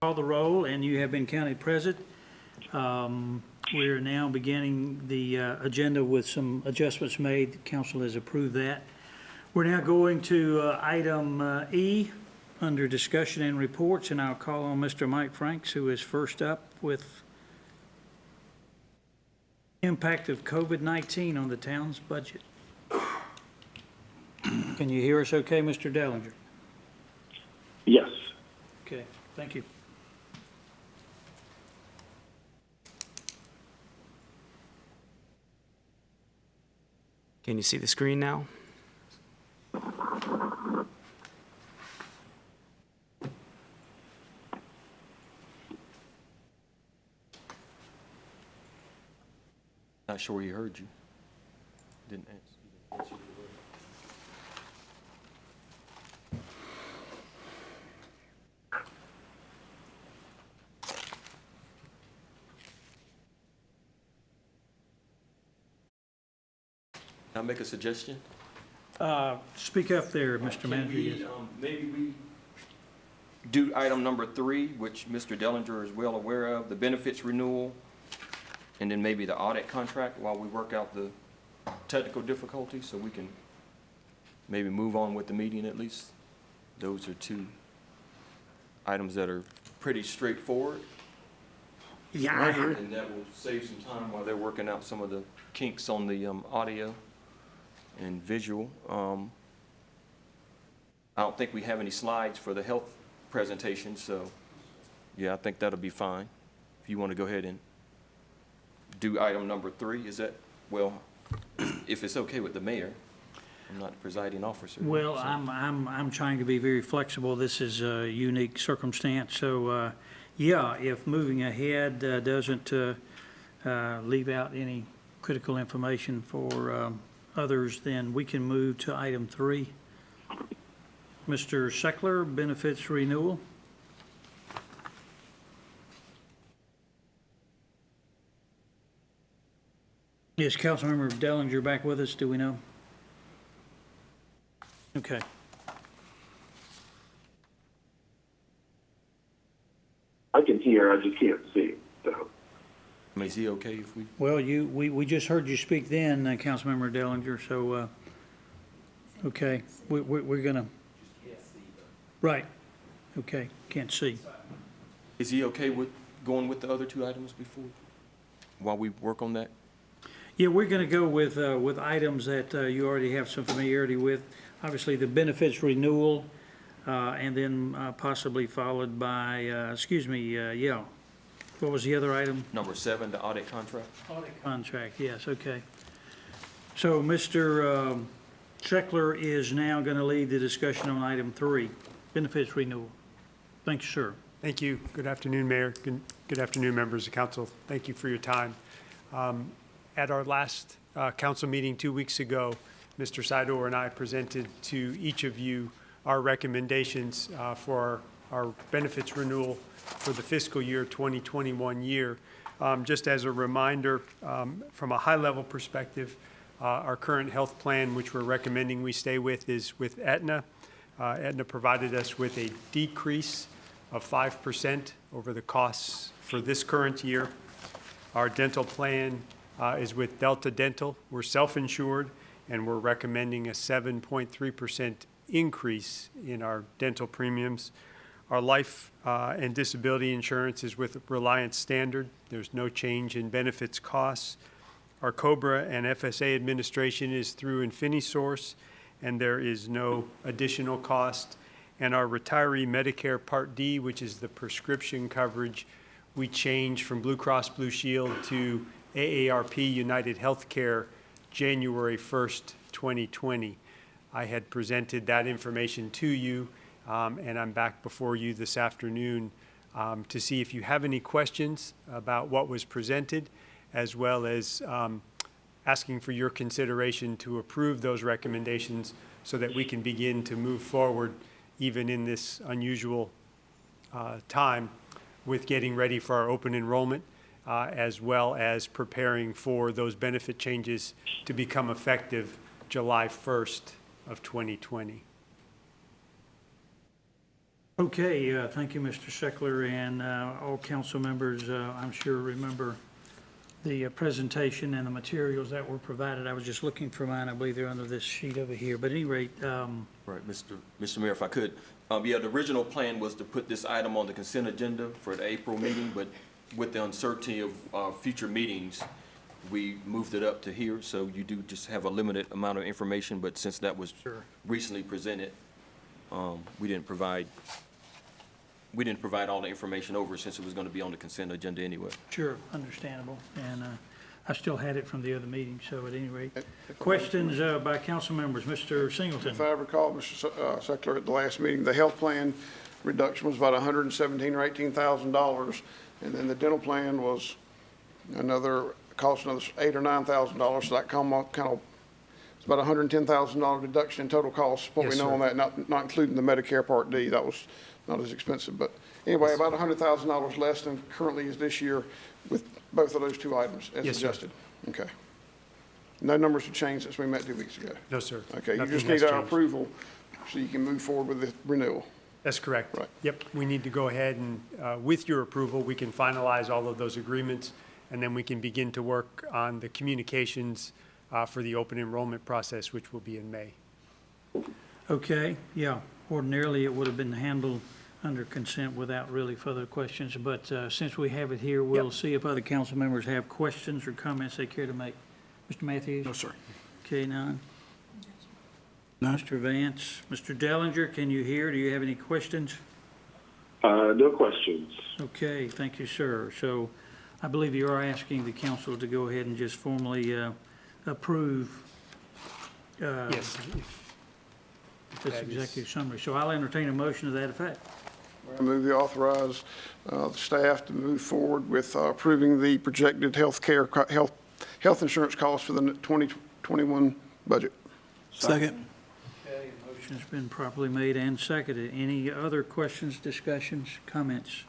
Call the roll, and you have been counted present. We are now beginning the agenda with some adjustments made. The council has approved that. We're now going to item E under discussion and reports, and I'll call on Mr. Mike Franks, who is first up with impact of COVID-19 on the town's budget. Can you hear us okay, Mr. Dellinger? Yes. Okay, thank you. Can you see the screen now? Not sure he heard you. Didn't answer. Can I make a suggestion? Speak up there, Mr. Manager. Yes. Maybe we do item number 3, which Mr. Dellinger is well aware of, the benefits renewal, and then maybe the audit contract while we work out the technical difficulties, so we can maybe move on with the meeting at least. Those are 2 items that are pretty straightforward. Yeah, I heard. And that will save some time while they're working out some of the kinks on the audio and visual. I don't think we have any slides for the health presentation, so yeah, I think that'll be fine. If you want to go ahead and do item number 3, is that, well, if it's okay with the mayor. I'm not the presiding officer. Well, so. I'm trying to be very flexible. This is a unique circumstance, so yeah, if moving ahead doesn't leave out any critical information for others, then we can move to item 3. Mr. Sheckler, benefits renewal. Is Councilmember Dellinger back with us? Do we know? Okay. I can hear, I just can't see, so. I mean, is he okay if we? Well, we just heard you speak then, Councilmember Dellinger, so, okay, we're gonna. Right, okay, can't see. Is he okay with going with the other 2 items before, while we work on that? Yeah, we're gonna go with items that you already have some familiarity with. Obviously, the benefits renewal, and then possibly followed by, yeah. What was the other item? Number 7, the audit contract. Audit contract, yes, okay. So Mr. Sheckler is now going to lead the discussion on item 3, benefits renewal. Thank you, sir. Thank you. Good afternoon, Mayor. Good afternoon, members of council. Thank you for your time. At our last council meeting 2 weeks ago, Mr. Seidor and I presented to each of you our recommendations for our benefits renewal for the fiscal year 2021 year. Just as a reminder, from a high-level perspective, our current health plan, which we're recommending we stay with, is with Aetna. Aetna provided us with a decrease of 5% over the costs for this current year. Our dental plan is with Delta Dental. We're self-insured, and we're recommending a 7.3% increase in our dental premiums. Our life and disability insurance is with Reliance Standard. There's no change in benefits costs. Our COBRA and FSA administration is through InfiniSource, and there is no additional cost. And our retiree Medicare Part D, which is the prescription coverage, we changed from Blue Cross Blue Shield to AARP United Healthcare January 1st, 2020. I had presented that information to you, and I'm back before you this afternoon to see if you have any questions about what was presented, as well as asking for your consideration to approve those recommendations so that we can begin to move forward even in this unusual time with getting ready for our open enrollment, as well as preparing for those benefit changes to become effective July 1st of 2020. Okay, thank you, Mr. Sheckler, and all council members, I'm sure remember the presentation and the materials that were provided. I was just looking for mine. I believe they're under this sheet over here. But at any rate, Right, Mr. Mayor, if I could, yeah, the original plan was to put this item on the consent agenda for the April meeting, but with the uncertainty of future meetings, we moved it up to here, so you do just have a limited amount of information, but since that was recently presented, we didn't provide all the information over since it was gonna be on the consent agenda anyway. sure, understandable. And I still had it from the other meeting, so at any rate. Questions by council members? Mr. Singleton? If I recall, Mr. Seckler, at the last meeting, the health plan reduction was about $117,000 or $18,000, and then the dental plan was cost another $8,000 or $9,000, so that it's about $110,000 reduction in total cost, what we Yes, know sir. on that, not including the Medicare Part D, that was not as expensive, but anyway, about $100,000 less than currently is this year with both of those two items as Yes, sir. adjusted. Okay. No numbers have changed since we met 2 weeks ago. No, sir. Okay, you Nothing just has need our changed. approval so you can move forward with the renewal. That's correct. Right. Yep, we need to go ahead and, with your approval, we can finalize all of those agreements, and then we can begin to work on the communications for the open enrollment process, which will be in May. Okay, yeah. Ordinarily, it would have been handled under consent without really further questions, but since we have it here, we'll Yep. see if other council members have questions or comments they care to make. Mr. Matthews? No, sir. Okay, none. None. Mr. Vance? Mr. Dellinger, can you hear? Do you have any questions? No questions. Okay, thank you, sir. So I believe you are asking the council to go ahead and just formally approve Yes. this that is- executive summary. So I'll entertain a motion to that effect. I move to authorize the staff to move forward with approving the projected health insurance costs for the 2021 budget. Second. Okay, motion's been properly made and seconded. Any other questions, discussions, comments?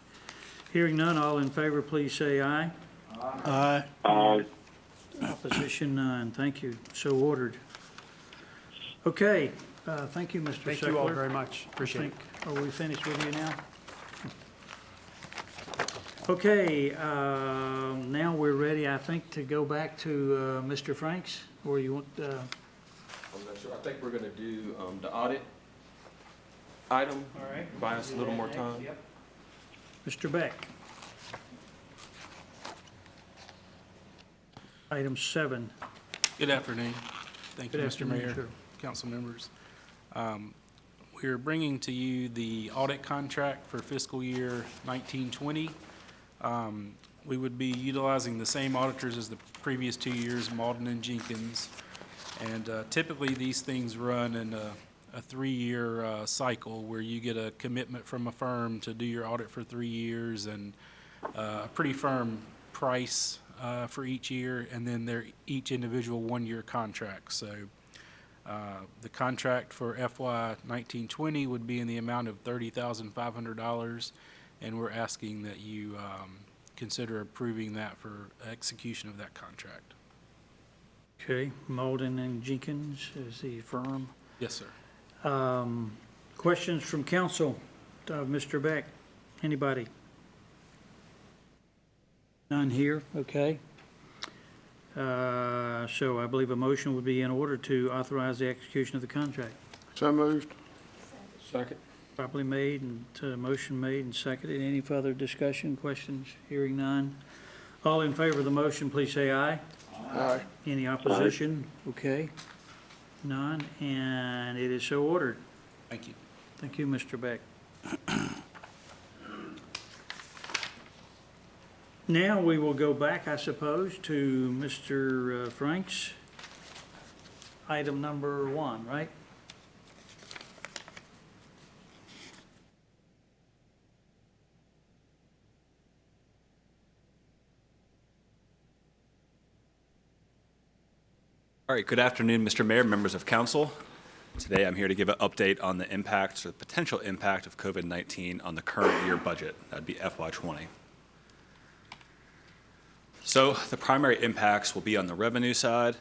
Hearing none, all in favor, please say aye. Aye. Opposition, none. Thank you. So ordered. Okay, thank you, Mr. Sheckler. Thank you all very much. Appreciate it. Are we finished with you now? Okay, now we're ready, I think, to go back to Mr. Franks, or you want, I'm not sure, I think we're gonna do, the audit item. all right. Buy us a little more time. Yep. Mr. Beck. Item 7. Good afternoon. Thank you, Good Mr. afternoon, Mayor, sir. council members. We're bringing to you the audit contract for fiscal year 1920. We would be utilizing the same auditors as the previous 2 years, Malden and Jenkins. And typically, these things run in a 3-year cycle where you get a commitment from a firm to do your audit for 3 years and a pretty firm price for each year, and then they're each individual 1-year contracts. So the contract for FY 1920 would be in the amount of $30,500, and we're asking that you consider approving that for execution of that contract. Okay, Malden and Jenkins is the firm. Yes, sir. Questions from council? Mr. Beck, anybody? None here, okay. So I believe a motion would be in order to authorize the execution of the contract. So moved. Second. Properly made and motion made and seconded. Any further discussion, questions? Hearing none. All in favor of the motion, please say aye. Aye. Any opposition? Okay. None, and it is so ordered. Thank you. Thank you, Mr. Beck. Now we will go back, I suppose, to Mr. Franks. Item number 1, right? All right, good afternoon, Mr. Mayor, members of council. Today I'm here to give an update on the impact or the potential impact of COVID-19 on the current year budget. That'd be FY20. So the primary impacts will be on the revenue side.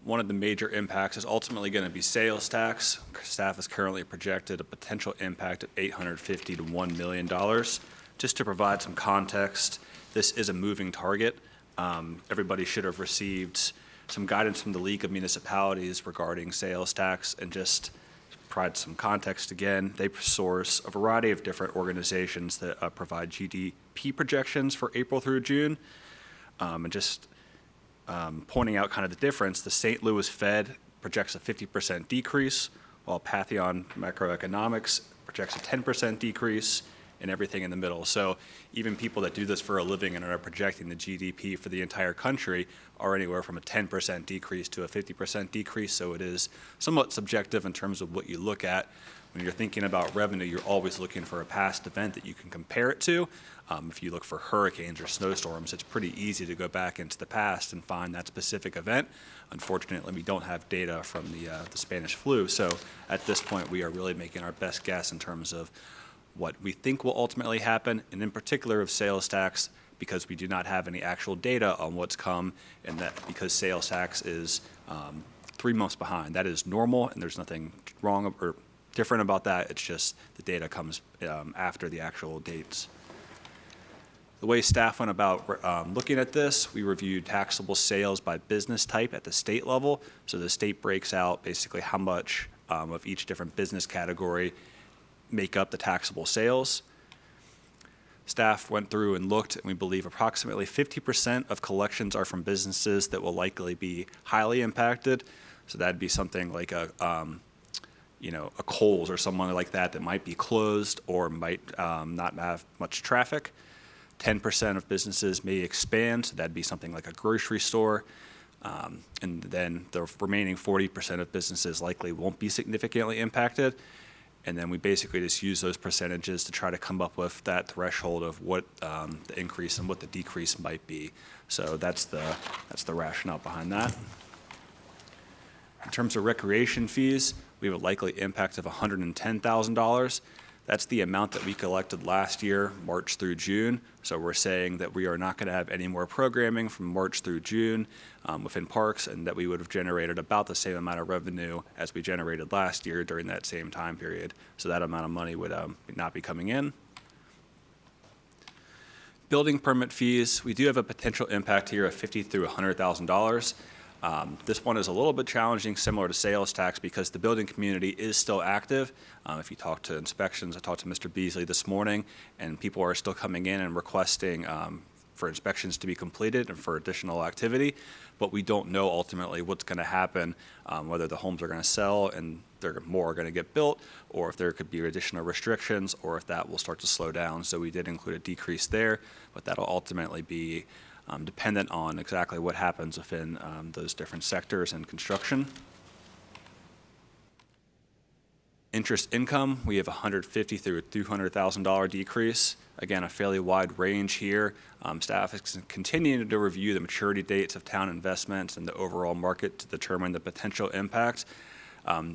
one of the major impacts is ultimately going to be sales tax. Staff has currently projected a potential impact of $850 to $1 million. Just to provide some context, this is a moving target. Everybody should have received some guidance from the League of Municipalities regarding sales tax, and just to provide some context again, they source a variety of different organizations that provide GDP projections for April through June. And just pointing out kind of the difference, the St. Louis Fed projects a 50% decrease, while Patheon Macroeconomics projects a 10% decrease, and everything in the middle. So even people that do this for a living and are projecting the GDP for the entire country are anywhere from a 10% decrease to a 50% decrease. So it is somewhat subjective in terms of what you look at. When you're thinking about revenue, you're always looking for a past event that you can compare it to. If you look for hurricanes or snowstorms, it's pretty easy to go back into the past and find that specific event. Unfortunately, we don't have data from the Spanish flu. So at this point, we are really making our best guess in terms of what we think will ultimately happen, and in particular of sales tax, because we do not have any actual data on what's come, and that because sales tax is 3 months behind. That is normal, and there's nothing wrong or different about that. It's just the data comes after the actual dates. The way staff went about looking at this, we reviewed taxable sales by business type at the state level. So the state breaks out basically how much of each different business category make up the taxable sales. Staff went through and looked, and we believe approximately 50% of collections are from businesses that will likely be highly impacted. So that'd be something like a Kohl's or someone like that might be closed or might not have much traffic. 10% of businesses may expand, so that'd be something like a grocery store. And then the remaining 40% of businesses likely won't be significantly impacted. And then we basically just use those percentages to try to come up with that threshold of what the increase and what the decrease might be. So that's the rationale behind that. In terms of recreation fees, we have a likely impact of $110,000. That's the amount that we collected last year, March through June. So we're saying that we are not going to have any more programming from March through June within parks, and that we would have generated about the same amount of revenue as we generated last year during that same time period. So that amount of money would not be coming in. Building permit fees, we do have a potential impact here of $50,000 through $100,000. This one is a little bit challenging, similar to sales tax, because the building community is still active. If you talk to inspections, I talked to Mr. Beasley this morning, and people are still coming in and requesting for inspections to be completed and for additional activity. But we don't know ultimately what's going to happen, whether the homes are going to sell and more are going to get built, or if there could be additional restrictions, or if that will start to slow down. So we did include a decrease there, but that'll ultimately be dependent on exactly what happens within those different sectors and construction. Interest income, we have $150,000 through a $200,000 decrease. Again, a fairly wide range here. Staff is continuing to review the maturity dates of town investments and the overall market to determine the potential impact.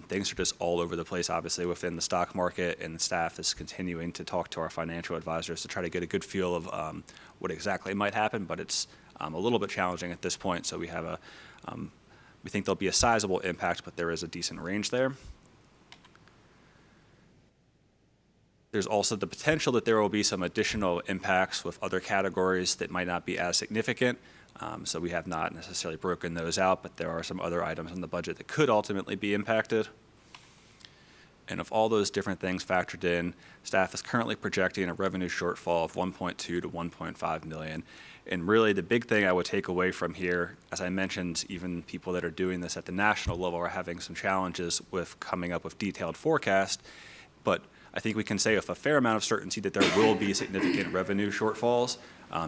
Things are just all over the place, obviously, within the stock market, and the staff is continuing to talk to our financial advisors to try to get a good feel of what exactly might happen, but it's a little bit challenging at this point, so we have we think there'll be a sizable impact, but there is a decent range there. There's also the potential that there will be some additional impacts with other categories that might not be as significant. So we have not necessarily broken those out, but there are some other items in the budget that could ultimately be impacted. And if all those different things factored in, staff is currently projecting a revenue shortfall of $1.2 to $1.5 million. And really the big thing I would take away from here, as I mentioned, even people that are doing this at the national level are having some challenges with coming up with detailed forecast, but I think we can say with a fair amount of certainty that there will be significant revenue shortfalls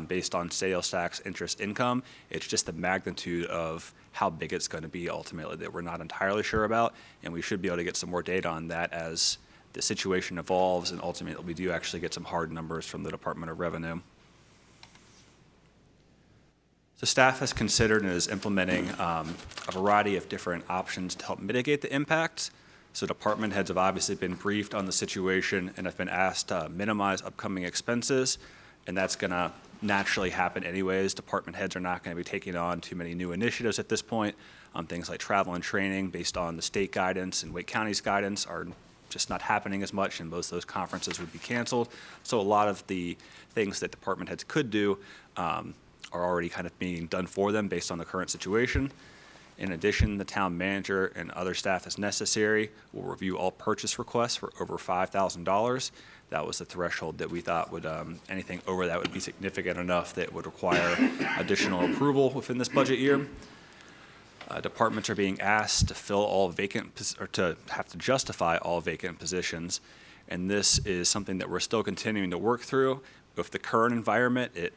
based on sales tax, interest income. It's just the magnitude of how big it's going to be ultimately that we're not entirely sure about, and we should be able to get some more data on that as the situation evolves, and ultimately we do actually get some hard numbers from the Department of Revenue. So staff has considered and is implementing a variety of different options to help mitigate the impact. So department heads have obviously been briefed on the situation and have been asked to minimize upcoming expenses. and that's going to naturally happen anyways. Department heads are not going to be taking on too many new initiatives at this point. Things like travel and training based on the state guidance and Wake County's guidance are just not happening as much, and most of those conferences would be canceled. So a lot of the things that department heads could do are already kind of being done for them based on the current situation. In addition, the town manager and other staff as necessary will review all purchase requests for over $5,000. That was the threshold that we thought would, anything over that would be significant enough that would require additional approval within this budget year. Departments are being asked to fill all vacant, or to have to justify all vacant positions. And this is something that we're still continuing to work through. With the current environment, it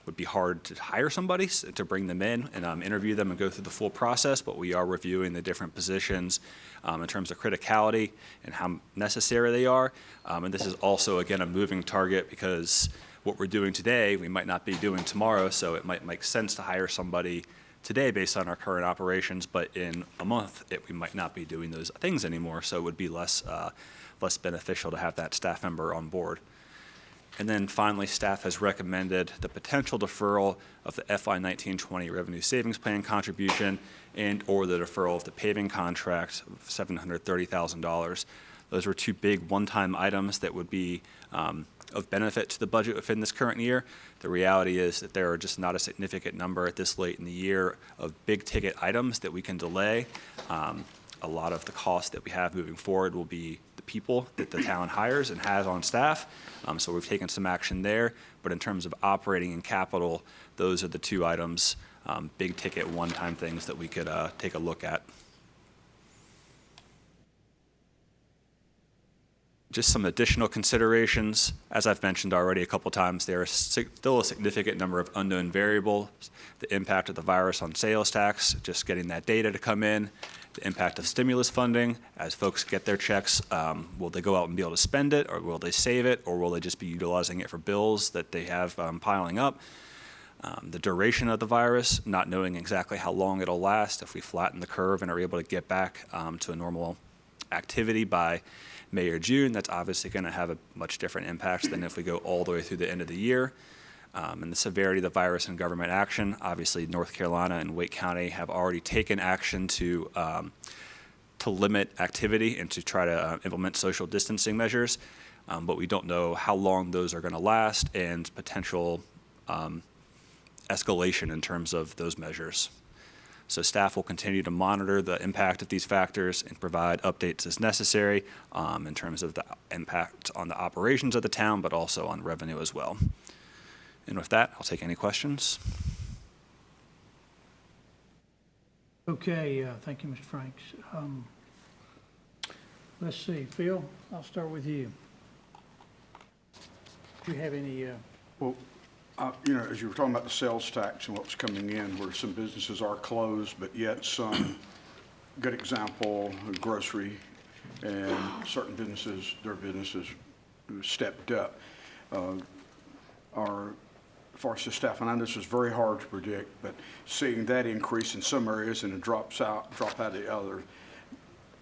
would be hard to hire somebody, to bring them in and interview them and go through the full process, but we are reviewing the different positions in terms of criticality and how necessary they are. And this is also, again, a moving target, because what we're doing today, we might not be doing tomorrow, so it might make sense to hire somebody today based on our current operations, but in a month, we might not be doing those things anymore, so it would be less beneficial to have that staff member on board. And then finally, staff has recommended the potential deferral of the FY 19-20 Revenue Savings Plan contribution and/or the deferral of the paving contract of $730,000. Those were two big one-time items that would be of benefit to the budget within this current year. The reality is that there are just not a significant number at this late in the year of big-ticket items that we can delay. A lot of the cost that we have moving forward will be the people that the town hires and has on staff. So we've taken some action there. But in terms of operating and capital, those are the two items, big-ticket one-time things that we could take a look at. Just some additional considerations. As I've mentioned already a couple times, there is still a significant number of unknown variables. The impact of the virus on sales tax, just getting that data to come in. The impact of stimulus funding, as folks get their checks, will they go out and be able to spend it, or will they save it, or will they just be utilizing it for bills that they have piling up? The duration of the virus, not knowing exactly how long it'll last. If we flatten the curve and are able to get back to a normal activity by May or June, that's obviously going to have a much different impact than if we go all the way through the end of the year. And the severity of the virus and government action. Obviously, North Carolina and Wake County have already taken action to limit activity and to try to implement social distancing measures. But we don't know how long those are going to last and potential escalation in terms of those measures. So staff will continue to monitor the impact of these factors and provide updates as necessary in terms of the impact on the operations of the town, but also on revenue as well. And with that, I'll take any questions. Okay, thank you, Mr. Franks. Let's see, Phil, I'll start with you. Do you have any, Well, as you were talking about the sales tax and what's coming in, where some businesses are closed, but yet some, good example, grocery, and certain businesses, their businesses stepped up. As far as the staff, and I know this is very hard to predict, but seeing that increase in some areas and it drop out of the other,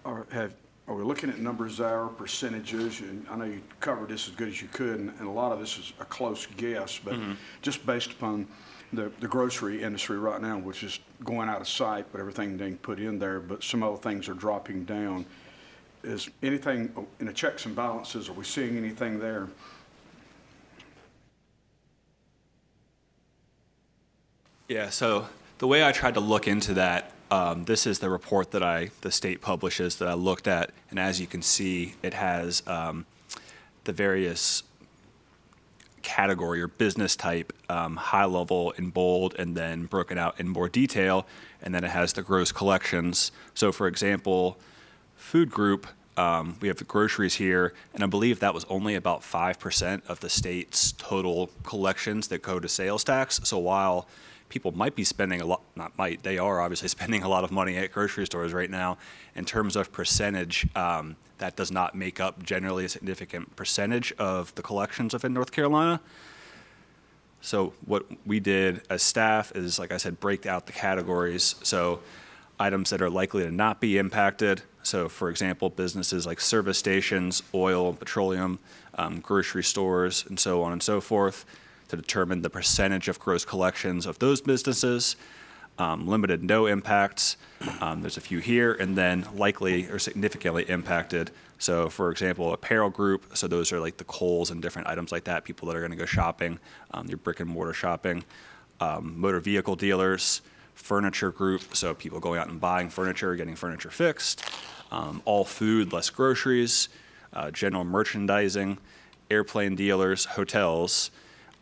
are we looking at numbers there, percentages? And I know you covered this as good as you could, and a lot of this is a close guess, but just based upon the grocery industry right now, which is going out of sight, but everything being put in there, but some other things are dropping down. Is anything in the checks and balances, are we seeing anything there? Yeah, so the way I tried to look into that, this is the report that the state publishes that I looked at, and as you can see, it has the various category or business type, high level in bold, and then broken out in more detail, and then it has the gross collections. So for example, food group, we have the groceries here, and I believe that was only about 5% of the state's total collections that go to sales tax. So while people might be spending a lot, not might, they are obviously spending a lot of money at grocery stores right now. In terms of percentage, that does not make up generally a significant percentage of the collections within North Carolina. So what we did as staff is, like I said, break out the categories. So items that are likely to not be impacted. So for example, businesses like service stations, oil, and petroleum, grocery stores, and so on and so forth, to determine the percentage of gross collections of those businesses. Limited, no impacts. There's a few here, and then likely or significantly impacted. So for example, apparel group, so those are like the Kohl's and different items like that, people that are gonna go shopping, your brick and mortar shopping. Motor vehicle dealers, furniture group, so people going out and buying furniture, getting furniture fixed. All food, less groceries, general merchandising, airplane dealers, hotels,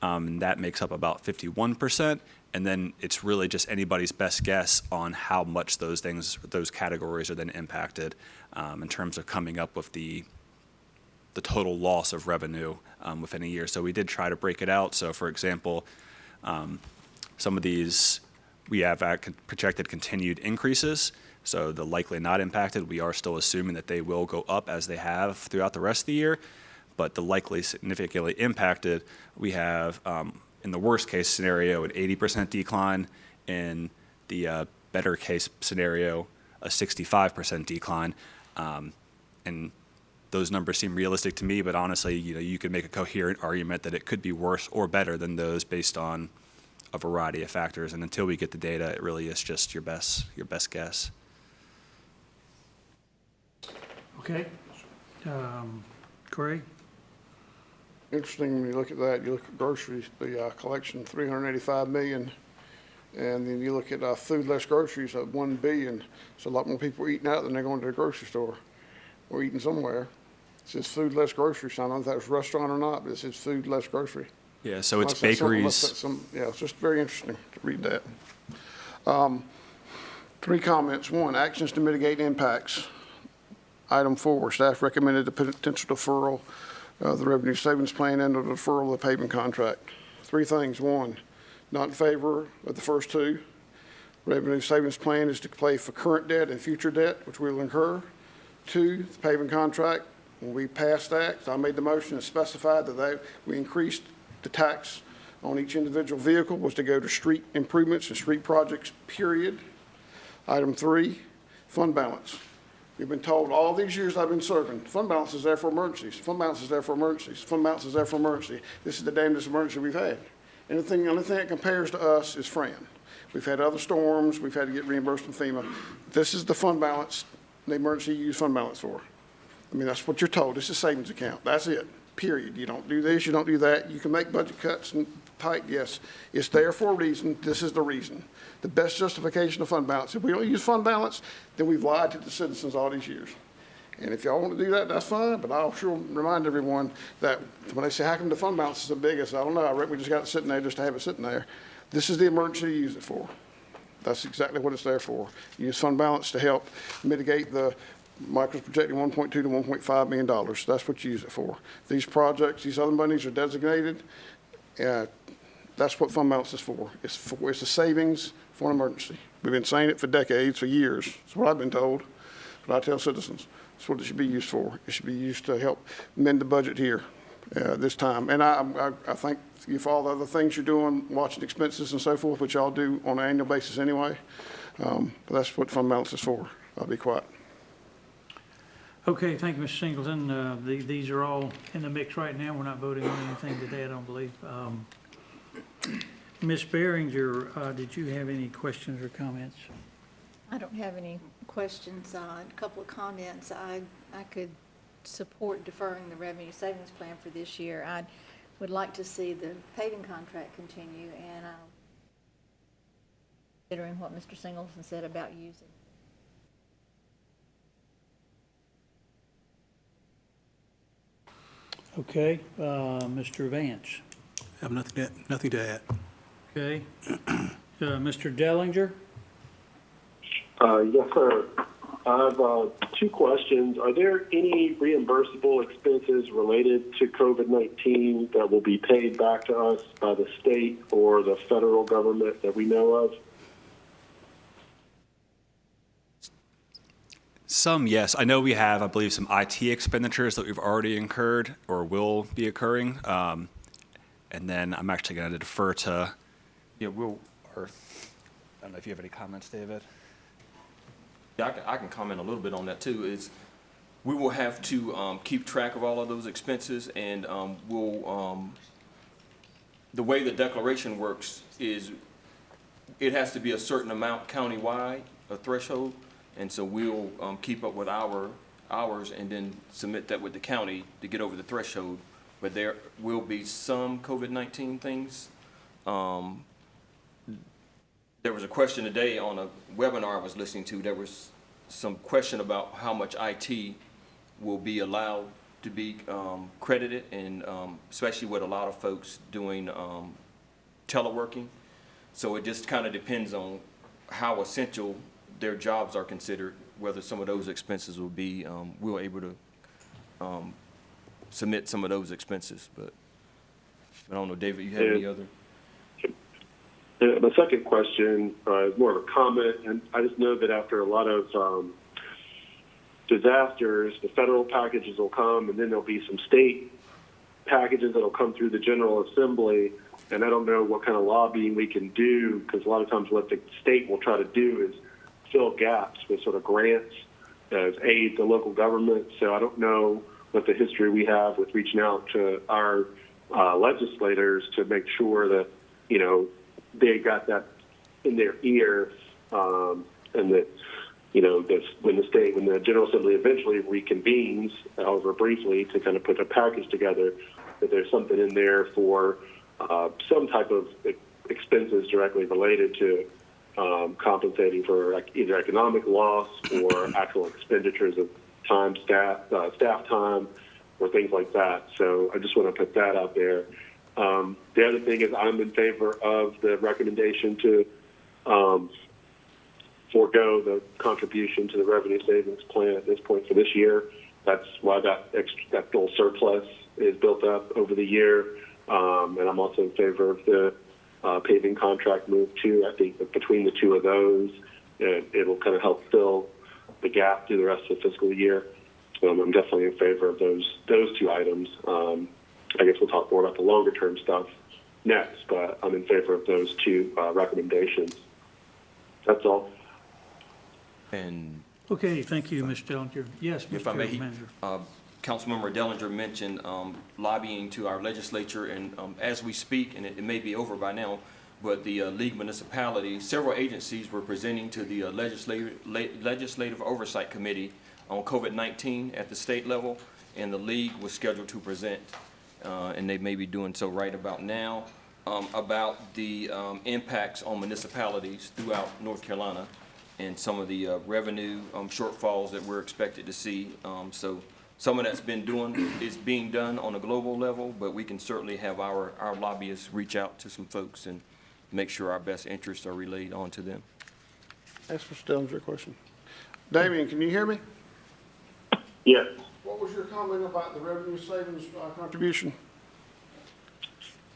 that makes up about 51%. And then it's really just anybody's best guess on how much those categories are then impacted in terms of coming up with the total loss of revenue within a year. So we did try to break it out. So for example, some of these, we have projected continued increases. So the likely not impacted, we are still assuming that they will go up as they have throughout the rest of the year. But the likely significantly impacted, we have, in the worst case scenario, an 80% decline. In the better case scenario, a 65% decline. And those numbers seem realistic to me, but honestly, you could make a coherent argument that it could be worse or better than those based on a variety of factors. And until we get the data, it really is just your best guess. Okay. Craig? Interesting, when you look at that, you look at groceries, the collection, 385 million. And then you look at food less groceries at 1 billion. So a lot more people are eating out than they're going to the grocery store or eating somewhere. It says food less grocery. So I don't know if that was restaurant or not, but it says food less grocery. Yeah, so it's Unless that's bakeries. yeah, it's just very interesting to read that. 3 comments. 1, actions to mitigate impacts. Item 4, staff recommended the potential deferral of the revenue savings plan and the deferral of the paving contract. 3 things. 1, not in favor of the first 2. Revenue savings plan is to pay for current debt and future debt, which we will incur. 2, the paving contract, when we passed that, I made the motion and specified that we increased the tax on each individual vehicle was to go to street improvements and street projects, period. Item 3, fund balance. We've been told all these years I've been serving, fund balance is there for emergencies, fund balance is there for emergencies, fund balance is there for emergency. This is the damnedest emergency we've had. The only thing that compares to us is Fran. We've had other storms, we've had to get reimbursed from FEMA. This is the fund balance, the emergency you use fund balance for. I mean, that's what you're told. This is a savings account. That's it, period. You don't do this, you don't do that. You can make budget cuts and tight, yes. It's there for a reason. This is the reason. The best justification of fund balance. If we don't use fund balance, then we've lied to the citizens all these years. And if y'all want to do that, that's fine, but I'll sure remind everyone that when they say, how come the fund balance is so big? I said, I don't know. I reckon we just got it sitting there just to have it sitting there. This is the emergency you use it for. That's exactly what it's there for. You use fund balance to help mitigate the Michael's projecting $1.2 to $1.5 million. That's what you use it for. These projects, these other monies are designated. That's what fund balance is for. It's a savings for an emergency. We've been saying it for decades, for years. That's what I've been told. But I tell citizens, that's what it should be used for. It should be used to help mend the budget here this time. And I thank you for all the other things you're doing, watching expenses and so forth, which y'all do on an annual basis anyway. But that's what fund balance is for. I'll be quiet. Okay, thank you, Mr. Singleton. These are all in the mix right now. We're not voting on anything today, I don't believe. Ms. Behringer, did you have any questions or comments? I don't have any questions. A couple of comments. I could support deferring the revenue savings plan for this year. I would like to see the paving contract continue, and considering what Mr. Singleton said about using. Okay, Mr. Vance. I have nothing to add. Okay. Mr. Dellinger? Yes, sir. I have 2 questions. Are there any reimbursable expenses related to COVID-19 that will be paid back to us by the state or the federal government that we know of? Some, yes. I know we have, I believe, some IT expenditures that we've already incurred or will be occurring. And then I'm actually going to defer to, I don't know if you have any comments, David. Yeah, I can comment a little bit on that too, is we will have to keep track of all of those expenses, and the way the declaration works is it has to be a certain amount countywide, a threshold, and so we'll keep up with ours and then submit that with the county to get over the threshold. But there will be some COVID-19 things. There was a question today on a webinar I was listening to. There was some question about how much IT will be allowed to be credited, and especially with a lot of folks doing teleworking. So it just kind of depends on how essential their jobs are considered, whether some of those expenses will be, we're able to submit some of those expenses. But I don't know, David, you have any other? My second question is more of a comment, and I just know that after a lot of disasters, the federal packages will come, and then there'll be some state packages that'll come through the General Assembly, and I don't know what kind of lobbying we can do, because a lot of times what the state will try to do is fill gaps with sort of grants as aid to local government. So I don't know what the history we have with reaching out to our legislators to make sure that, you know, they got that in their ear, and that, you know, that when the General Assembly eventually reconvenes, however briefly, to kind of put a package together, that there's something in there for some type of expenses directly related to compensating for either economic loss or actual expenditures of time, staff time, or things like that. So I just want to put that out there. The other thing is I'm in favor of the recommendation to forego the contribution to the revenue savings plan at this point for this year. That's why that little surplus is built up over the year. And I'm also in favor of the paving contract move too. I think that between the two of those, it will kind of help fill the gap through the rest of the fiscal year. I'm definitely in favor of those two items. I guess we'll talk more about the longer term stuff next, but I'm in favor of those two recommendations. That's all. And Okay, thank you, Mr. Dellinger. Yes, if Mr. I may, Manager. Councilmember Dellinger mentioned lobbying to our legislature, and as we speak, and it may be over by now, but the League Municipality, several agencies were presenting to the Legislative Oversight Committee on COVID-19 at the state level, and the League was scheduled to present, and they may be doing so right about now, about the impacts on municipalities throughout North Carolina and some of the revenue shortfalls that we're expected to see. So some of that's is being done on a global level, but we can certainly have our lobbyists reach out to some folks and make sure our best interests are relayed on to them. Ask Mr. Dellinger a question. Damian, can you hear me? Yes. What was your comment about the revenue savings contribution?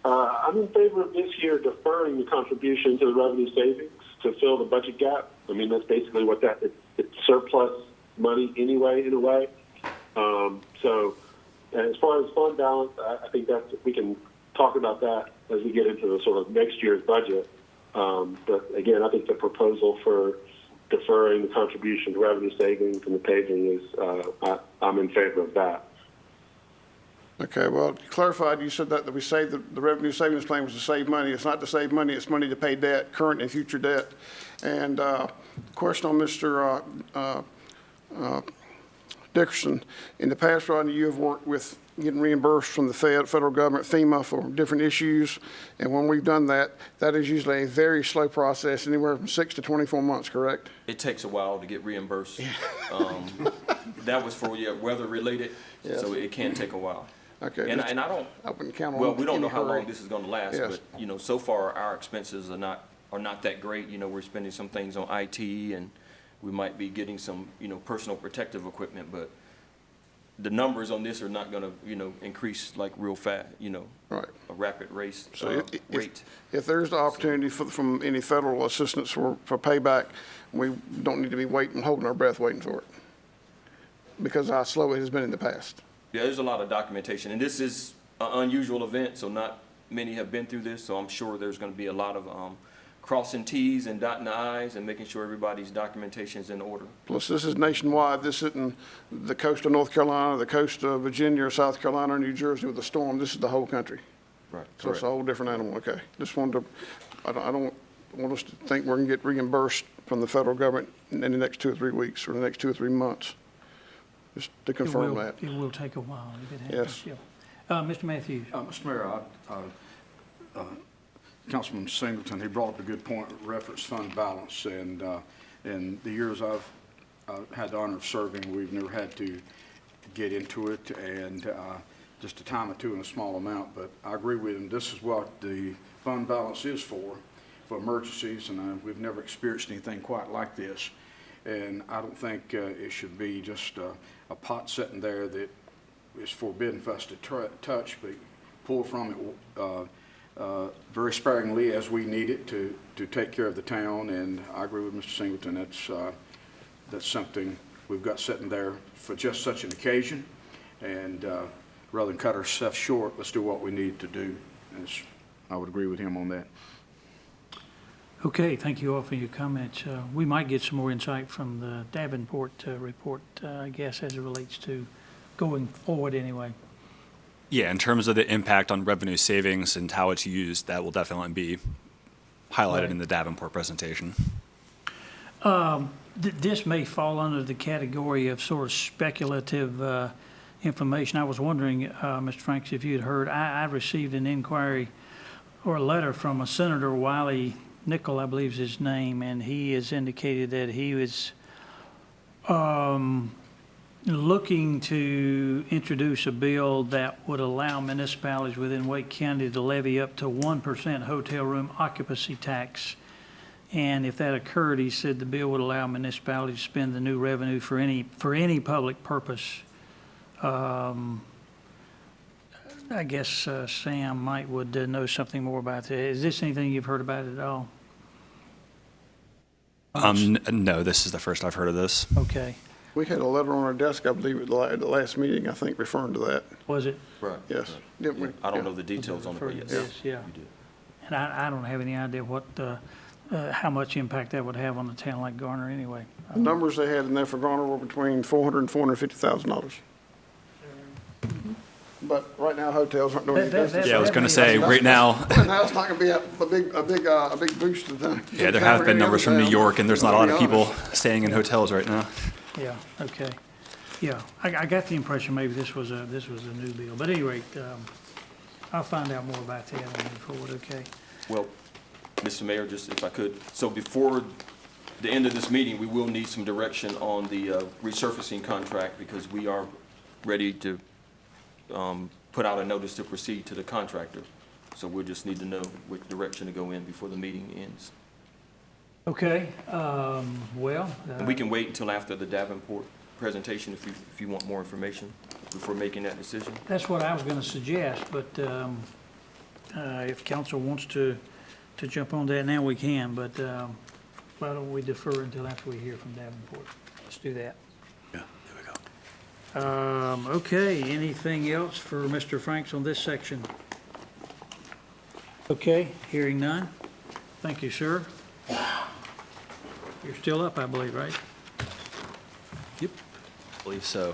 I'm in favor of this year deferring the contribution to the revenue savings to fill the budget gap. I mean, that's basically what it's surplus money anyway, in a way. So as far as fund balance, I think we can talk about that as we get into the sort of next year's budget. But again, I think the proposal for deferring the contribution to revenue savings and the paving is, I'm in favor of that. Okay, well, you clarified, you said that we saved the revenue savings plan was to save money. It's not to save money, it's money to pay debt, current and future debt. And question on Mr. Dickerson. In the past, Rodney, you have worked with getting reimbursed from the federal government, FEMA, for different issues. And when we've done that, that is usually a very slow process, anywhere from 6 to 24 months, correct? It takes a while to get reimbursed. That was for weather related, Yes. So it can take a while. Okay. And I don't. I wouldn't count on Well, we don't know any how hurry. long this is going to last, Yes. but you know, so far our expenses are not that great. You know, we're spending some things on IT, and we might be getting some personal protective equipment, but the numbers on this are not going to increase like real fast. Right. A rapid rate. So if there's the opportunity from any federal assistance for payback, we don't need to be holding our breath waiting for it, because how slow it has been in the past. Yeah, there's a lot of documentation, and this is an unusual event, so not many have been through this, so I'm sure there's going to be a lot of crossing Ts and dotting Is and making sure everybody's documentation is in order. Plus, this is nationwide. This isn't the coast of North Carolina, the coast of Virginia, or South Carolina, or New Jersey with a storm. This is the whole country. Right. So it's a whole different animal, okay? Just wanted to, I don't want us to think we're gonna get reimbursed from the federal government in the next 2 or 3 weeks or the next 2 or 3 months. Just to confirm that. It will take a while if it happens. Yes. Yeah. Mr. Matthews? Mr. Mayor, Councilman Singleton, he brought up a good point, reference fund balance, and in the years I've had the honor of serving, we've never had to get into it, and just a time or two in a small amount, but I agree with him. This is what the fund balance is for emergencies, and we've never experienced anything quite like this. And I don't think it should be just a pot sitting there that is forbidden for us to touch, but pull from it very sparingly as we need it to take care of the town. And I agree with Mr. Singleton. That's something we've got sitting there for just such an occasion. And rather than cut ourselves short, let's do what we need to do. And I would agree with him on that. Okay, thank you all for your comments. We might get some more insight from the Davenport report, I guess, as it relates to going forward anyway. Yeah, in terms of the impact on revenue savings and how it's used, that will definitely be highlighted Right. in the Davenport presentation. This may fall under the category of sort of speculative information. I was wondering, Mr. Franks, if you had heard, I received an inquiry or a letter from a Senator Wiley Nickel, I believe is his name, and he has indicated that he was looking to introduce a bill that would allow municipalities within Wake County to levy up to 1% hotel room occupancy tax. And if that occurred, he said the bill would allow municipalities to spend the new revenue for any public purpose. I guess Sam would know something more about that. Is this anything you've heard about at all? No, this is the first I've heard of this. Okay. We had a letter on our desk, I believe, at the last meeting, I think, referring to that. Was it? Right. Yes. Didn't we? I don't Yeah. know the details on it, but Referred yes. to this, yeah. You did. And I don't have any idea what, how much impact that would have on a town like Garner anyway. The numbers they had in there for Garner were between $400,000 and $450,000. But right now, hotels aren't doing any business. Yeah, I was going to say, right now, Right now, it's not going to be a big boost to the. yeah, there have been numbers from New York, and there's not a lot of people staying in hotels right now. Yeah, okay. Yeah, I got the impression maybe this was a new bill. But at any rate, I'll find out more about that and move forward, okay? Well, Mr. Mayor, just if I could, so before the end of this meeting, we will need some direction on the resurfacing contract because we are ready to put out a notice to proceed to the contractor. So we'll just need to know which direction to go in before the meeting ends. Okay, well. And we can wait until after the Davenport presentation if you want more information before making that decision. That's what I was going to suggest, but if council wants to jump on that now, we can, but why don't we defer until after we hear from Davenport? Let's do that. Yeah, there we go. Okay, anything else for Mr. Franks on this section? Okay, hearing none. Thank you, sir. You're still up, I believe, right? Yep. I believe so.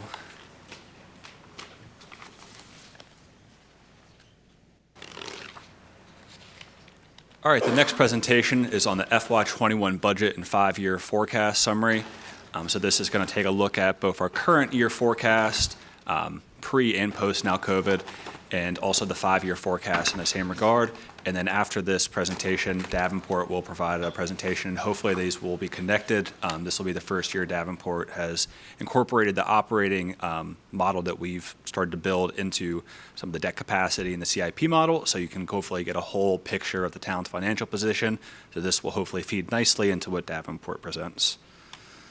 All right, the next presentation is on the FY21 budget and 5-year forecast summary. So this is going to take a look at both our current year forecast, pre and post now COVID, and also the 5-year forecast in the same regard. And then after this presentation, Davenport will provide a presentation, and hopefully these will be connected. This will be the first year Davenport has incorporated the operating model that we've started to build into some of the debt capacity in the CIP model, so you can hopefully get a whole picture of the town's financial position. So this will hopefully feed nicely into what Davenport presents.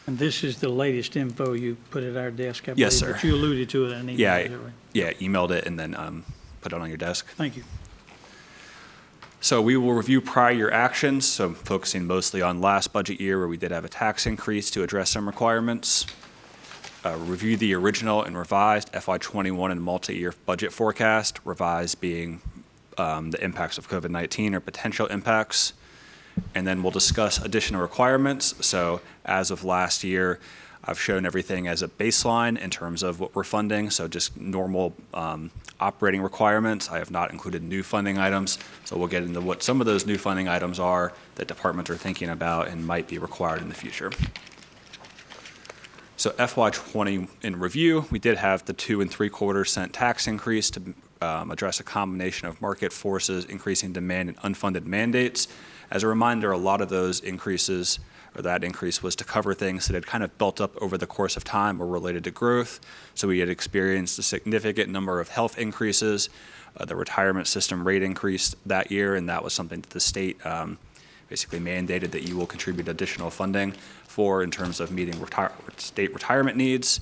And this is the latest info you put at our desk, I believe. Yes, sir. But you alluded to it in an email. Yeah, is that right? yeah, emailed it and then put it on your desk. Thank you. So we will review prior year actions, so focusing mostly on last budget year where we did have a tax increase to address some requirements. Review the original and revised FY21 and multi-year budget forecast, revised being the impacts of COVID-19 or potential impacts. And then we'll discuss additional requirements. So as of last year, I've shown everything as a baseline in terms of what we're funding, so just normal operating requirements. I have not included new funding items, so we'll get into what some of those new funding items are that departments are thinking about and might be required in the future. So FY20 in review, we did have the 2 3/4 cent tax increase to address a combination of market forces, increasing demand, and unfunded mandates. As a reminder, a lot of those increases, or that increase, was to cover things that had kind of built up over the course of time or related to growth. So we had experienced a significant number of health increases. The retirement system rate increased that year, and that was something that the state basically mandated that you will contribute additional funding for in terms of meeting state retirement needs.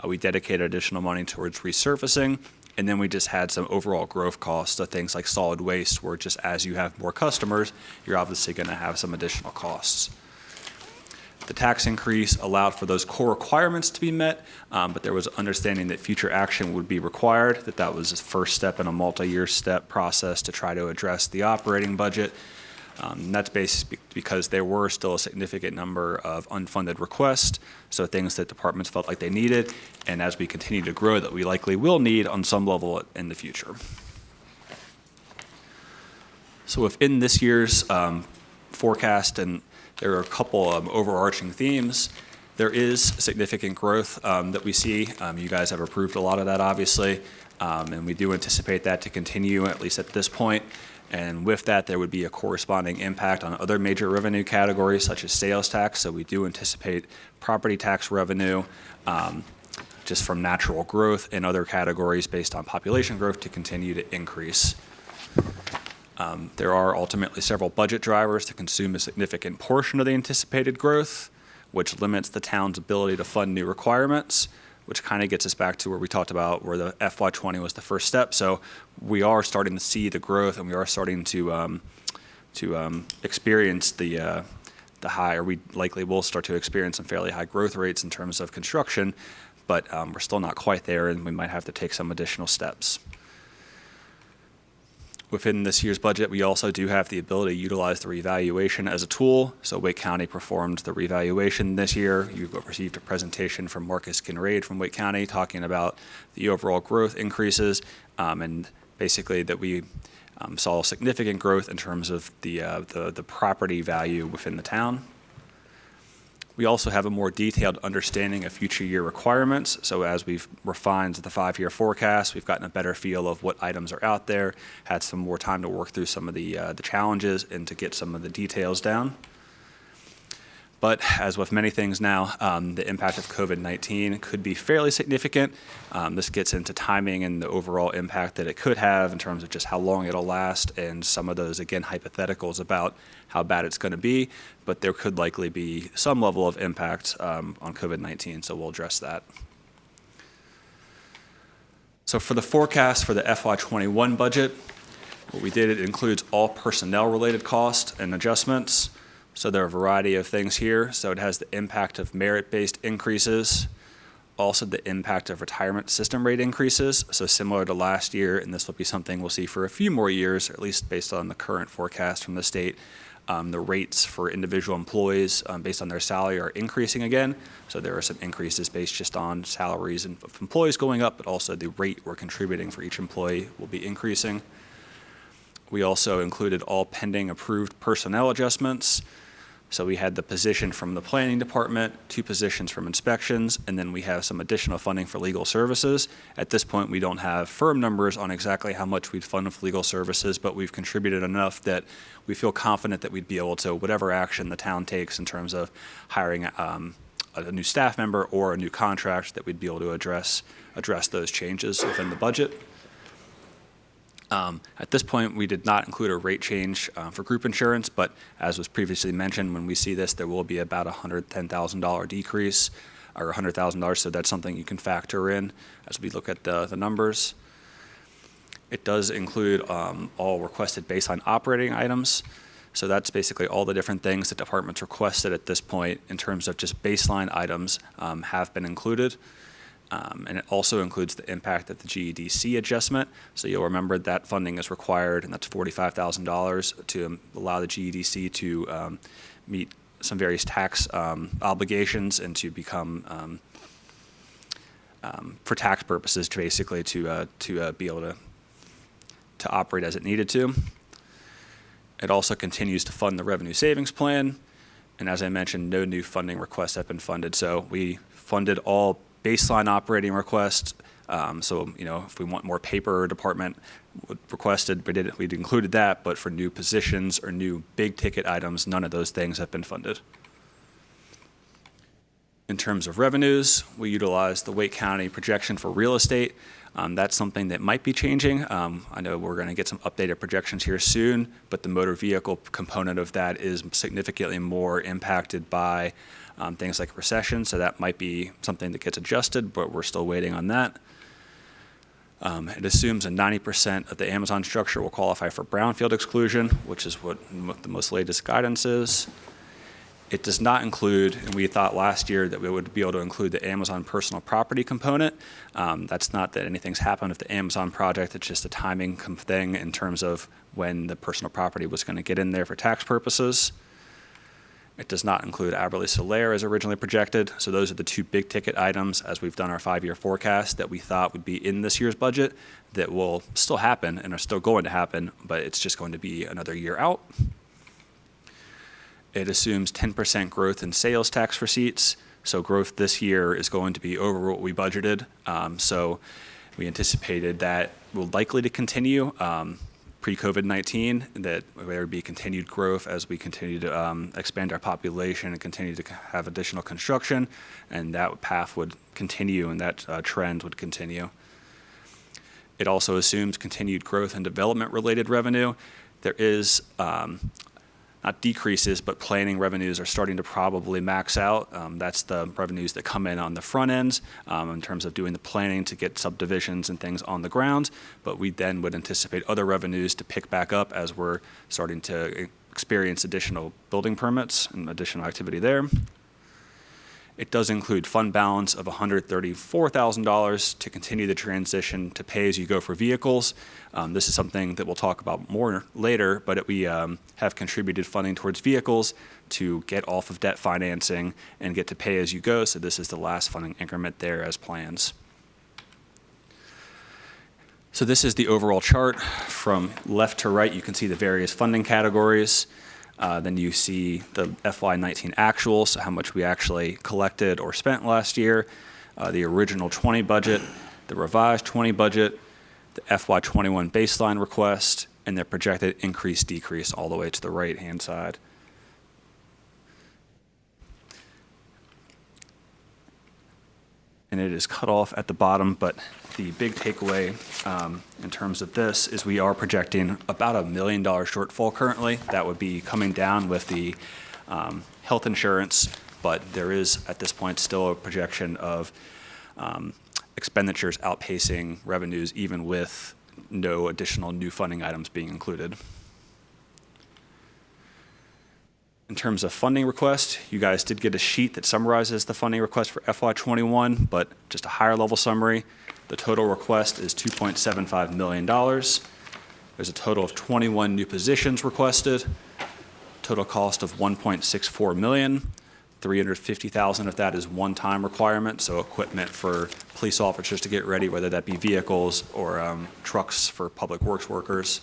We dedicated additional money towards resurfacing. And then we just had some overall growth costs, so things like solid waste, where just as you have more customers, you're obviously going to have some additional costs. The tax increase allowed for those core requirements to be met, but there was understanding that future action would be required, that was the first step in a multi-year step process to try to address the operating budget. And that's basically because there were still a significant number of unfunded requests, so things that departments felt like they needed, and as we continue to grow, that we likely will need on some level in the future. So within this year's forecast, and there are a couple of overarching themes, there is significant growth that we see. You guys have approved a lot of that, obviously, and we do anticipate that to continue, at least at this point. And with that, there would be a corresponding impact on other major revenue categories, such as sales tax. So we do anticipate property tax revenue, just from natural growth in other categories based on population growth, to continue to increase. There are ultimately several budget drivers to consume a significant portion of the anticipated growth, which limits the town's ability to fund new requirements, which kind of gets us back to where we talked about where the FY20 was the first step. So we are starting to see the growth, and we are starting to experience the high, or we likely will start to experience some fairly high growth rates in terms of construction, but we're still not quite there, and we might have to take some additional steps. Within this year's budget, we also do have the ability to utilize the revaluation as a tool. So Wake County performed the revaluation this year. You've received a presentation from Marcus Kinraid from Wake County talking about the overall growth increases, and basically that we saw significant growth in terms of the property value within the town. We also have a more detailed understanding of future year requirements. So as we've refined the 5-year forecast, we've gotten a better feel of what items are out there, had some more time to work through some of the challenges and to get some of the details down. But as with many things now, the impact of COVID-19 could be fairly significant. This gets into timing and the overall impact that it could have in terms of just how long it'll last, and some of those, again, hypotheticals about how bad it's going to be. But there could likely be some level of impact on COVID-19, so we'll address that. So for the forecast for the FY21 budget, what we did, it includes all personnel-related costs and adjustments. So there are a variety of things here. So it has the impact of merit-based increases, also the impact of retirement system rate increases. So similar to last year, and this will be something we'll see for a few more years, or at least based on the current forecast from the state, the rates for individual employees based on their salary are increasing again. So there are some increases based just on salaries of employees going up, but also the rate we're contributing for each employee will be increasing. We also included all pending approved personnel adjustments. So we had the position from the planning department, 2 positions from inspections, and then we have some additional funding for legal services. At this point, we don't have firm numbers on exactly how much we'd fund for legal services, but we've contributed enough that we feel confident that we'd be able to, whatever action the town takes in terms of hiring a new staff member or a new contract, that we'd be able to address those changes within the budget. At this point, we did not include a rate change for group insurance, but as was previously mentioned, when we see this, there will be about a $110,000 decrease, or $100,000, so that's something you can factor in as we look at the numbers. It does include all requested baseline operating items, so that's basically all the different things that departments requested at this point in terms of just baseline items have been included. And it also includes the impact of the GEDC adjustment. So you'll remember that funding is required, and that's $45,000 to allow the GEDC to meet some various tax obligations and to become, for tax purposes, basically to be able to operate as it needed to. It also continues to fund the revenue savings plan. And as I mentioned, no new funding requests have been funded. So we funded all baseline operating requests. So, if we want more paper, department requested, we'd included that. But for new positions or new big ticket items, none of those things have been funded. In terms of revenues, we utilize the Wake County projection for real estate. That's something that might be changing. I know we're going to get some updated projections here soon, but the motor vehicle component of that is significantly more impacted by things like recession, so that might be something that gets adjusted, but we're still waiting on that. It assumes that 90% of the Amazon structure will qualify for brownfield exclusion, which is what the most latest guidance is. It does not include, and we thought last year that we would be able to include the Amazon personal property component. That's not that anything's happened with the Amazon project, it's just a timing thing in terms of when the personal property was going to get in there for tax purposes. It does not include Aberley Solaire as originally projected. So those are the two big ticket items as we've done our 5-year forecast that we thought would be in this year's budget that will still happen and are still going to happen, but it's just going to be another year out. It assumes 10% growth in sales tax receipts. So growth this year is going to be over what we budgeted. So we anticipated that will likely to continue pre-COVID-19, that there would be continued growth as we continue to expand our population and continue to have additional construction, and that path would continue and that trend would continue. It also assumes continued growth in development-related revenue. There is not decreases, but planning revenues are starting to probably max out. That's the revenues that come in on the front ends in terms of doing the planning to get subdivisions and things on the ground. But we then would anticipate other revenues to pick back up as we're starting to experience additional building permits and additional activity there. It does include fund balance of $134,000 to continue the transition to pay-as-you-go for vehicles. This is something that we'll talk about more later, but we have contributed funding towards vehicles to get off of debt financing and get to pay-as-you-go, so this is the last funding increment there as plans. So this is the overall chart. From left to right, you can see the various funding categories. Then you see the FY19 actuals, so how much we actually collected or spent last year, the original 20 budget, the revised 20 budget, the FY21 baseline request, and their projected increase decrease all the way to the right-hand side. And it is cut off at the bottom, but the big takeaway in terms of this is we are projecting about $1 million shortfall currently. That would be coming down with the health insurance, but there is at this point still a projection of expenditures outpacing revenues even with no additional new funding items being included. In terms of funding request, you guys did get a sheet that summarizes the funding request for FY21, but just a higher level summary. The total request is $2.75 million. There's a total of 21 new positions requested. Total cost of $1.64 million. $350,000 of that is one-time requirement, so equipment for police officers to get ready, whether that be vehicles or trucks for public works workers.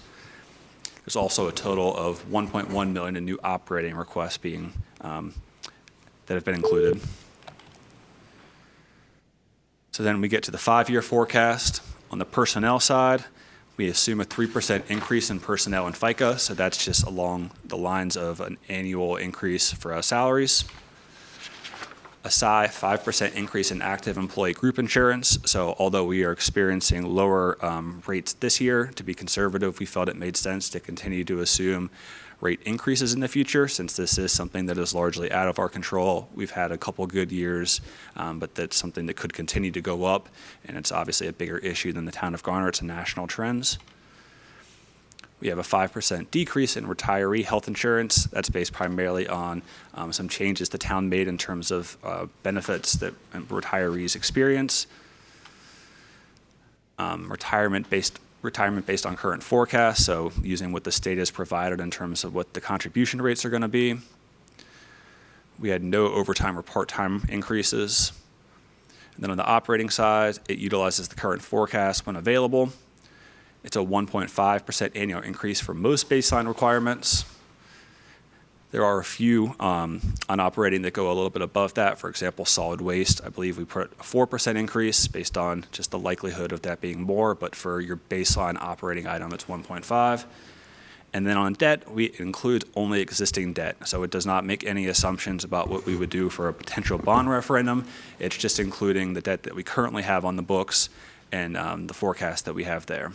There's also a total of $1.1 million in new operating requests being that have been included. So then we get to the 5-year forecast. On the personnel side, we assume a 3% increase in personnel and FICA, so that's just along the lines of an annual increase for our salaries. A 5% increase in active employee group insurance. So although we are experiencing lower rates this year, to be conservative, we felt it made sense to continue to assume rate increases in the future, since this is something that is largely out of our control. We've had a couple good years, but that's something that could continue to go up, and it's obviously a bigger issue than the town of Garner. It's a national trend. We have a 5% decrease in retiree health insurance. That's based primarily on some changes the town made in terms of benefits that retirees experience. retirement based on current forecasts, so using what the state has provided in terms of what the contribution rates are going to be. We had no overtime or part-time increases. And then on the operating side, it utilizes the current forecast when available. It's a 1.5% annual increase for most baseline requirements. There are a few on operating that go a little bit above that. For example, solid waste, I believe we put a 4% increase based on just the likelihood of that being more, but for your baseline operating item, it's 1.5. And then on debt, it includes only existing debt. So it does not make any assumptions about what we would do for a potential bond referendum. It's just including the debt that we currently have on the books and the forecast that we have there.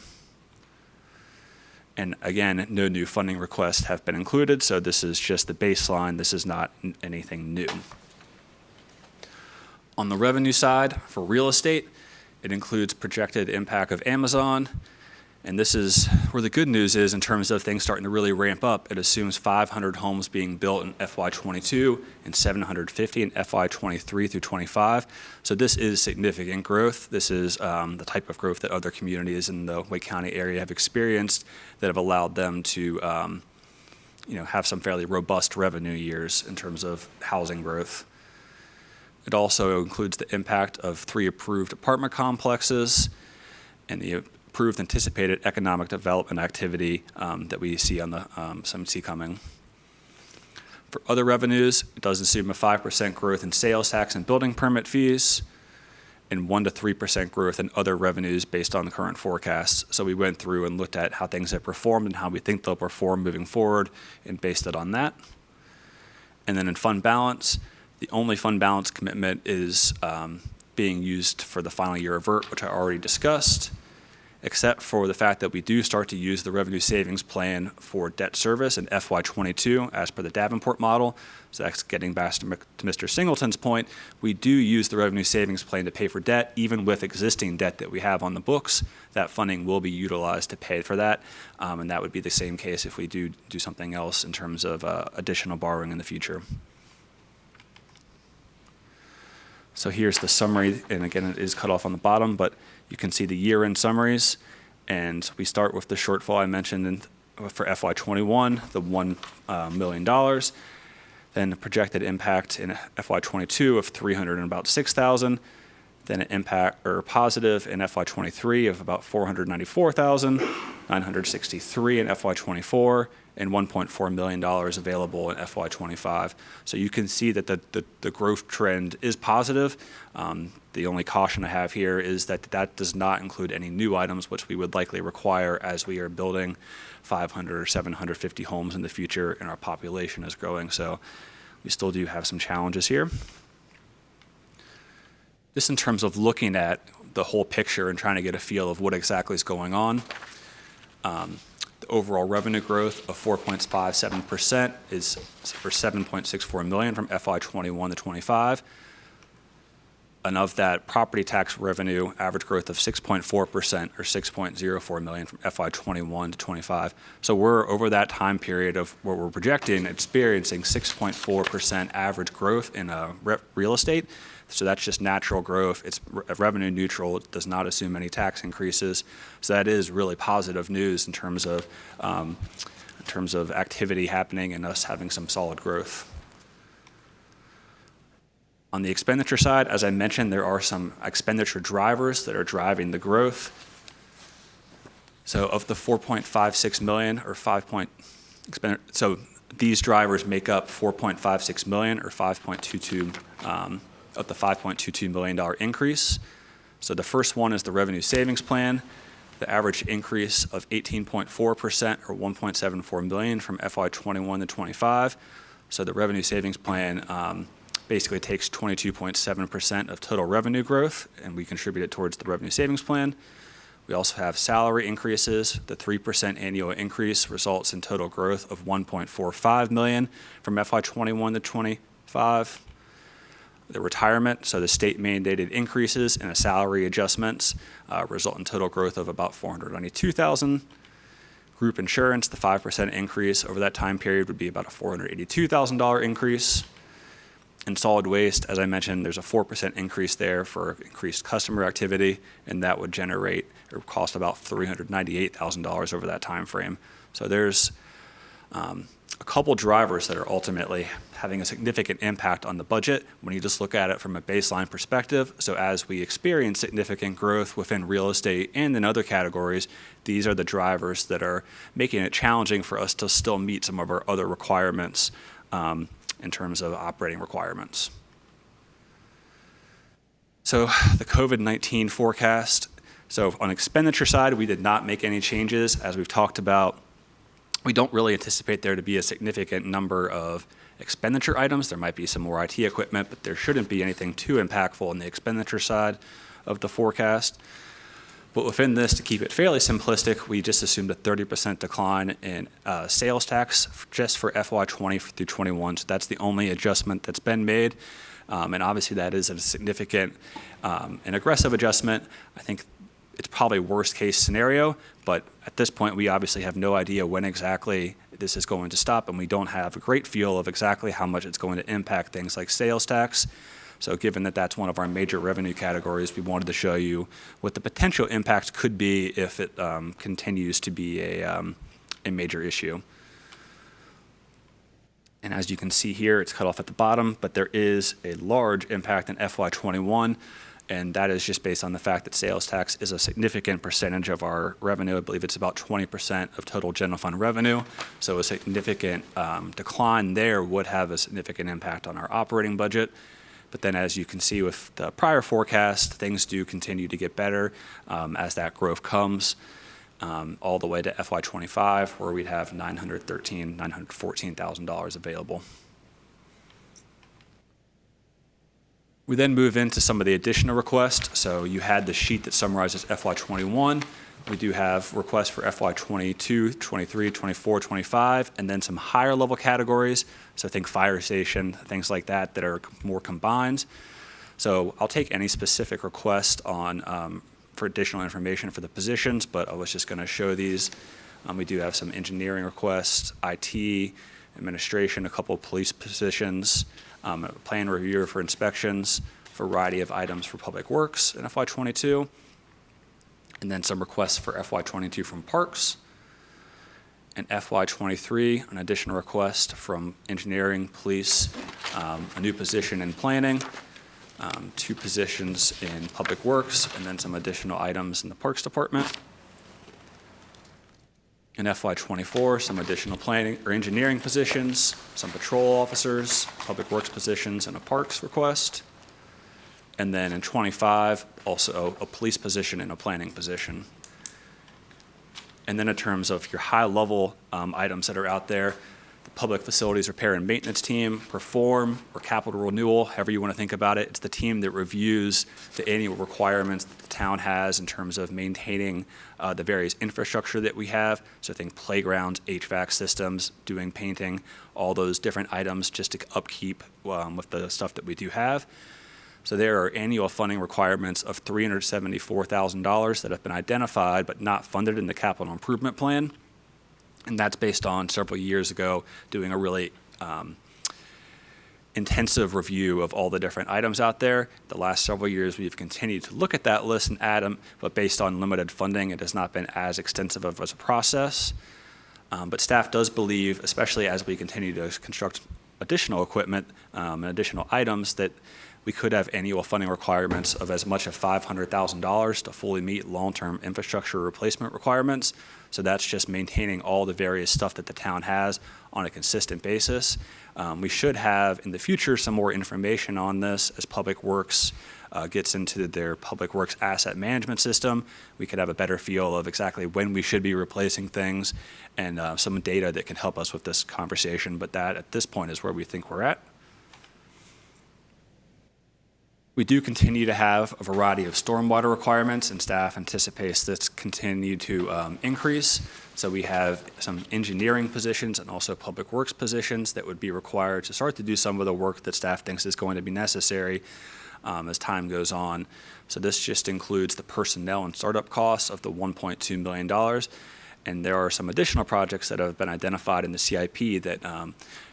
And again, no new funding requests have been included, so this is just the baseline. This is not anything new. On the revenue side, for real estate, it includes projected impact of Amazon. And this is where the good news is in terms of things starting to really ramp up. It assumes 500 homes being built in FY22 and 750 in FY23 through 25. So this is significant growth. This is the type of growth that other communities in the Wake County area have experienced that have allowed them to have some fairly robust revenue years in terms of housing growth. It also includes the impact of 3 approved apartment complexes and the approved anticipated economic development activity that we see on the see coming. For other revenues, it does assume a 5% growth in sales tax and building permit fees, and 1 to 3% growth in other revenues based on the current forecasts. So we went through and looked at how things have performed and how we think they'll perform moving forward, and based it on that. And then in fund balance, the only fund balance commitment is being used for the final year of VERT, which I already discussed, except for the fact that we do start to use the revenue savings plan for debt service in FY22 as per the Davenport model. So that's getting back to Mr. Singleton's point. We do use the revenue savings plan to pay for debt, even with existing debt that we have on the books. That funding will be utilized to pay for that, and that would be the same case if we do something else in terms of additional borrowing in the future. So here's the summary, and again, it is cut off on the bottom, but you can see the year-end summaries, and we start with the shortfall I mentioned for FY21, the $1 million. Then the projected impact in FY22 of $306,000. Then an impact or positive in FY23 of about $494,000, $963 in FY24, and $1.4 million available in FY25. So you can see that the growth trend is positive. The only caution I have here is that that does not include any new items, which we would likely require as we are building 500 or 750 homes in the future and our population is growing. So we still do have some challenges here. Just in terms of looking at the whole picture and trying to get a feel of what exactly is going on, the overall revenue growth of 4.57% is for $7.64 million from FY21 to 25. And of that, property tax revenue average growth of 6.4% or $6.04 million from FY21 to 25. So we're over that time period of what we're projecting, experiencing 6.4% average growth in real estate. So that's just natural growth. It's revenue neutral. It does not assume any tax increases. So that is really positive news in terms of activity happening and us having some solid growth. On the expenditure side, as I mentioned, there are some expenditure drivers that are driving the growth. So of the 4.56 million or so these drivers make up 4.56 million or 5.22 of the $5.22 million increase. So the first one is the revenue savings plan. The average increase of 18.4% or $1.74 million from FY21 to 25. So the revenue savings plan basically takes 22.7% of total revenue growth, and we contribute it towards the revenue savings plan. We also have salary increases. The 3% annual increase results in total growth of $1.45 million from FY21 to 25. The retirement, so the state mandated increases and the salary adjustments result in total growth of about $492,000. Group insurance, the 5% increase over that time period would be about a $482,000 increase. In solid waste, as I mentioned, there's a 4% increase there for increased customer activity, and that would generate or cost about $398,000 over that time frame. So there's a couple drivers that are ultimately having a significant impact on the budget when you just look at it from a baseline perspective. So as we experience significant growth within real estate and in other categories, these are the drivers that are making it challenging for us to still meet some of our other requirements in terms of operating requirements. So the COVID-19 forecast. So on expenditure side, we did not make any changes. As we've talked about, we don't really anticipate there to be a significant number of expenditure items. There might be some more IT equipment, but there shouldn't be anything too impactful on the expenditure side of the forecast. But within this, to keep it fairly simplistic, we just assumed a 30% decline in sales tax just for FY20 through 21. So that's the only adjustment that's been made. And obviously that is a significant and aggressive adjustment. I think it's probably worst case scenario, but at this point we obviously have no idea when exactly this is going to stop, and we don't have a great feel of exactly how much it's going to impact things like sales tax. So given that that's one of our major revenue categories, we wanted to show you what the potential impact could be if it continues to be a major issue. And as you can see here, it's cut off at the bottom, but there is a large impact in FY21, and that is just based on the fact that sales tax is a significant percentage of our revenue. I believe it's about 20% of total general fund revenue. So a significant decline there would have a significant impact on our operating budget. But then as you can see with the prior forecast, things do continue to get better as that growth comes all the way to FY25, where we'd have $914,000 available. We then move into some of the additional requests. So you had the sheet that summarizes FY21. We do have requests for FY22, 23, 24, 25, and then some higher level categories. So think fire station, things like that that are more combined. So I'll take any specific request on for additional information for the positions, but I was just going to show these. We do have some engineering requests, IT, administration, a couple of police positions, a plan reviewer for inspections, a variety of items for public works in FY22, and then some requests for FY22 from parks. In FY23, an additional request from engineering, police, a new position in planning, 2 positions in public works, and then some additional items in the parks department. In FY24, some additional planning or engineering positions, some patrol officers, public works positions, and a parks request. And then in 25, also a police position and a planning position. And then in terms of your high-level items that are out there, the Public Facilities Repair and Maintenance Team, Perform, or Capital Renewal, however you want to think about it. It's the team that reviews the annual requirements that the town has in terms of maintaining the various infrastructure that we have. So think playgrounds, HVAC systems, doing painting, all those different items just to upkeep with the stuff that we do have. So there are annual funding requirements of $374,000 that have been identified but not funded in the capital improvement plan. And that's based on several years ago doing a really intensive review of all the different items out there. The last several years we've continued to look at that list and add them, but based on limited funding, it has not been as extensive of a process. But staff does believe, especially as we continue to construct additional equipment and additional items, that we could have annual funding requirements of as much as $500,000 to fully meet long-term infrastructure replacement requirements. So that's just maintaining all the various stuff that the town has on a consistent basis. We should have in the future some more information on this as Public Works gets into their Public Works asset management system. We could have a better feel of exactly when we should be replacing things and some data that can help us with this conversation. But that at this point is where we think we're at. We do continue to have a variety of stormwater requirements, and staff anticipates this continue to increase. So we have some engineering positions and also public works positions that would be required to start to do some of the work that staff thinks is going to be necessary as time goes on. So this just includes the personnel and startup costs of the $1.2 million. And there are some additional projects that have been identified in the CIP that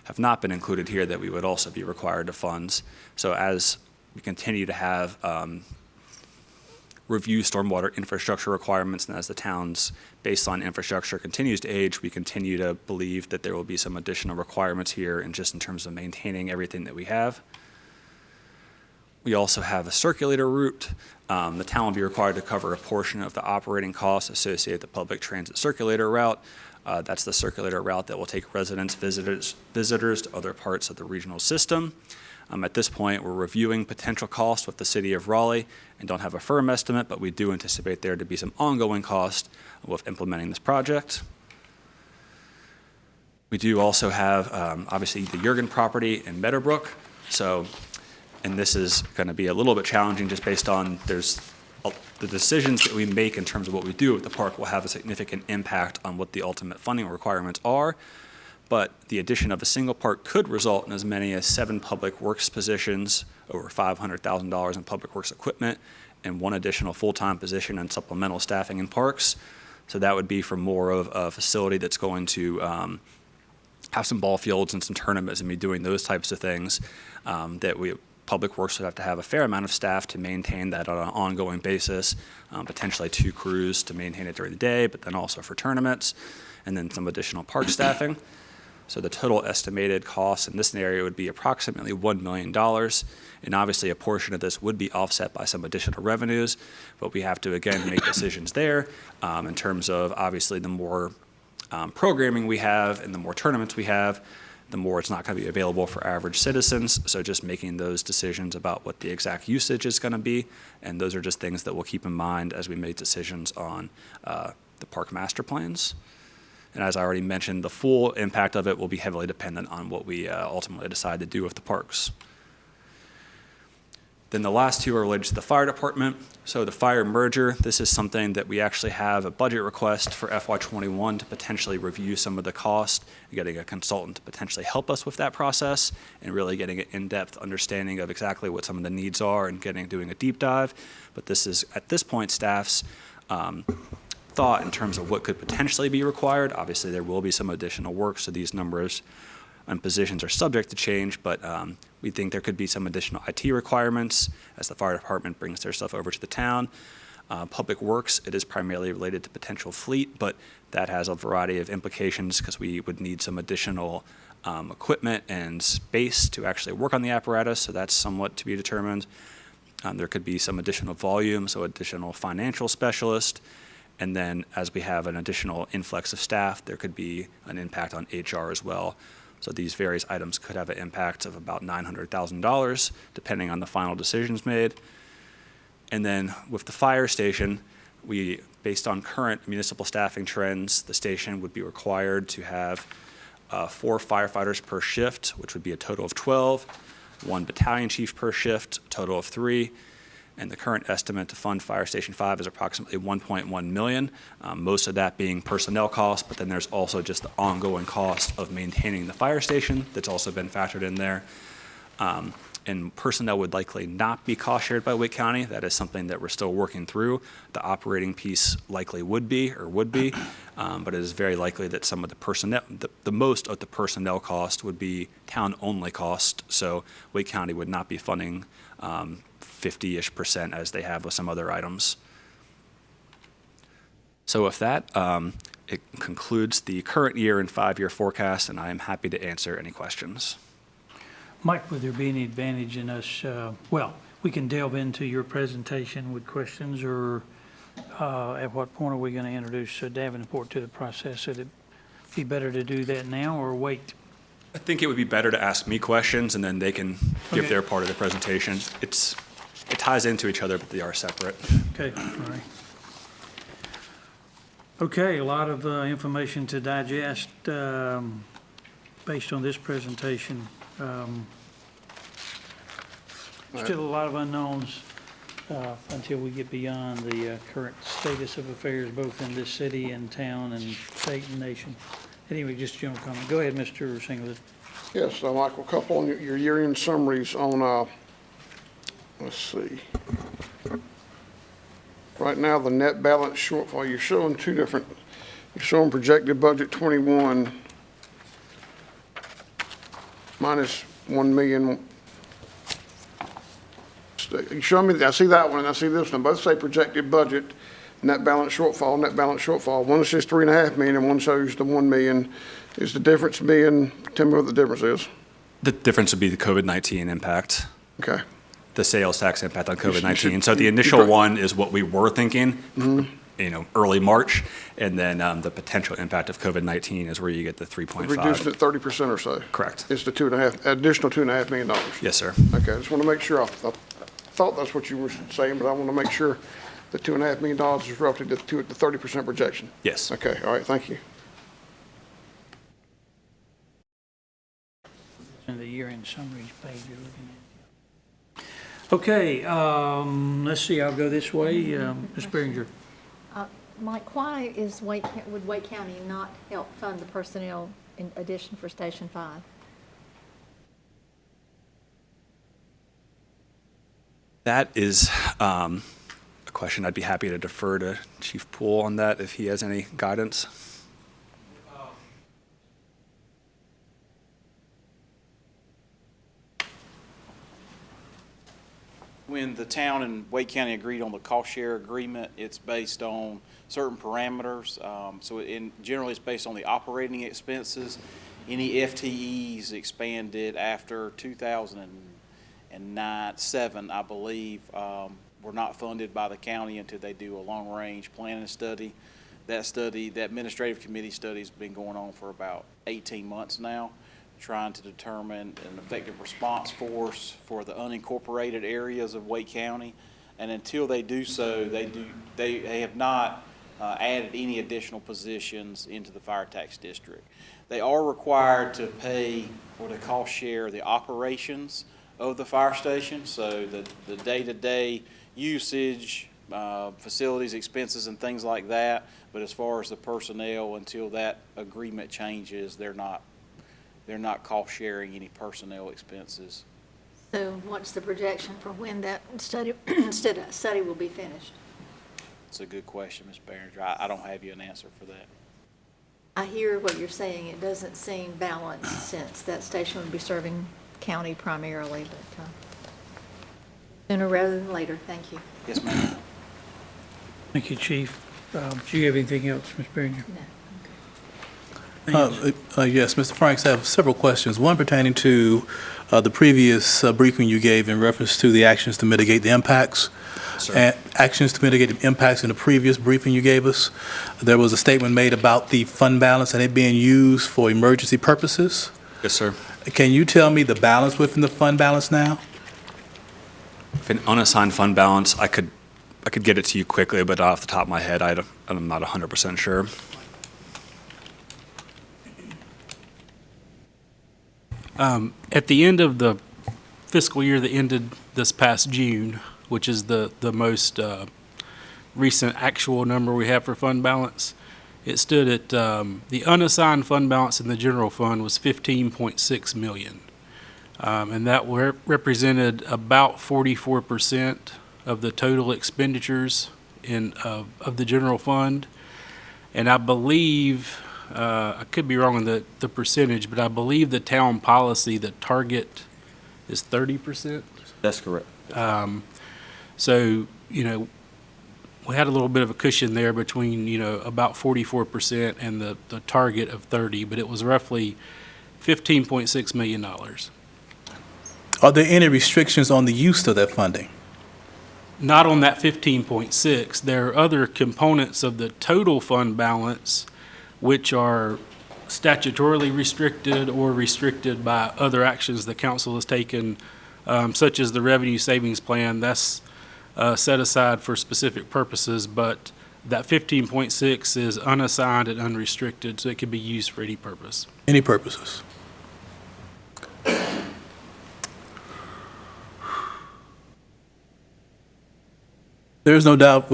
have not been included here that we would also be required to fund. So as we continue to have review stormwater infrastructure requirements, and as the town's baseline infrastructure continues to age, we continue to believe that there will be some additional requirements here, and just in terms of maintaining everything that we have. We also have a circulator route. The town will be required to cover a portion of the operating costs associated with the public transit circulator route. That's the circulator route that will take residents, visitors to other parts of the regional system. At this point, we're reviewing potential costs with the city of Raleigh and don't have a firm estimate, but we do anticipate there to be some ongoing cost with implementing this project. We do also have, obviously, the Jurgen property in Meadowbrook. And this is going to be a little bit challenging just based on the decisions that we make in terms of what we do at the park will have a significant impact on what the ultimate funding requirements are. But the addition of a single park could result in as many as 7 public works positions, over $500,000 in public works equipment, and 1 additional full-time position and supplemental staffing in parks. So that would be for more of a facility that's going to have some ball fields and some tournaments and be doing those types of things Public Works would have to have a fair amount of staff to maintain that on an ongoing basis, potentially 2 crews to maintain it during the day, but then also for tournaments, and then some additional park staffing. So the total estimated cost in this scenario would be approximately $1 million. And obviously a portion of this would be offset by some additional revenues, but we have to, again, make decisions there in terms of obviously the more programming we have and the more tournaments we have, the more it's not going to be available for average citizens. So just making those decisions about what the exact usage is going to be. And those are just things that we'll keep in mind as we make decisions on the park master plans. And as I already mentioned, the full impact of it will be heavily dependent on what we ultimately decide to do with the parks. Then the last 2 are related to the fire department. So the fire merger, this is something that we actually have a budget request for FY21 to potentially review some of the cost, getting a consultant to potentially help us with that process, and really getting an in-depth understanding of exactly what some of the needs are and doing a deep dive. But this is, at this point, staff's thought in terms of what could potentially be required. Obviously, there will be some additional work, so these numbers and positions are subject to change, but we think there could be some additional IT requirements as the fire department brings their stuff over to the town. Public Works, it is primarily related to potential fleet, but that has a variety of implications because we would need some additional equipment and space to actually work on the apparatus, so that's somewhat to be determined. There could be some additional volume, so additional financial specialist. And then as we have an additional influx of staff, there could be an impact on HR as well. So these various items could have an impact of about $900,000, depending on the final decisions made. And then with the fire station, based on current municipal staffing trends, the station would be required to have 4 firefighters per shift, which would be a total of 12, 1 battalion chief per shift, a total of 3. And the current estimate to fund Fire Station 5 is approximately $1.1 million, most of that being personnel costs, but then there's also just the ongoing cost of maintaining the fire station that's also been factored in there. And personnel would likely not be cost shared by Wake County. That is something that we're still working through. The operating piece likely would be, but it is very likely that some of the personnel, the most of the personnel cost would be town-only cost, so Wake County would not be funding 50-ish% as they have with some other items. So with that, it concludes the current year and 5-year forecast, and I am happy to answer any questions. Mike, would there be any advantage in us, well, we can delve into your presentation with questions, or at what point are we going to introduce Davenport to the process? Would it be better to do that now or wait? I think it would be better to ask me questions, and then they can give Okay. their part of the presentation. It ties into each other, but they are separate. Okay, all right. Okay, a lot of information to digest based on this presentation. Still a lot of unknowns until we get beyond the current status of affairs, both in this city and town and state and nation. Anyway, just a general comment. Go ahead, Mr. Singleton. Yes, Michael, a couple on your year-end summaries on, let's see. Right now, the net balance shortfall, you're showing two different You're showing projected budget 21 minus 1 million. You show me, I see that one and I see this one. Both say projected budget, net balance shortfall, net balance shortfall. One says 3.5 million and one shows the 1 million. Is the difference being, tell me what the difference is? The difference would be the COVID-19 impact, Okay. the sales tax impact on should- COVID-19. So the you- initial you- one is what we were thinking, early March, and then the potential impact of COVID-19 is where you get the Reducing 3.5. it 30% or so. Correct. It's the additional $2.5 million. Yes, sir. Okay, I just want to make sure. I thought that's what you were saying, but I want to make sure the $2.5 million is relative to the 30% projection. Yes. Okay, all right, thank you. In the year-end summaries page you're looking at. Okay, let's see, I'll go this way. Ms. Behringer. Mike, why is would Wake County not help fund the personnel in addition for Station 5? That is a question I'd be happy to defer to Chief Poole on that if he has any guidance. When the town and Wake County agreed on the cost share agreement, it's based on certain parameters. Generally, it's based on the operating expenses. Any FTEs expanded after 2007, I believe, were not funded by the county until they do a long-range planning study. That administrative committee study has been going on for about 18 months now, trying to determine an effective response force for the unincorporated areas of Wake County. And until they do so, they have not added any additional positions into the fire tax district. They are required to pay for the cost share the operations of the fire station, so the day-to-day usage, facilities, expenses, and things like that. But as far as the personnel, until that agreement changes, they're not cost sharing any personnel expenses. So what's the projection for when that study will be finished? It's a good question, Ms. Behringer. I don't have you an answer for that. I hear what you're saying. It doesn't seem balanced since that station would be serving county primarily, but sooner rather than later. Thank you. Yes, ma'am. Thank you, Chief. Do you have anything else, Ms. Behringer? No. Yes, Mr. Franks, I have several questions. One pertaining to the previous briefing you gave in reference to the actions to mitigate the impacts. Sir. And actions to mitigate the impacts in the previous briefing you gave us. There was a statement made about the fund balance and it being used for emergency purposes. Yes, sir. Can you tell me the balance within the fund balance now? If an unassigned fund balance, I could get it to you quickly, but off the top of my head, I'm not 100% sure. At the end of the fiscal year that ended this past June, which is the most recent actual number we have for fund balance, it stood at the unassigned fund balance in the general fund was $15.6 million. And that represented about 44% of the total expenditures of the general fund. And I believe, I could be wrong on the percentage, but I believe the town policy, the target is 30%. That's correct. So, we had a little bit of a cushion there between, about 44% and the target of 30, but it was roughly $15.6 million. Are there any restrictions on the use of that funding? Not on that 15.6. There are other components of the total fund balance which are statutorily restricted or restricted by other actions the council has taken, such as the revenue savings plan. That's set aside for specific purposes, but that 15.6 is unassigned and unrestricted, so it can be used for any purpose. Any purposes? There's no doubt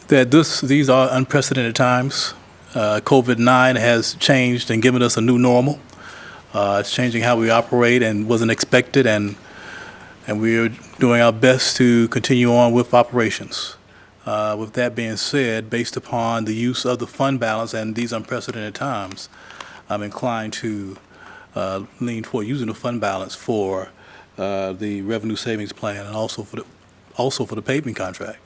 that these are unprecedented times. COVID-19 has changed and given us a new normal. It's changing how we operate and wasn't expected, and we're doing our best to continue on with operations. With that being said, based upon the use of the fund balance and these unprecedented times, I'm inclined to lean toward using the fund balance for the revenue savings plan and also for the paving contract.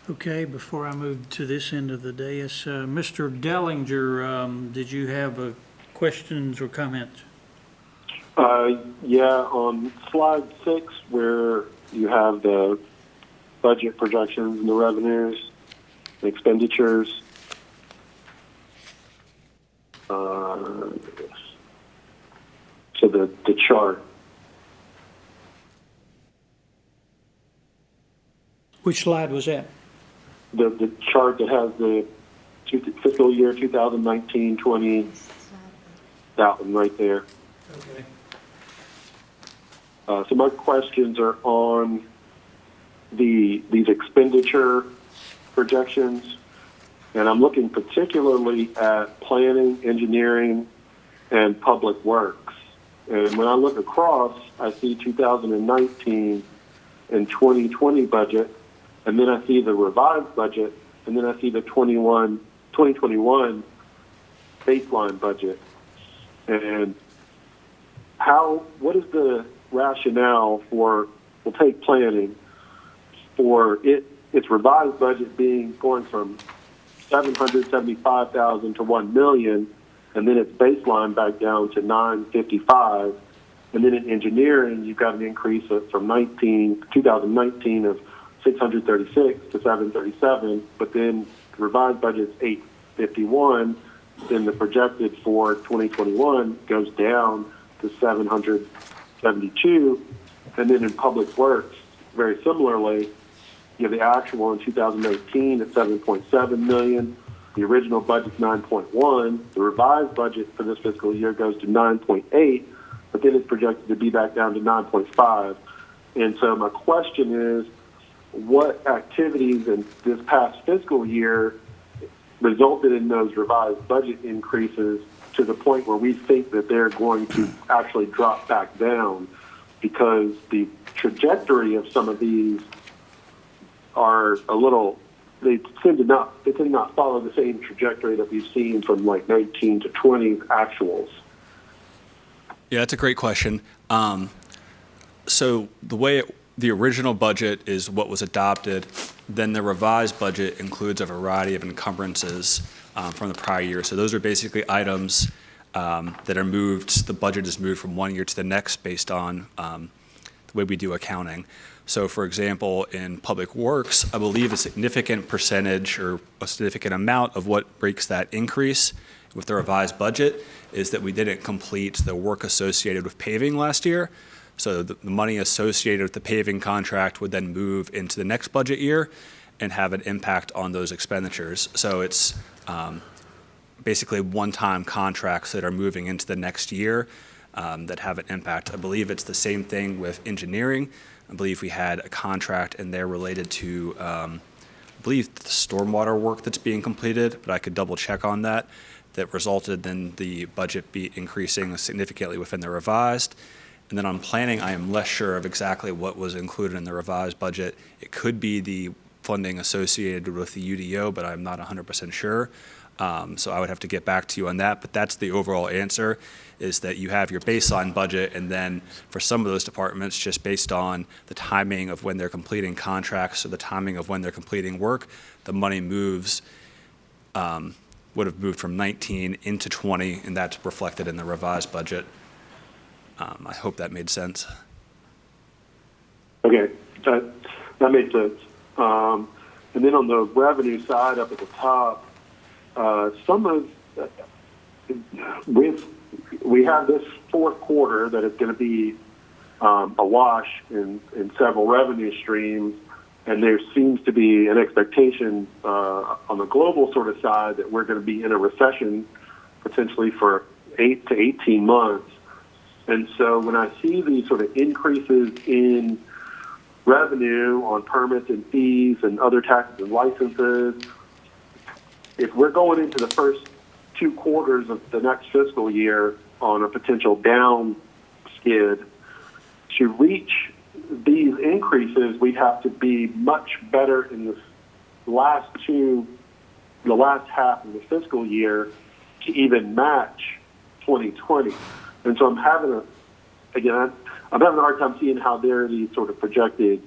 Okay, before I move to this end of the dais, Mr. Dellinger, did you have questions or comments? Yeah, on slide 6, where you have the budget projections and the revenues, the expenditures. So the chart. Which slide was that? The chart that has the fiscal year 2019-20, that one right there. Okay. So my questions are on these expenditure projections, and I'm looking particularly at planning, engineering, and public works. And when I look across, I see 2019 and 2020 budget, and then I see the revised budget, and then I see the 2021 baseline budget. And what is the rationale for, we'll take planning, for its revised budget going from $775,000 to $1 million, and then its baseline back down to $955,000, and then in engineering you've got an increase from 2019 of $636 to $737, but then the revised budget is $851. Then the projected for 2021 goes down to $772, and then in public works, very similarly, you have the actual in 2019 at $7.7 million. The original budget's $9.1. The revised budget for this fiscal year goes to $9.8, but then it's projected to be back down to $9.5. And so my question is, what activities in this past fiscal year resulted in those revised budget increases to the point where we think that they're going to actually drop back down? Because the trajectory of some of these are they tend to not follow the same trajectory that we've seen from like 19 to 20 actuals. Yeah, that's a great question. So the original budget is what was adopted, then the revised budget includes a variety of encumbrances from the prior year. So those are basically items that are moved, the budget is moved from one year to the next based on the way we do accounting. So for example, in Public Works, I believe a significant percentage or a significant amount of what breaks that increase with the revised budget is that we didn't complete the work associated with paving last year. So the money associated with the paving contract would then move into the next budget year and have an impact on those expenditures. So it's basically one-time contracts that are moving into the next year that have an impact. I believe it's the same thing with engineering. I believe we had a contract in there related to, I believe, the stormwater work that's being completed, but I could double check on that resulted in the budget be increasing significantly within the revised. And then on planning, I am less sure of exactly what was included in the revised budget. It could be the funding associated with the UDO, but I'm not 100% sure. So I would have to get back to you on that. But that's the overall answer, is that you have your baseline budget, and then for some of those departments, just based on the timing of when they're completing contracts or the timing of when they're completing work, the money moves, would have moved from 19 into 20, and that's reflected in the revised budget. I hope that made sense. Okay, that made sense. And then on the revenue side up at the top, we have this fourth quarter that is going to be a wash in several revenue streams, and there seems to be an expectation on the global sort of side that we're going to be in a recession potentially for 8 to 18 months. And so when I see these sort of increases in revenue on permits and fees and other taxes and licenses, if we're going into the first 2 quarters of the next fiscal year on a potential down skid, to reach these increases, we have to be much better in the last half of the fiscal year to even match 2020. And so I'm having a hard time seeing how there are these sort of projected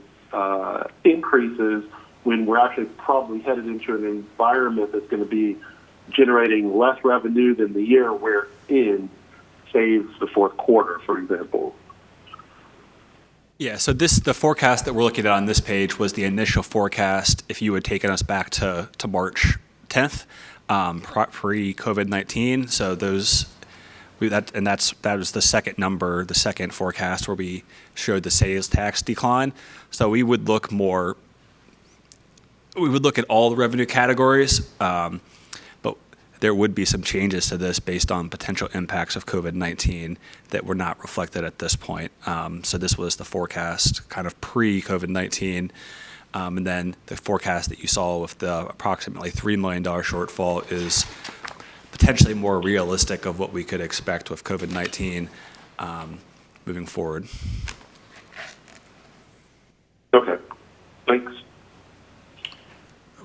increases when we're actually probably headed into an environment that's going to be generating less revenue than the year we're in, save the fourth quarter, for example. Yeah, so the forecast that we're looking at on this page was the initial forecast if you had taken us back to March 10th, pre-COVID-19. So that was the second number, the second forecast where we showed the sales tax decline. So we would look at all the revenue categories, but there would be some changes to this based on potential impacts of COVID-19 that were not reflected at this point. So this was the forecast kind of pre-COVID-19. And then the forecast that you saw with the approximately $3 million shortfall is potentially more realistic of what we could expect with COVID-19 moving forward. Okay, thanks.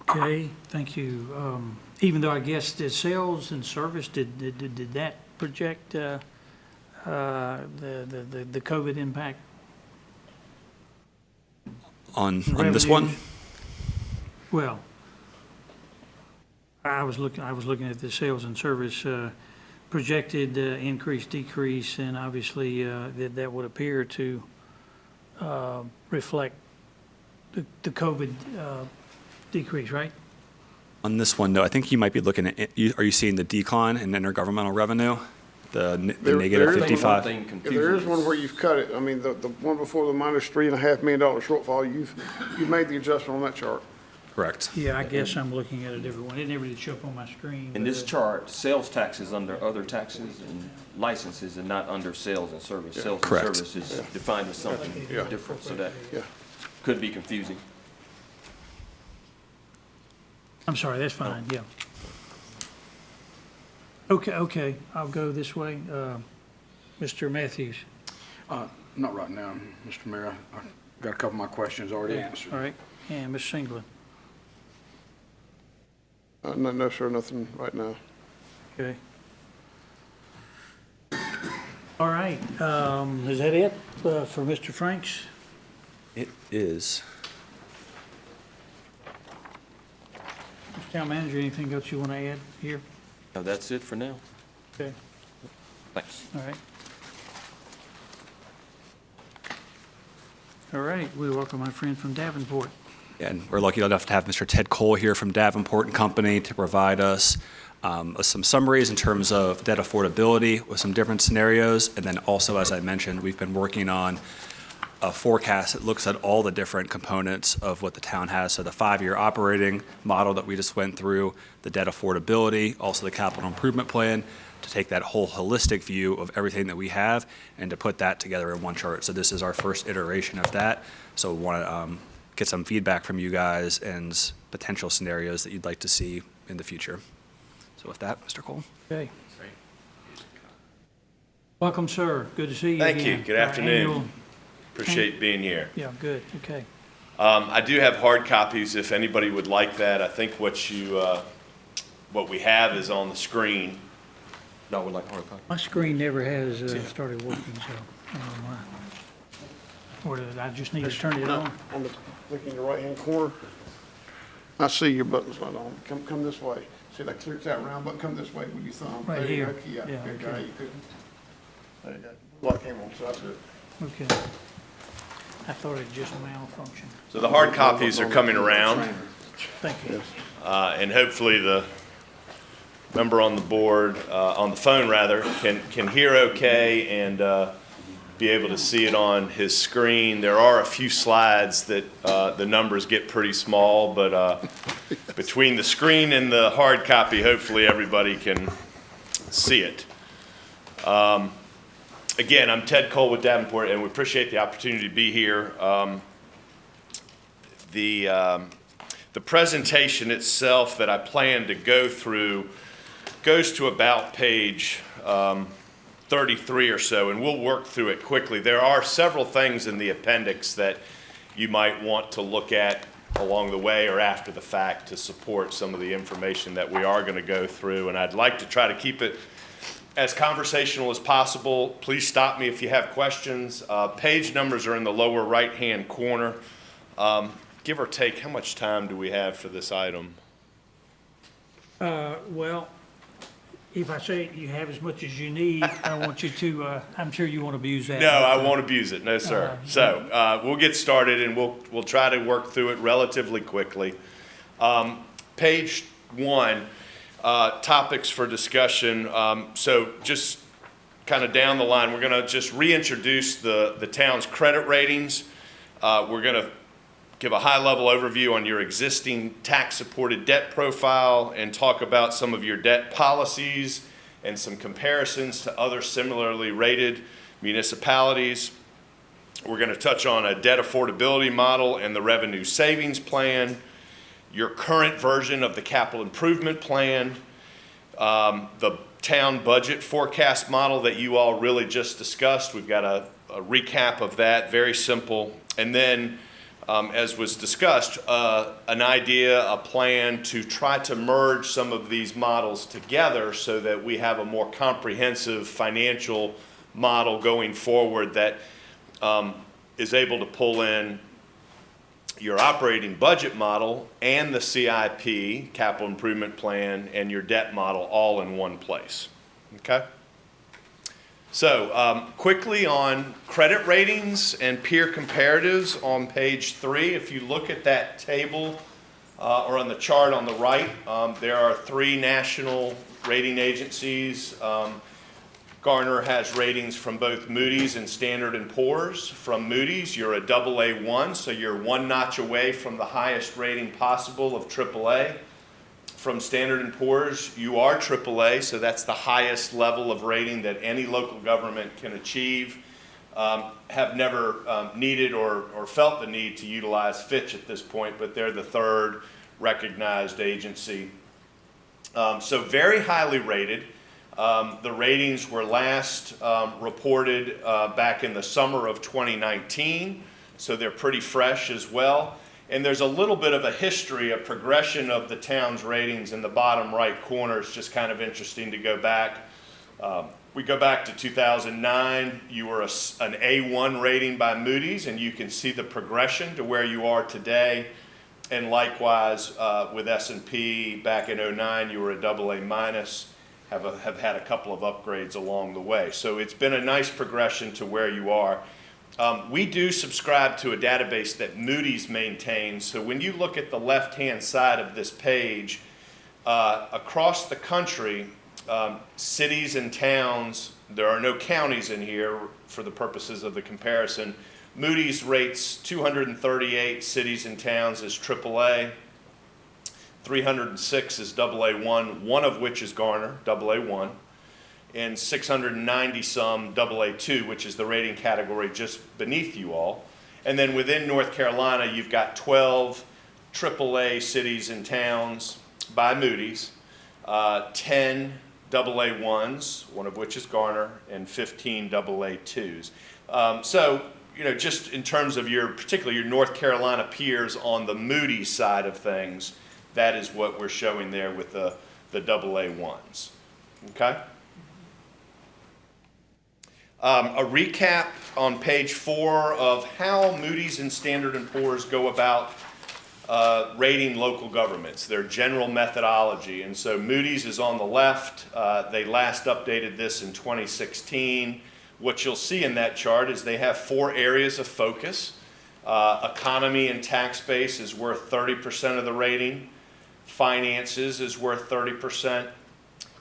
Okay, thank you. Even though I guess the sales and service, did that project the COVID impact? On this one? Revenues? Well, I was looking at the sales and service projected increase, decrease, and obviously that would appear to reflect the COVID decrease, right? On this one, no. I think you might be looking at, are you seeing the decline in intergovernmental revenue? The negative there is 55? There is one where you've cut it. I mean, the one before the minus $3.5 million shortfall, you've made the adjustment on that chart. Correct. Yeah, I guess I'm looking at a different one. It never did show up on my screen. In but, this chart, sales tax is under other taxes and licenses and not under sales and service. Sales and Correct. service is defined as something different, so that Yeah. could be confusing. I'm sorry, that's fine, yeah. Okay, I'll go this way. Mr. Matthews, Not right now, Mr. Mayor. I've got a couple of my questions already answered. all right, and Ms. Singleton, No, sir, nothing right now. okay. All right, is that it for Mr. Franks? It is. Mr. Town Manager, anything else you want to add here? Now, that's it for now. Okay, Thanks. all right. All right, we welcome our friend from Davenport. And we're lucky enough to have Mr. Ted Cole here from Davenport and Company to provide us some summaries in terms of debt affordability with some different scenarios. And then also, as I mentioned, we've been working on a forecast that looks at all the different components of what the town has. So the 5-year operating model that we just went through, the debt affordability, also the capital improvement plan, to take that whole holistic view of everything that we have and to put that together in one chart. So this is our first iteration of that. So we want to get some feedback from you guys and potential scenarios that you'd like to see in the future. So with that, Mr. Cole. Okay. Welcome, sir. Good to see you Thank again. you. Good Our afternoon. annual- Appreciate being here. Yeah, good, okay. I do have hard copies if anybody would like that. I think what we have is on the screen. No, we'd like hard copy. My screen never has started working, so I don't know why. Or did I just need to turn it on? Look in the right-hand corner. I see your button's not on. Come this way. See, that clears that round button. Come this way with your thumb. Right There you here. go. Yeah, Yeah, there you go. okay. You couldn't. There you go. Block came on, so that's it. Okay. I thought it just malfunctioned. So the hard copies are coming around, Thank you. and hopefully the member on the board, on the phone rather, can hear okay and be able to see it on his screen. There are a few slides that the numbers get pretty small, but between the screen and the hard copy, hopefully everybody can see it. Again, I'm Ted Cole with Davenport, and we appreciate the opportunity to be here. The presentation itself that I plan to go through goes to about page 33 or so, and we'll work through it quickly. There are several things in the appendix that you might want to look at along the way or after the fact to support some of the information that we are going to go through, and I'd like to try to keep it as conversational as possible. Please stop me if you have questions. Page numbers are in the lower right-hand corner. Give or take, how much time do we have for this item? Well, if I say you have as much as you need, I want you to, I'm sure you won't abuse that. No, I won't abuse it, no, sir. So we'll get started, and we'll try to work through it relatively quickly. Page 1, topics for discussion. So just kind of down the line, we're going to just reintroduce the town's credit ratings. We're going to give a high-level overview on your existing tax-supported debt profile and talk about some of your debt policies and some comparisons to other similarly rated municipalities. We're going to touch on a debt affordability model and the revenue savings plan, your current version of the capital improvement plan, the town budget forecast model that you all really just discussed. We've got a recap of that, very simple. And then as was discussed, an idea, a plan to try to merge some of these models together so that we have a more comprehensive financial model going forward that is able to pull in your operating budget model and the CIP, capital improvement plan, and your debt model all in one place. Okay? So quickly on credit ratings and peer comparatives on page 3, if you look at that table or on the chart on the right, there are 3 national rating agencies. Garner has ratings from both Moody's and Standard & Poor's. From Moody's, you're a AA1, so you're 1 notch away from the highest rating possible of AAA. From Standard & Poor's, you are AAA, so that's the highest level of rating that any local government can achieve. Have never needed or felt the need to utilize Fitch at this point, but they're the 3rd recognized agency. So very highly rated. The ratings were last reported back in the summer of 2019, so they're pretty fresh as well. And there's a little bit of a history, a progression of the town's ratings in the bottom right corner. It's just kind of interesting to go back. We go back to 2009. You were an A1 rating by Moody's, and you can see the progression to where you are today. And likewise, with S&P back in 2009, you were a AA minus, have had a couple of upgrades along the way. So it's been a nice progression to where you are. We do subscribe to a database that Moody's maintains. So when you look at the left-hand side of this page, across the country, cities and towns, there are no counties in here for the purposes of the comparison. Moody's rates 238 cities and towns as AAA, 306 is AA1, one of which is Garner, AA1, and 690 some AA2, which is the rating category just beneath you all. And then within North Carolina, you've got 12 AAA cities and towns by Moody's, 10 AA1s, one of which is Garner, and 15 AA2s. So, you know, just in terms of particularly your North Carolina peers on the Moody's side of things, that is what we're showing there with the AA1s. Okay? A recap on page 4 of how Moody's and Standard & Poor's go about rating local governments, their general methodology. And so Moody's is on the left. They last updated this in 2016. What you'll see in that chart is they have 4 areas of focus. Economy and tax base is worth 30% of the rating. Finances is worth 30%.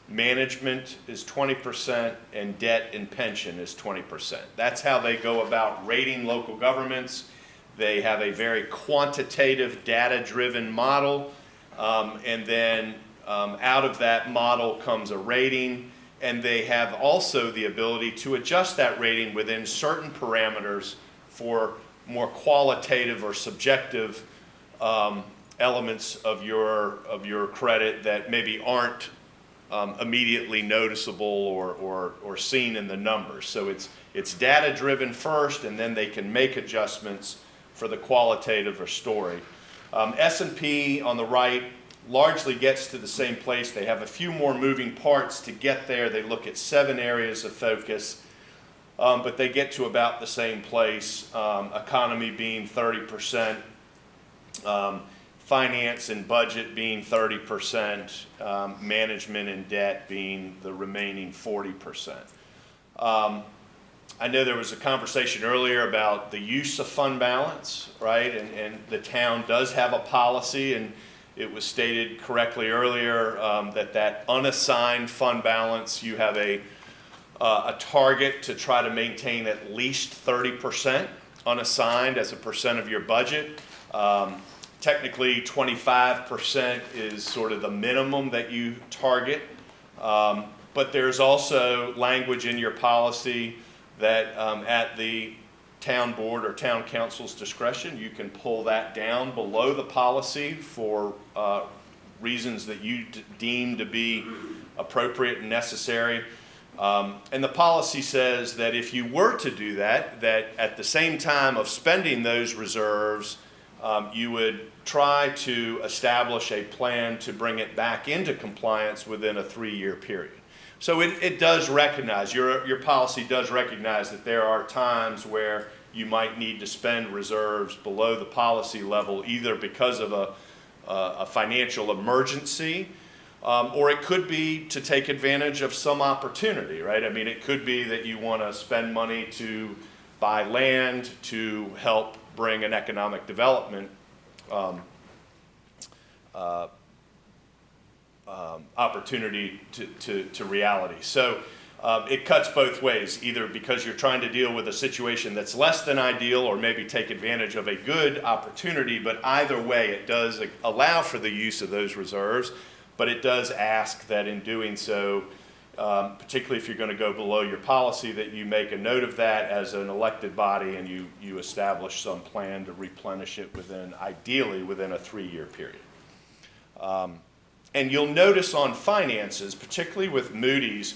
Management is 20%, and debt and pension is 20%. That's how they go about rating local governments. They have a very quantitative, data-driven model, and then out of that model comes a rating, and they have also the ability to adjust that rating within certain parameters for more qualitative or subjective elements of your credit that maybe aren't immediately noticeable or seen in the numbers. So it's data-driven first, and then they can make adjustments for the qualitative or story. S&P on the right largely gets to the same place. They have a few more moving parts to get there. They look at 7 areas of focus, but they get to about the same place, economy being 30%, finance and budget being 30%, management and debt being the remaining 40%. I know there was a conversation earlier about the use of fund balance, right? And the town does have a policy, and it was stated correctly earlier that unassigned fund balance, you have a target to try to maintain at least 30% unassigned as a percent of your budget. Technically, 25% is sort of the minimum that you target, but there's also language in your policy that at the town board or town council's discretion, you can pull that down below the policy for reasons that you deem to be appropriate and necessary. And the policy says that if you were to do that, that at the same time of spending those reserves, you would try to establish a plan to bring it back into compliance within a 3-year period. So it does recognize, your policy does recognize that there are times where you might need to spend reserves below the policy level, either because of a financial emergency, or it could be to take advantage of some opportunity, right? I mean, it could be that you want to spend money to buy land to help bring an economic development opportunity to reality. So it cuts both ways, either because you're trying to deal with a situation that's less than ideal or maybe take advantage of a good opportunity, but either way it does allow for the use of those reserves, but it does ask that in doing so, particularly if you're going to go below your policy, that you make a note of that as an elected body and you establish some plan to replenish it ideally within a 3-year period. And you'll notice on finances, particularly with Moody's,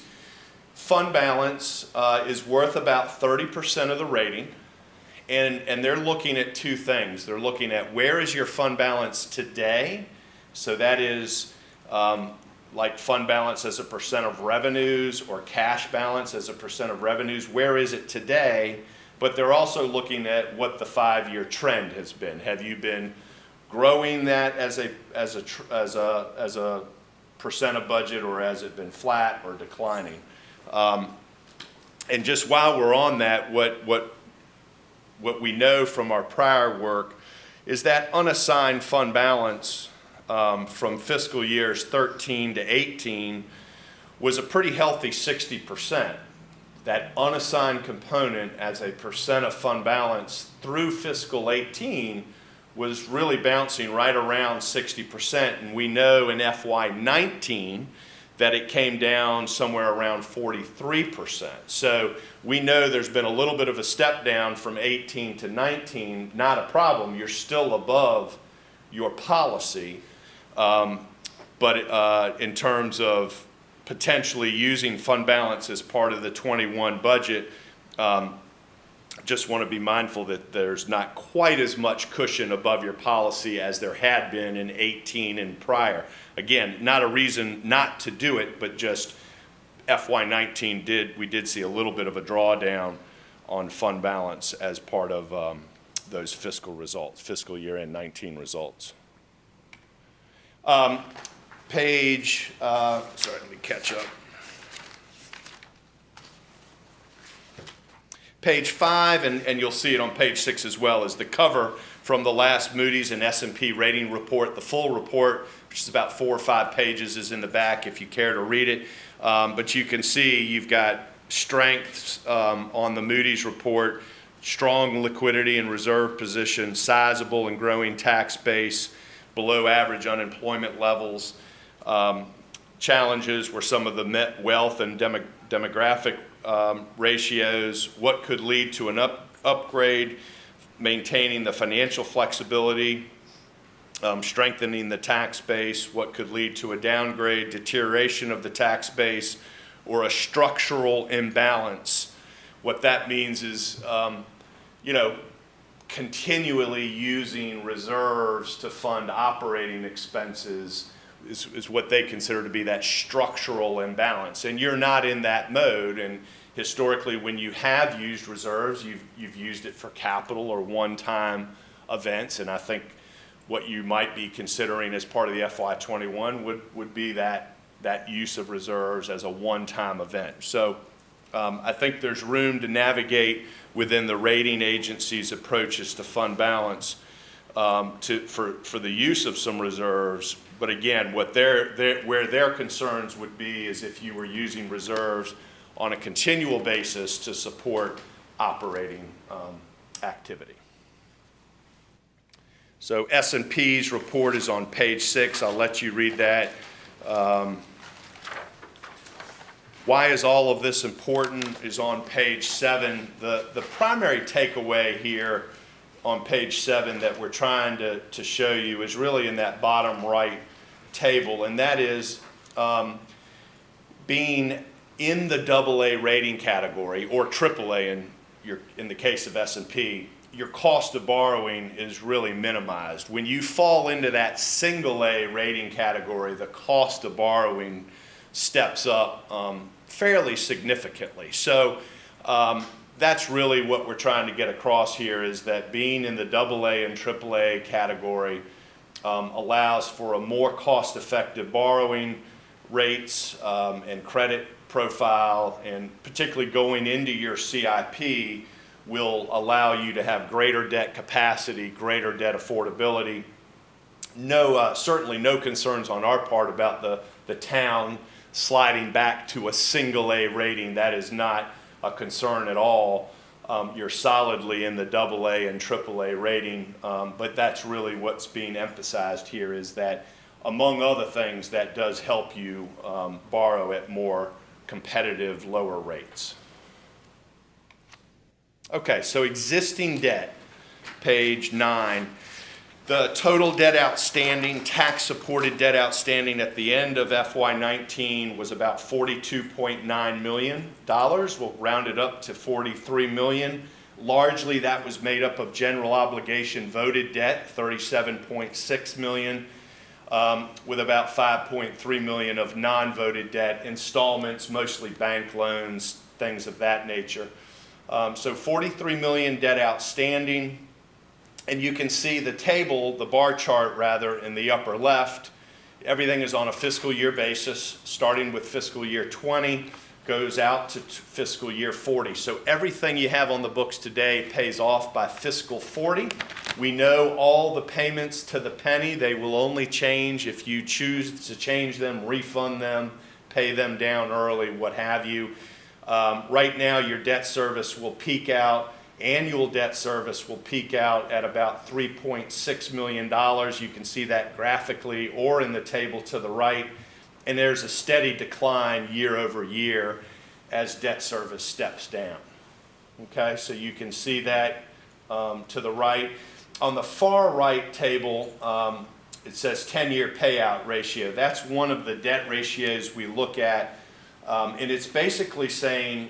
fund balance is worth about 30% of the rating, and they're looking at 2 things. They're looking at where is your fund balance today, so that is like fund balance as a percent of revenues or cash balance as a percent of revenues, where is it today? But they're also looking at what the 5-year trend has been. Have you been growing that as a percent of budget, or has it been flat or declining? And just while we're on that, what we know from our prior work is that unassigned fund balance from fiscal years 13 to 18 was a pretty healthy 60%. That unassigned component as a percent of fund balance through fiscal 18 was really bouncing right around 60%, and we know in FY19 that it came down somewhere around 43%. So we know there's been a little bit of a step down from 18 to 19, not a problem. You're still above your policy, but in terms of potentially using fund balance as part of the 21 budget, just want to be mindful that there's not quite as much cushion above your policy as there had been in 18 and prior. Again, not a reason not to do it, but just FY19 we did see a little bit of a drawdown on fund balance as part of those fiscal results, fiscal year end 19 results. Sorry, let me catch up. Page 5, and you'll see it on page 6 as well, is the cover from the last Moody's and S&P rating report. The full report, which is about 4 or 5 pages, is in the back if you care to read it. But you can see you've got strengths on the Moody's report, strong liquidity and reserve position, sizable and growing tax base, below average unemployment levels. Challenges were some of the net wealth and demographic ratios, what could lead to an upgrade, maintaining the financial flexibility, strengthening the tax base, what could lead to a downgrade, deterioration of the tax base, or a structural imbalance. What that means is, continually using reserves to fund operating expenses is what they consider to be that structural imbalance. And you're not in that mode. And historically, when you have used reserves, you've used it for capital or one-time events. And I think what you might be considering as part of the FY21 would be that use of reserves as a one-time event. So I think there's room to navigate within the rating agency's approaches to fund balance for the use of some reserves. But again, where their concerns would be is if you were using reserves on a continual basis to support operating activity. So S&P's report is on page 6. I'll let you read that. Why is all of this important is on page 7. The primary takeaway here on page 7 that we're trying to show you is really in that bottom right table, and that is being in the AA rating category, or AAA in the case of S&P, your cost of borrowing is really minimized. When you fall into that single A rating category, the cost of borrowing steps up fairly significantly. So that's really what we're trying to get across here, is that being in the AA and AAA category allows for a more cost-effective borrowing rates and credit profile, and particularly going into your CIP will allow you to have greater debt capacity, greater debt affordability. Certainly no concerns on our part about the town sliding back to a single A rating. That is not a concern at all. You're solidly in the AA and AAA rating, but that's really what's being emphasized here, is that, among other things, that does help you borrow at more competitive, lower rates. Okay, so existing debt, page 9. The total debt outstanding, tax-supported debt outstanding at the end of FY19 was about $42.9 million. We'll round it up to $43 million. Largely that was made up of general obligation voted debt, $37.6 million, with about $5.3 million of non-voted debt, installments, mostly bank loans, things of that nature. So $43 million debt outstanding. And you can see the table, the bar chart rather, in the upper left. Everything is on a fiscal year basis, starting with fiscal year 20, goes out to fiscal year 40. So everything you have on the books today pays off by fiscal 40. We know all the payments to the penny. They will only change if you choose to change them, refund them, pay them down early, what have you. Right now, your debt service will peak out. Annual debt service will peak out at about $3.6 million. You can see that graphically or in the table to the right. And there's a steady decline year over year as debt service steps down. Okay, so you can see that to the right. On the far right table, it says 10-year payout ratio. That's one of the debt ratios we look at. And it's basically saying,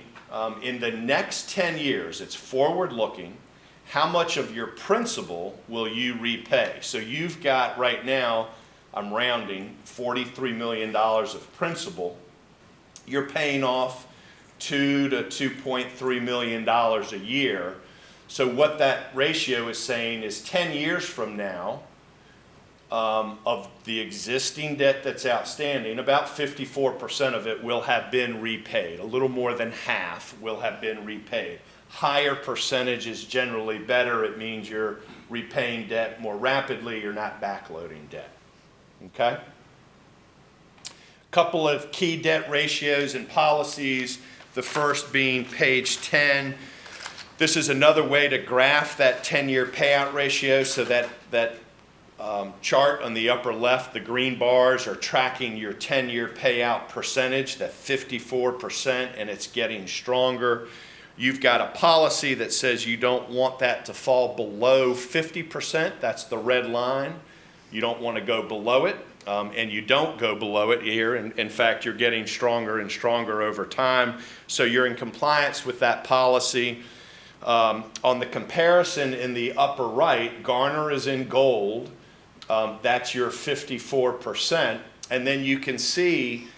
in the next 10 years, it's forward-looking, how much of your principal will you repay? So you've got right now, I'm rounding, $43 million of principal. You're paying off $2 to $2.3 million a year. So what that ratio is saying is 10 years from now, of the existing debt that's outstanding, about 54% of it will have been repaid. A little more than half will have been repaid. Higher percentage is generally better. It means you're repaying debt more rapidly. You're not backloading debt. Okay? Couple of key debt ratios and policies. The first being page 10. This is another way to graph that 10-year payout ratio, so that chart on the upper left, the green bars are tracking your 10-year payout percentage, that 54%, and it's getting stronger. You've got a policy that says you don't want that to fall below 50%. That's the red line. You don't want to go below it, and you don't go below it here. In fact, you're getting stronger and stronger over time. So you're in compliance with that policy. On the comparison in the upper right, Garner is in gold. That's your 54%. And then you can see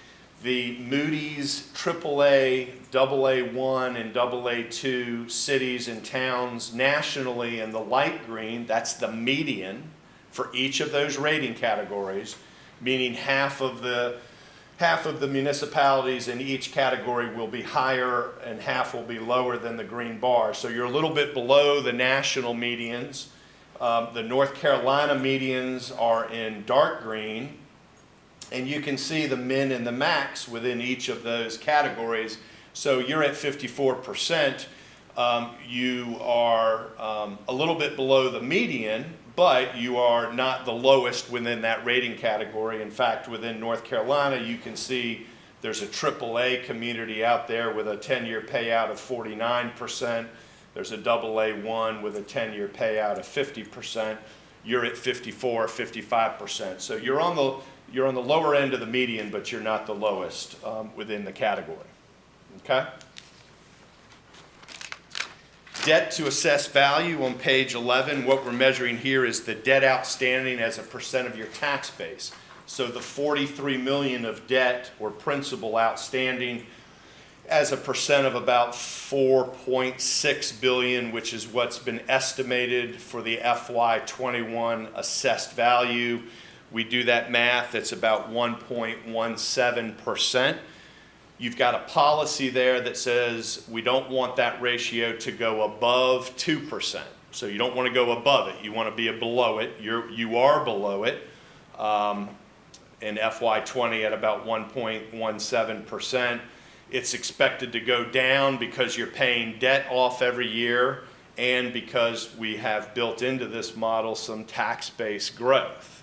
the Moody's AAA, AA1, and AA2 cities and towns nationally in the light green. That's the median for each of those rating categories, meaning half of the municipalities in each category will be higher and half will be lower than the green bar. So you're a little bit below the national medians. The North Carolina medians are in dark green, and you can see the min and the max within each of those categories. So you're at 54%. You are a little bit below the median, but you are not the lowest within that rating category. In fact, within North Carolina, you can see there's a AAA community out there with a 10-year payout of 49%. There's a AA1 with a 10-year payout of 50%. You're at 54, 55%. So you're on the lower end of the median, but you're not the lowest within the category. Okay? Debt to assessed value on page 11. What we're measuring here is the debt outstanding as a percent of your tax base. So the $43 million of debt or principal outstanding as a percent of about $4.6 billion, which is what's been estimated for the FY21 assessed value. We do that math, it's about 1.17%. You've got a policy there that says we don't want that ratio to go above 2%. So you don't want to go above it. You want to be below it. You are below it in FY20 at about 1.17%. It's expected to go down because you're paying debt off every year and because we have built into this model some tax-based growth.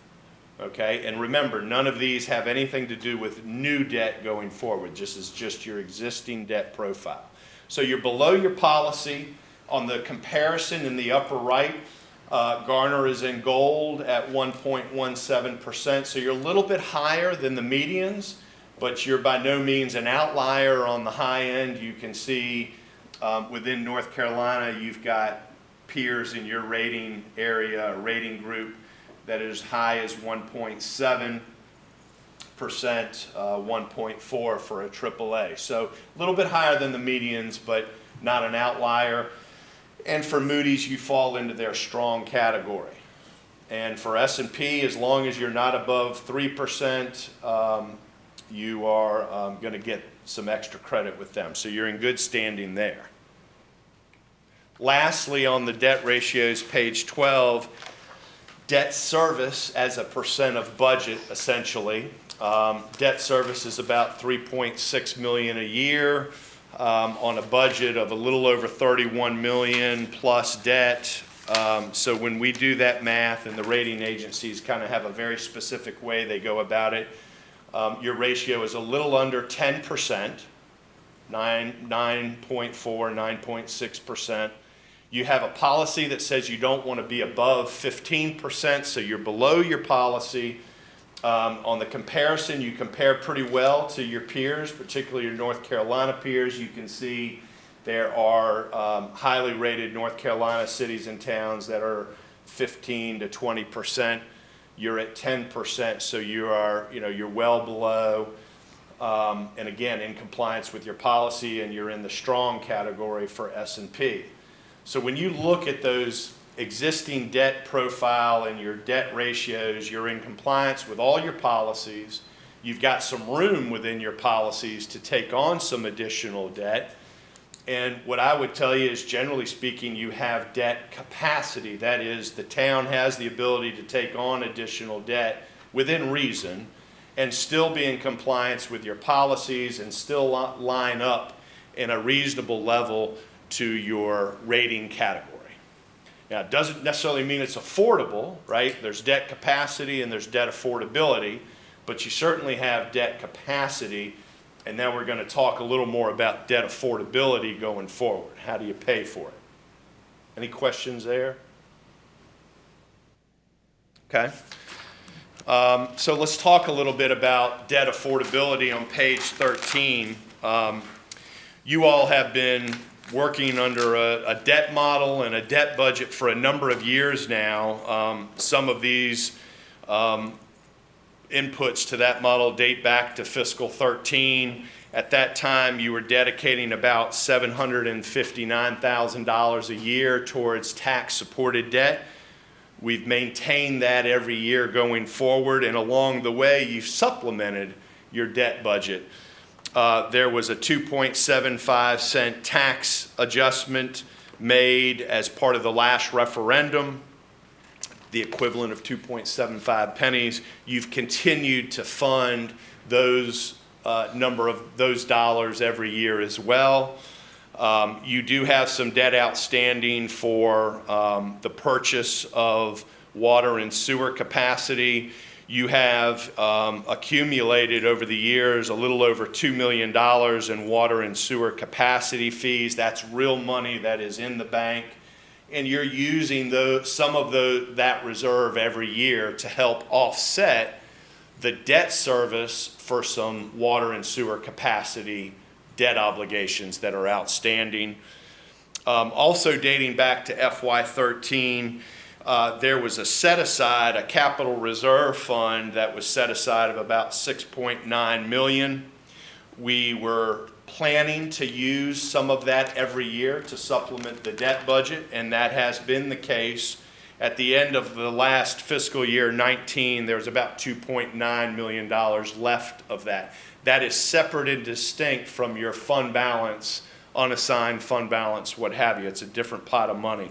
Okay, and remember, none of these have anything to do with new debt going forward. This is just your existing debt profile. So you're below your policy. On the comparison in the upper right, Garner is in gold at 1.17%. So you're a little bit higher than the medians, but you're by no means an outlier on the high end. You can see within North Carolina, you've got peers in your rating area, rating group, that is high as 1.7%, 1.4 for a AAA. So a little bit higher than the medians, but not an outlier. And for Moody's, you fall into their strong category. And for S&P, as long as you're not above 3%, you are going to get some extra credit with them. So you're in good standing there. Lastly, on the debt ratios, page 12, debt service as a percent of budget, essentially. Debt service is about $3.6 million a year on a budget of a little over $31 million plus debt. So when we do that math, and the rating agencies kind of have a very specific way they go about it, your ratio is a little under 10%, 9.4, 9.6%. You have a policy that says you don't want to be above 15%, so you're below your policy. On the comparison, you compare pretty well to your peers, particularly your North Carolina peers. You can see there are highly rated North Carolina cities and towns that are 15 to 20%. You're at 10%, so you are, you're well below. And again, in compliance with your policy, and you're in the strong category for S&P. So when you look at those existing debt profile and your debt ratios, you're in compliance with all your policies. You've got some room within your policies to take on some additional debt. And what I would tell you is, generally speaking, you have debt capacity. That is, the town has the ability to take on additional debt within reason and still be in compliance with your policies and still line up in a reasonable level to your rating category. Now, it doesn't necessarily mean it's affordable, right? There's debt capacity and there's debt affordability, but you certainly have debt capacity. And now we're going to talk a little more about debt affordability going forward. How do you pay for it? Any questions there? Okay. So let's talk a little bit about debt affordability on page 13. You all have been working under a debt model and a debt budget for a number of years now. Some of these inputs to that model date back to fiscal 13. At that time, you were dedicating about $759,000 a year towards tax-supported debt. We've maintained that every year going forward, and along the way, you've supplemented your debt budget. There was a 2.75 cent tax adjustment made as part of the last referendum, the equivalent of 2.75 pennies. You've continued to fund those number of those dollars every year as well. You do have some debt outstanding for the purchase of water and sewer capacity. You have accumulated over the years a little over $2 million in water and sewer capacity fees. That's real money that is in the bank. And you're using some of that reserve every year to help offset the debt service for some water and sewer capacity debt obligations that are outstanding. Also dating back to FY13, there was a set aside, a capital reserve fund that was set aside of about $6.9 million. We were planning to use some of that every year to supplement the debt budget, and that has been the case. At the end of the last fiscal year 19, there was about $2.9 million left of that. That is separate and distinct from your fund balance, unassigned fund balance, what have you. It's a different pot of money.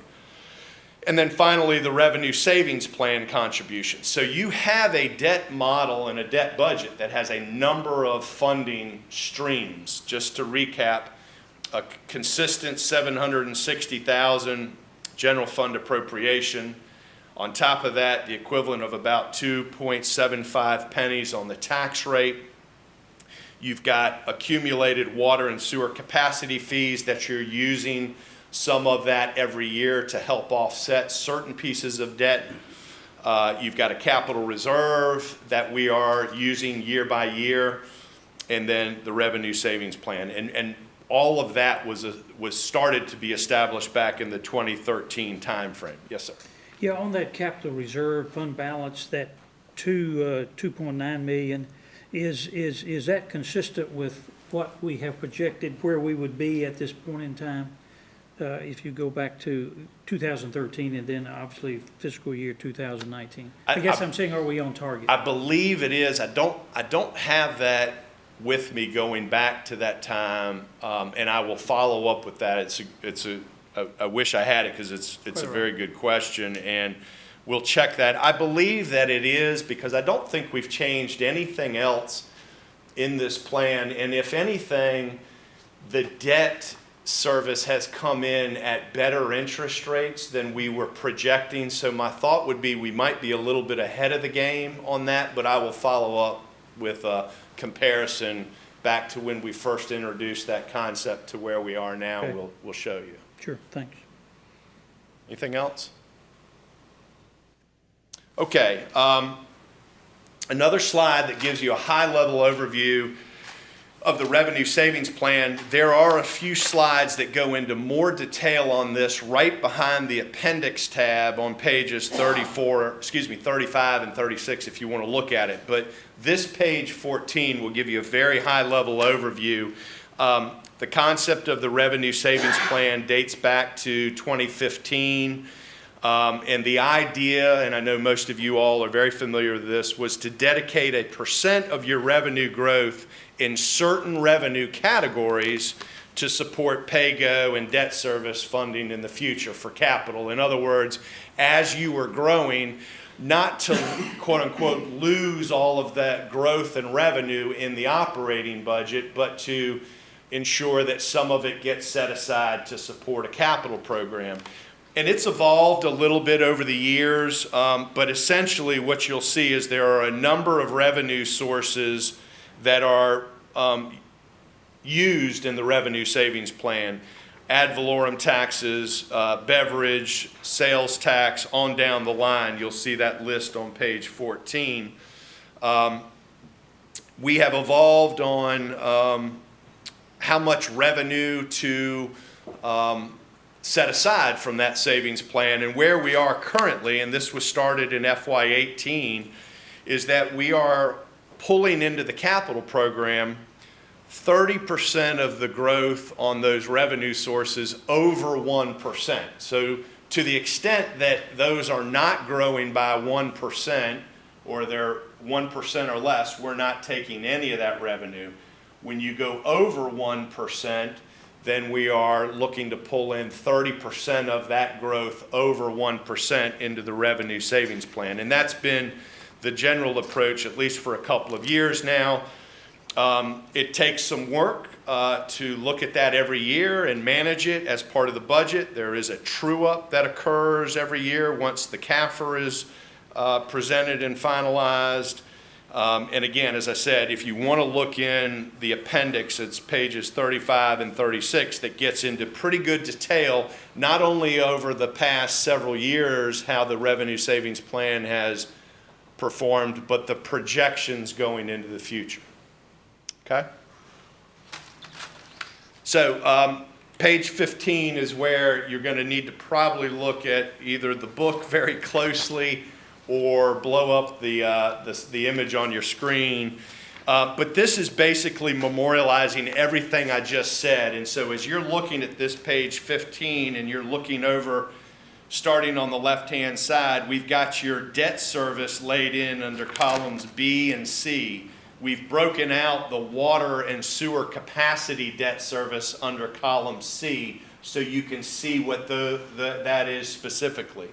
And then finally, the revenue savings plan contribution. So you have a debt model and a debt budget that has a number of funding streams. Just to recap, a consistent $760,000 general fund appropriation. On top of that, the equivalent of about 2.75 pennies on the tax rate. You've got accumulated water and sewer capacity fees that you're using some of that every year to help offset certain pieces of debt. You've got a capital reserve that we are using year by year, and then the revenue savings plan. And all of that was started to be established back in the 2013 timeframe. Yes, sir. Yeah, on that capital reserve fund balance, that 2.9 million, is that consistent with what we have projected where we would be at this point in time? If you go back to 2013 and then obviously fiscal year 2019. I guess I'm saying, are we on target? I believe it is. I don't have that with me going back to that time, and I will follow up with that. I wish I had it because it's a very good question, and we'll check that. I believe that it is because I don't think we've changed anything else in this plan, and if anything, the debt service has come in at better interest rates than we were projecting. So my thought would be we might be a little bit ahead of the game on that, but I will follow up with a comparison back to when we first introduced that concept to where we are now. Okay. We'll show you. Sure, thanks. Anything else? Okay. Another slide that gives you a high-level overview of the revenue savings plan. There are a few slides that go into more detail on this right behind the appendix tab on pages 35 and 36 if you want to look at it. But this page 14 will give you a very high-level overview. The concept of the revenue savings plan dates back to 2015. And the idea, and I know most of you all are very familiar with this, was to dedicate a % of your revenue growth in certain revenue categories to support pay-go and debt service funding in the future for capital. In other words, as you were growing, not to quote-unquote lose all of that growth and revenue in the operating budget, but to ensure that some of it gets set aside to support a capital program. And it's evolved a little bit over the years, but essentially what you'll see is there are a number of revenue sources that are used in the revenue savings plan. ad valorem taxes, beverage, sales tax, on down the line. You'll see that list on page 14. We have evolved on how much revenue to set aside from that savings plan, and where we are currently, and this was started in FY18, is that we are pulling into the capital program 30% of the growth on those revenue sources over 1%. So to the extent that those are not growing by 1%, or they're 1% or less, we're not taking any of that revenue. When you go over 1%, then we are looking to pull in 30% of that growth over 1% into the revenue savings plan. And that's been the general approach, at least for a couple of years now. It takes some work to look at that every year and manage it as part of the budget. There is a true-up that occurs every year once the CAFR is presented and finalized. And again, as I said, if you want to look in the appendix, it's pages 35 and 36 that gets into pretty good detail, not only over the past several years, how the revenue savings plan has performed, but the projections going into the future. Okay? So page 15 is where you're going to need to probably look at either the book very closely or blow up the image on your screen. But this is basically memorializing everything I just said. And so as you're looking at this page 15 and you're looking over, starting on the left-hand side, we've got your debt service laid in under columns B and C. We've broken out the water and sewer capacity debt service under column C so you can see what that is specifically.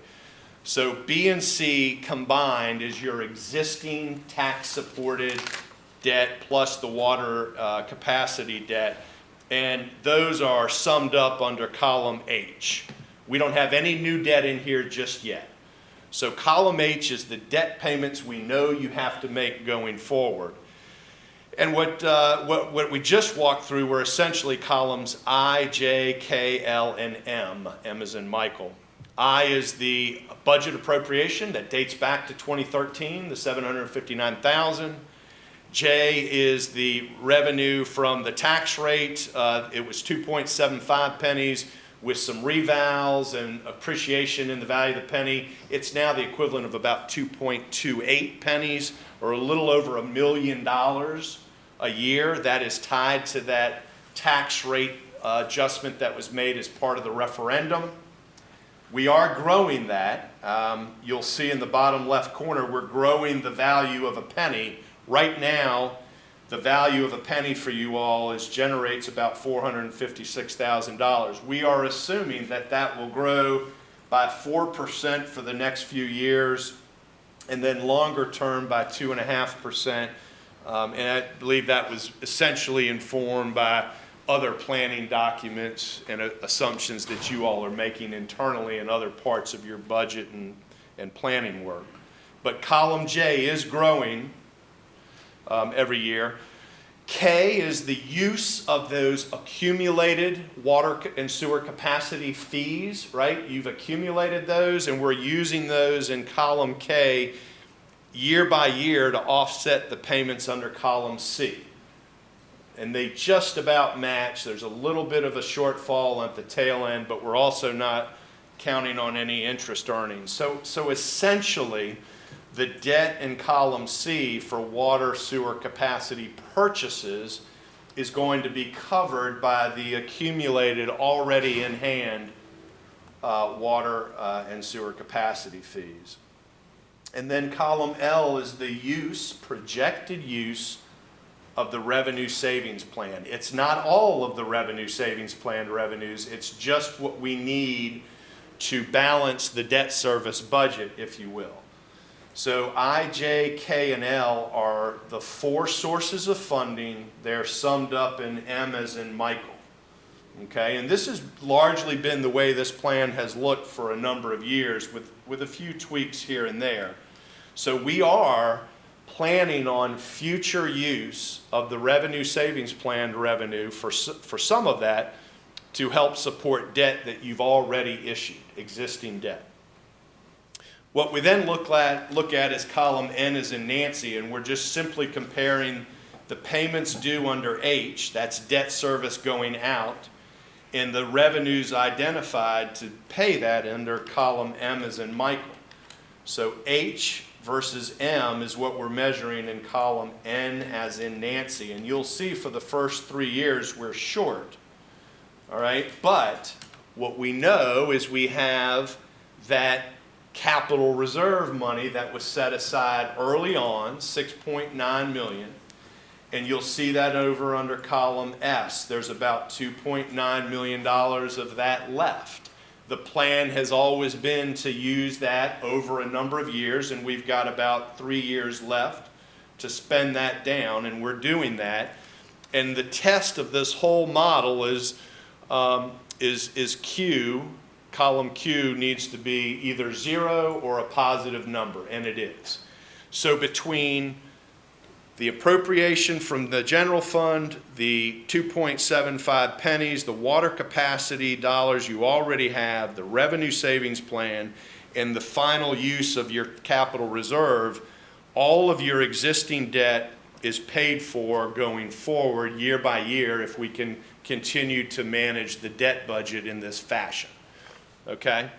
So B and C combined is your existing tax-supported debt plus the water capacity debt, and those are summed up under column H. We don't have any new debt in here just yet. So column H is the debt payments we know you have to make going forward. And what we just walked through were essentially columns I, J, K, L, and M. M as in Michael. I is the budget appropriation that dates back to 2013, the $759,000. J is the revenue from the tax rate. It was 2.75 pennies with some revals and appreciation in the value of the penny. It's now the equivalent of about 2.28 pennies, or a little over $1 million a year. That is tied to that tax rate adjustment that was made as part of the referendum. We are growing that. You'll see in the bottom left corner, we're growing the value of a penny. Right now, the value of a penny for you all generates about $456,000. We are assuming that that will grow by 4% for the next few years, and then longer term by 2.5%. And I believe that was essentially informed by other planning documents and assumptions that you all are making internally in other parts of your budget and planning work. But column J is growing every year. K is the use of those accumulated water and sewer capacity fees, right? You've accumulated those, and we're using those in column K year by year to offset the payments under column C. And they just about match. There's a little bit of a shortfall at the tail end, but we're also not counting on any interest earnings. So essentially, the debt in column C for water sewer capacity purchases is going to be covered by the accumulated, already in hand water and sewer capacity fees. And then column L is the projected use of the revenue savings plan. It's not all of the revenue savings plan revenues, it's just what we need to balance the debt service budget, if you will. So I, J, K, and L are the four sources of funding. They're summed up in M as in Michael. Okay, and this has largely been the way this plan has looked for a number of years with a few tweaks here and there. So we are planning on future use of the revenue savings plan revenue for some of that to help support debt that you've already issued, existing debt. What we then look at is column N as in Nancy, and we're just simply comparing the payments due under H, that's debt service going out, and the revenues identified to pay that under column M as in Michael. So H versus M is what we're measuring in column N as in Nancy. And you'll see for the first 3 years we're short. All right? But what we know is we have that capital reserve money that was set aside early on, $6.9 million. And you'll see that over under column S. There's about $2.9 million of that left. The plan has always been to use that over a number of years, and we've got about 3 years left to spend that down, and we're doing that. And the test of this whole model is Q. Column Q needs to be either 0 or a positive number, and it is. So between the appropriation from the general fund, the 2.75 pennies, the water capacity dollars you already have, the revenue savings plan, and the final use of your capital reserve, all of your existing debt is paid for going forward year by year if we can continue to manage the debt budget in this fashion. Okay?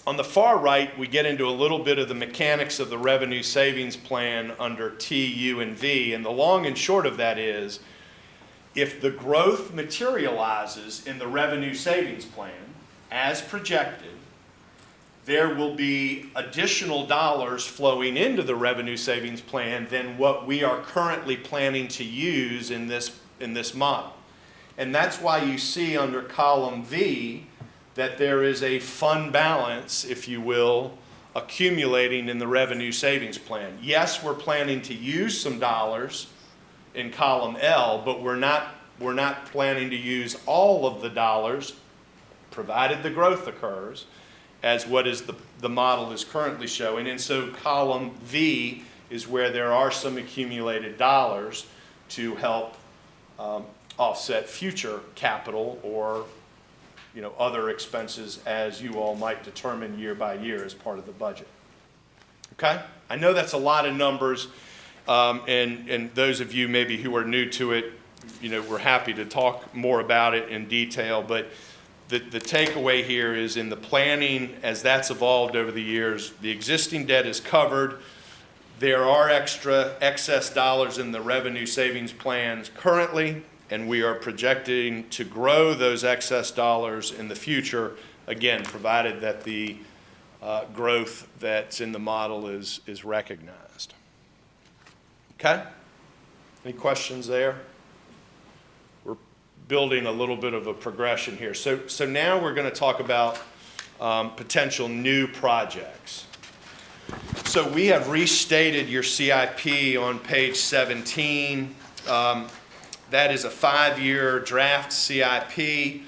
On the far right, we get into a little bit of the mechanics of the revenue savings plan under T, U, and V. And the long and short of that is, if the growth materializes in the revenue savings plan as projected, there will be additional dollars flowing into the revenue savings plan than what we are currently planning to use in this model. And that's why you see under column V that there is a fund balance, if you will, accumulating in the revenue savings plan. Yes, we're planning to use some dollars in column L, but we're not planning to use all of the dollars, provided the growth occurs, as what is the model is currently showing. And so column V is where there are some accumulated dollars to help offset future capital or other expenses as you all might determine year by year as part of the budget. Okay? I know that's a lot of numbers, and those of you maybe who are new to it, we're happy to talk more about it in detail, but the takeaway here is in the planning, as that's evolved over the years, the existing debt is covered. There are excess dollars in the revenue savings plans currently, and we are projecting to grow those excess dollars in the future, again, provided that the growth that's in the model is recognized. Okay? Any questions there? We're building a little bit of a progression here. So now we're going to talk about potential new projects. So we have restated your CIP on page 17. That is a 5-year draft CIP,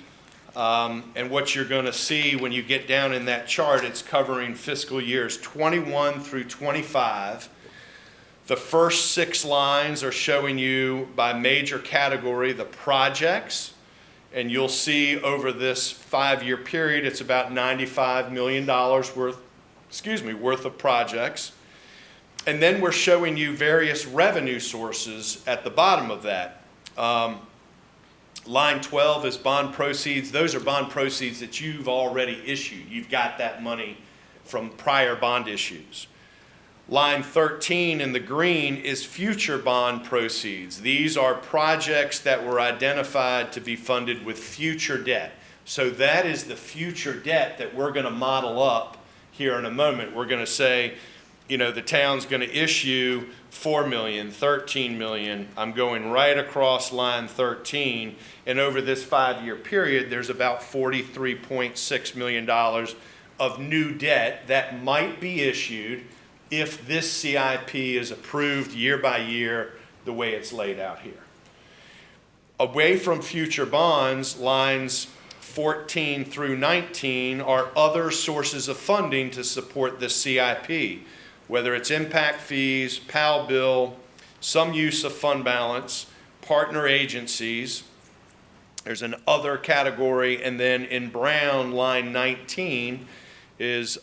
and what you're going to see when you get down in that chart, it's covering fiscal years 21 through 25. The first 6 lines are showing you by major category the projects, and you'll see over this 5-year period, it's about $95 million worth of projects. And then we're showing you various revenue sources at the bottom of that. Line 12 is bond proceeds. Those are bond proceeds that you've already issued. You've got that money from prior bond issues. Line 13 in the green is future bond proceeds. These are projects that were identified to be funded with future debt. So that is the future debt that we're going to model up here in a moment. We're going to say, the town's going to issue $4 million, $13 million. I'm going right across line 13. And over this 5-year period, there's about $43.6 million of new debt that might be issued if this CIP is approved year by year the way it's laid out here. Away from future bonds, lines 14 through 19 are other sources of funding to support the CIP, whether it's impact fees, PAL bill, some use of fund balance, partner agencies, There's an other category, and then in brown, line 19 is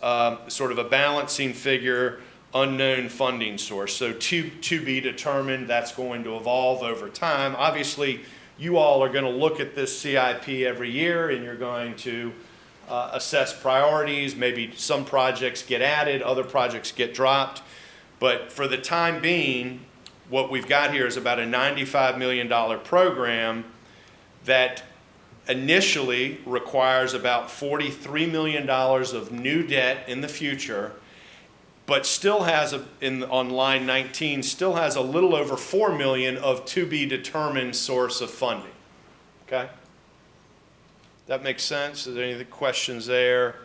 sort of a balancing figure, unknown funding source. So to be determined, that's going to evolve over time. Obviously, you all are going to look at this CIP every year, and you're going to assess priorities. Maybe some projects get added, other projects get dropped. But for the time being, what we've got here is about a $95 million program that initially requires about $43 million of new debt in the future, but still has, on line 19, still has a little over $4 million of to-be-determined source of funding. Okay? That makes sense? Is there any questions there?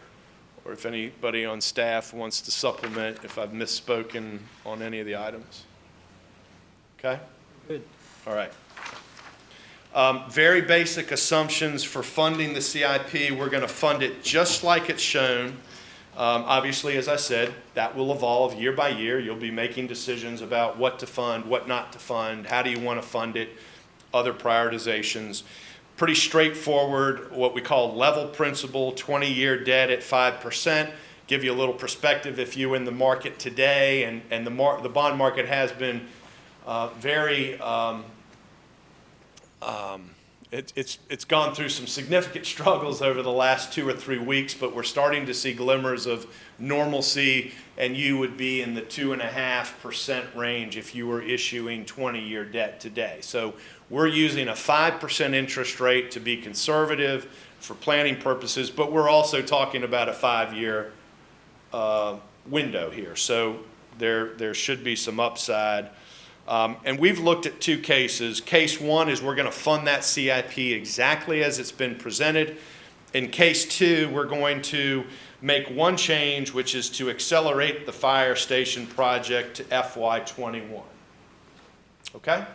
Or if anybody on staff wants to supplement if I've misspoken on any of the items? Okay? Good. All right. Very basic assumptions for funding the CIP. We're going to fund it just like it's shown. Obviously, as I said, that will evolve year by year. You'll be making decisions about what to fund, what not to fund, how do you want to fund it, other prioritizations. Pretty straightforward, what we call level principal, 20-year debt at 5%. Give you a little perspective if you're in the market today, and the bond market has been very it's gone through some significant struggles over the last 2 or 3 weeks, but we're starting to see glimmers of normalcy, and you would be in the 2.5% range if you were issuing 20-year debt today. So we're using a 5% interest rate to be conservative for planning purposes, but we're also talking about a 5-year window here. So there should be some upside. And we've looked at 2 cases. Case 1 is we're going to fund that CIP exactly as it's been presented. In case 2, we're going to make one change, which is to accelerate the fire station project to FY21. Okay?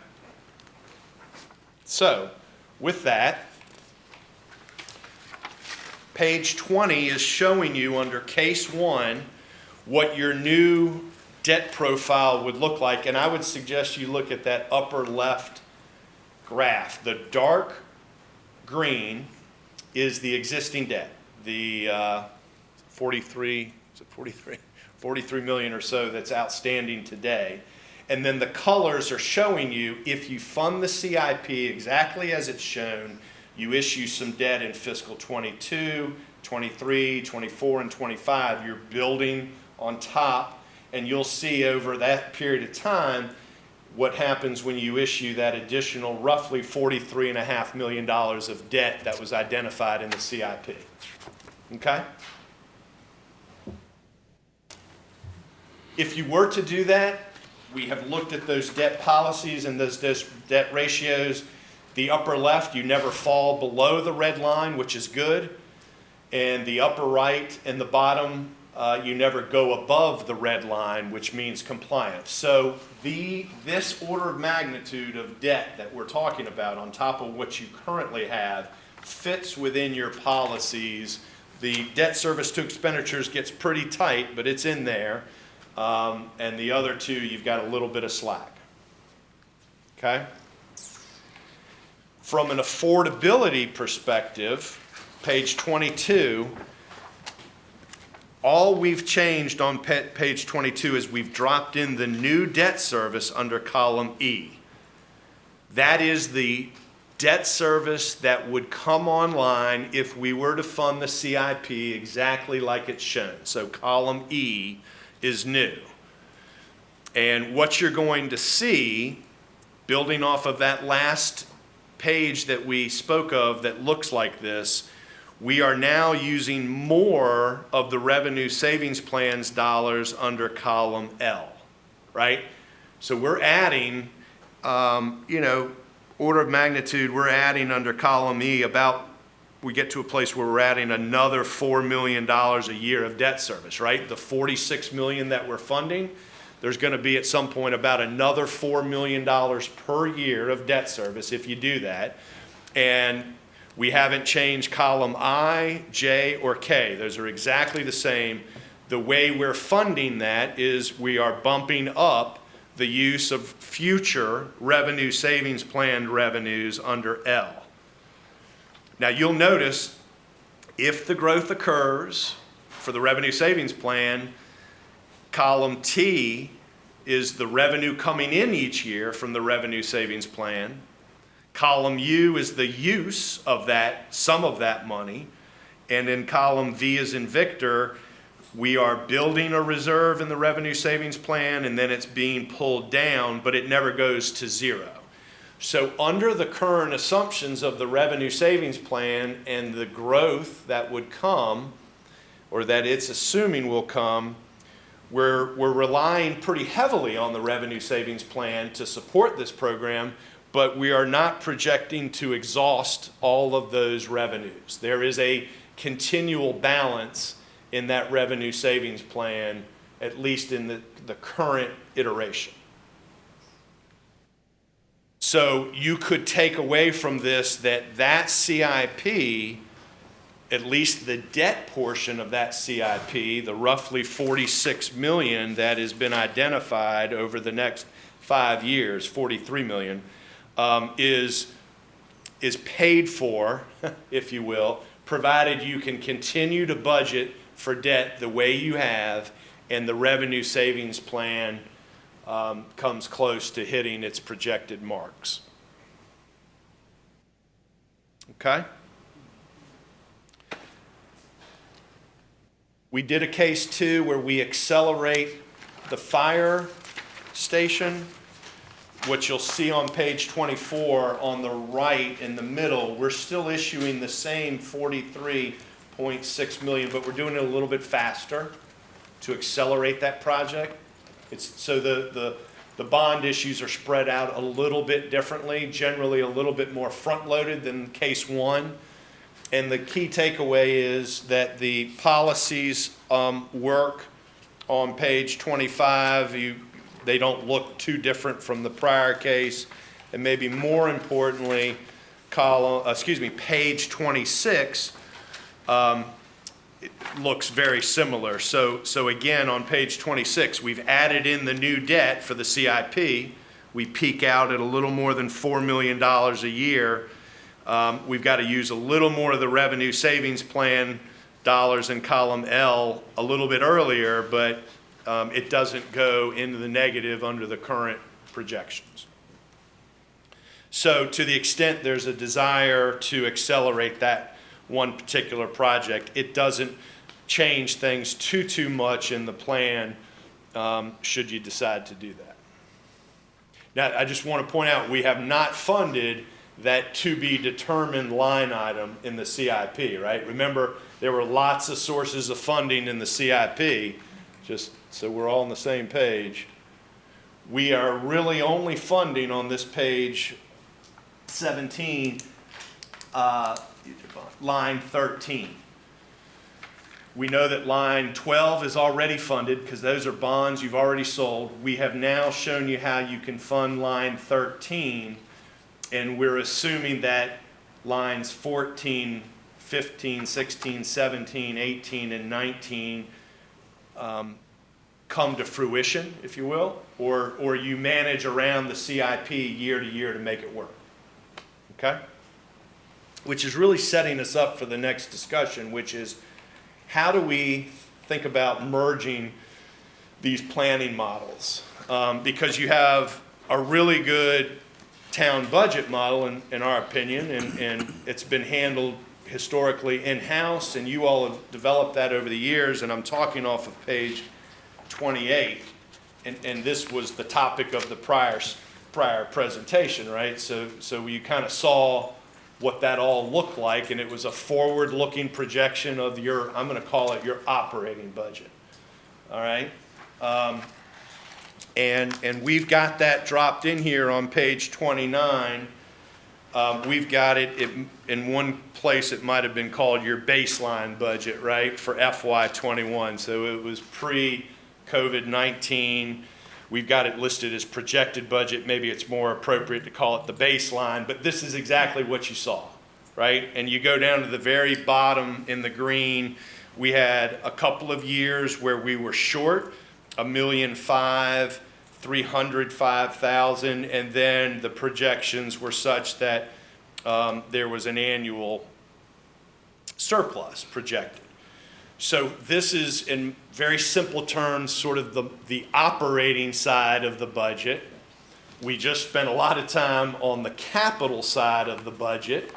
So, with that, page 20 is showing you under case 1 what your new debt profile would look like, and I would suggest you look at that upper left graph. The dark green is the existing debt, the 43 million or so that's outstanding today. And then the colors are showing you if you fund the CIP exactly as it's shown, you issue some debt in fiscal 22, 23, 24, and 25. You're building on top. And you'll see over that period of time what happens when you issue that additional roughly $43.5 million of debt that was identified in the CIP. Okay? If you were to do that, we have looked at those debt policies and those debt ratios. The upper left, you never fall below the red line, which is good. And the upper right and the bottom, you never go above the red line, which means compliance. So this order of magnitude of debt that we're talking about on top of what you currently have fits within your policies. The debt service to expenditures gets pretty tight, but it's in there. And the other 2, you've got a little bit of slack. Okay? From an affordability perspective, page 22, all we've changed on page 22 is we've dropped in the new debt service under column E. That is the debt service that would come online if we were to fund the CIP exactly like it's shown. So column E is new. And what you're going to see, building off of that last page that we spoke of that looks like this, we are now using more of the revenue savings plans dollars under column L, right? So we're adding, order of magnitude, we're adding under column E we get to a place where we're adding another $4 million a year of debt service, right? The $46 million that we're funding, there's going to be at some point about another $4 million per year of debt service if you do that. And we haven't changed column I, J, or K. Those are exactly the same. The way we're funding that is we are bumping up the use of future revenue savings plan revenues under L. Now, you'll notice if the growth occurs for the revenue savings plan, column T is the revenue coming in each year from the revenue savings plan. Column U is the use of that, some of that money. And in column V as in Victor, we are building a reserve in the revenue savings plan, and then it's being pulled down, but it never goes to zero. So under the current assumptions of the revenue savings plan and the growth that would come, or that it's assuming will come, we're relying pretty heavily on the revenue savings plan to support this program, but we are not projecting to exhaust all of those revenues. There is a continual balance in that revenue savings plan, at least in the current iteration. So you could take away from this that CIP, at least the debt portion of that CIP, the roughly 46 million that has been identified over the next 5 years, 43 million, is paid for, if you will, provided you can continue to budget for debt the way you have, and the revenue savings plan comes close to hitting its projected marks. Okay? We did a case too where we accelerate the fire station. What you'll see on page 24 on the right in the middle, we're still issuing the same 43.6 million, but we're doing it a little bit faster to accelerate that project. So the bond issues are spread out a little bit differently, generally a little bit more front-loaded than case one. And the key takeaway is that the policies work on page 25. They don't look too different from the prior case. And maybe more importantly, page 26 it looks very similar. So again, on page 26, we've added in the new debt for the CIP. We peak out at a little more than $4 million a year. We've got to use a little more of the revenue savings plan dollars in column L a little bit earlier, but it doesn't go into the negative under the current projections. So to the extent there's a desire to accelerate that one particular project, it doesn't change things too much in the plan should you decide to do that. Now, I just want to point out, we have not funded that to be determined line item in the CIP, right? Remember, there were lots of sources of funding in the CIP, just so we're all on the same page. We are really only funding on this page 17, line 13. We know that line 12 is already funded because those are bonds you've already sold. We have now shown you how you can fund line 13, and we're assuming that lines 14, 15, 16, 17, 18, and 19 come to fruition, if you will, or you manage around the CIP year to year to make it work. Okay? Which is really setting us up for the next discussion, which is how do we think about merging these planning models? Because you have a really good town budget model, in our opinion, and it's been handled historically in-house, and you all have developed that over the years, and I'm talking off of page 28, and this was the topic of the prior presentation, right? So you kind of saw what that all looked like, and it was a forward-looking projection of your, I'm going to call it your operating budget, all right? And we've got that dropped in here on page 29. We've got it in one place. It might have been called your baseline budget, right, for FY21. So it was pre-COVID-19. We've got it listed as projected budget. Maybe it's more appropriate to call it the baseline, but this is exactly what you saw, right? And you go down to the very bottom in the green. We had a couple of years where we were short, $1,305,000, and then the projections were such that there was an annual surplus projected. So this is, in very simple terms, sort of the operating side of the budget. We just spent a lot of time on the capital side of the budget.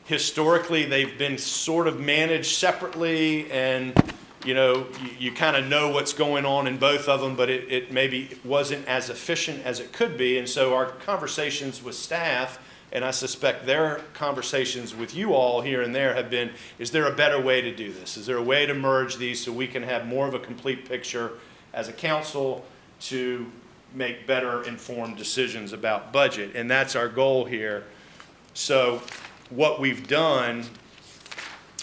Historically, they've been sort of managed separately, and you kind of know what's going on in both of them, but it maybe wasn't as efficient as it could be. And so our conversations with staff, and I suspect their conversations with you all here and there, have been, is there a better way to do this? Is there a way to merge these so we can have more of a complete picture as a council to make better informed decisions about budget? And that's our goal here. So what we've done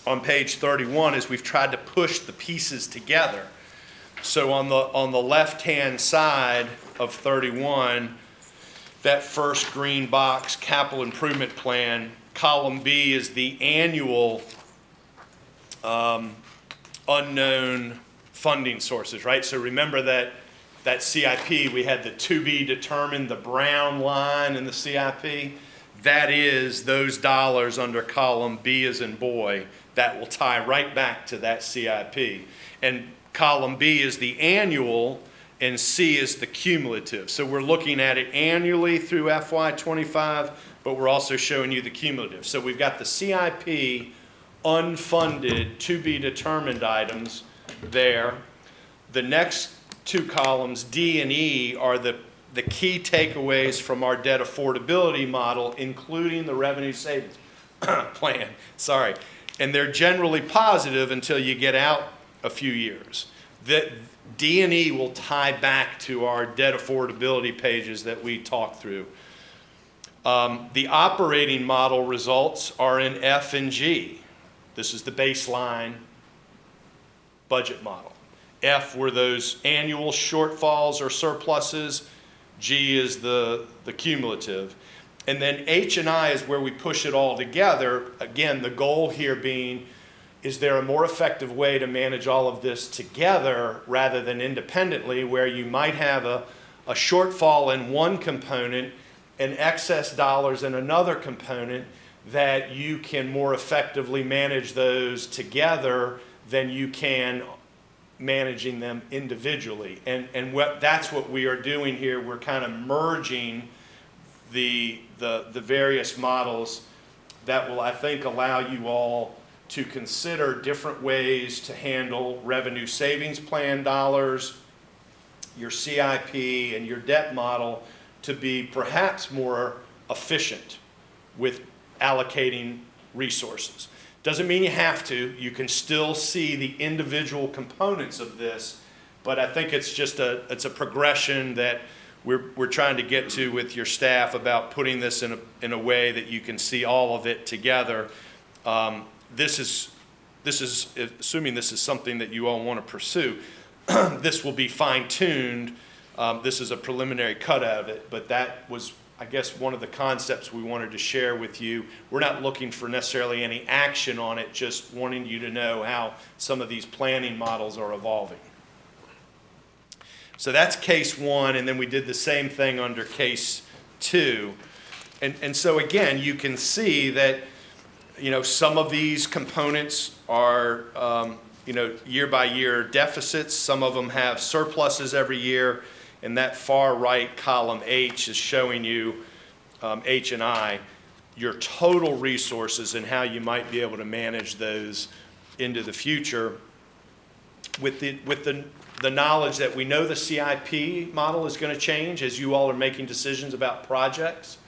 on page 31 is we've tried to push the pieces together. So on the left-hand side of 31, that first green box, capital improvement plan, column B is the annual unknown funding sources, right? So remember that CIP, we had the to be determined, the brown line in the CIP. That is those dollars under column B as in boy that will tie right back to that CIP. And column B is the annual and C is the cumulative. So we're looking at it annually through FY25, but we're also showing you the cumulative. So we've got the CIP unfunded to be determined items there. The next two columns, D and E, are the key takeaways from our debt affordability model, including the revenue savings plan. Sorry. And they're generally positive until you get out a few years. The D and E will tie back to our debt affordability pages that we talked through. The operating model results are in F and G. This is the baseline budget model. F were those annual shortfalls or surpluses. G is the cumulative. And then H and I is where we push it all together. Again, the goal here being, is there a more effective way to manage all of this together rather than independently, where you might have a shortfall in one component and excess dollars in another component, that you can more effectively manage those together than you can managing them individually. And that's what we are doing here. We're kind of merging the various models that will, I think, allow you all to consider different ways to handle revenue savings plan dollars, your CIP, and your debt model to be perhaps more efficient with allocating resources. Doesn't mean you have to. You can still see the individual components of this, but I think it's just it's a progression that we're trying to get to with your staff about putting this in a way that you can see all of it together. This is assuming this is something that you all want to pursue. This will be fine-tuned. This is a preliminary cut of it, but that was, I guess, one of the concepts we wanted to share with you. We're not looking for necessarily any action on it, just wanting you to know how some of these planning models are evolving. So that's case one, and then we did the same thing under case two. And so again, you can see that, some of these components are, year by year deficits. Some of them have surpluses every year. And that far right column H is showing you, H and I, your total resources and how you might be able to manage those into the future with the knowledge that we know the CIP model is going to change as you all are making decisions about projects.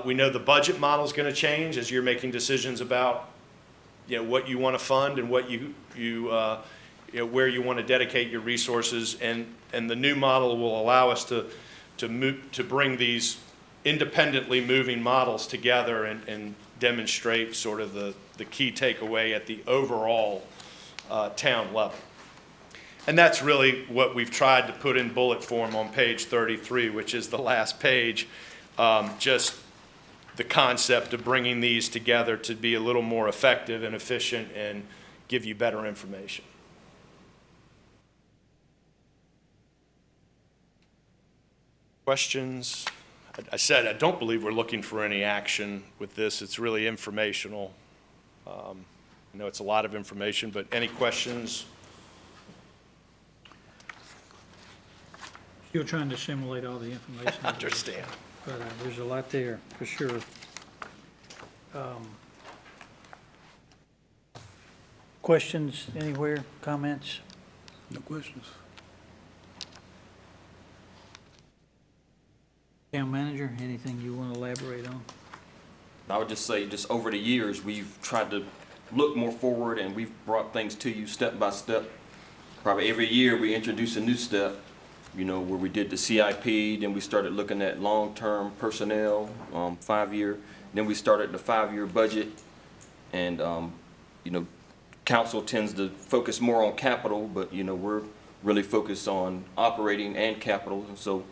We know the budget model is going to change as you're making decisions about what you want to fund and what where you want to dedicate your resources, and the new model will allow us to bring these independently moving models together and demonstrate sort of the key takeaway at the overall town level. And that's really what we've tried to put in bullet form on page 33, which is the last page, just the concept of bringing these together to be a little more effective and efficient and give you better information. Questions? I said I don't believe we're looking for any action with this. It's really informational. I know it's a lot of information, but any questions? You're trying to assimilate all the information. I understand. But there's a lot there, for sure. Questions anywhere, comments? No questions. Town manager, anything you want to elaborate on? I would just say, just over the years, we've tried to look more forward, and we've brought things to you step by step. Probably every year, we introduce a new step, you know, where we did the CIP, then we started looking at long-term personnel, 5-year, then we started the 5-year budget, and, you know, council tends to focus more on capital, but, you know, we're really focused on operating and capital, and so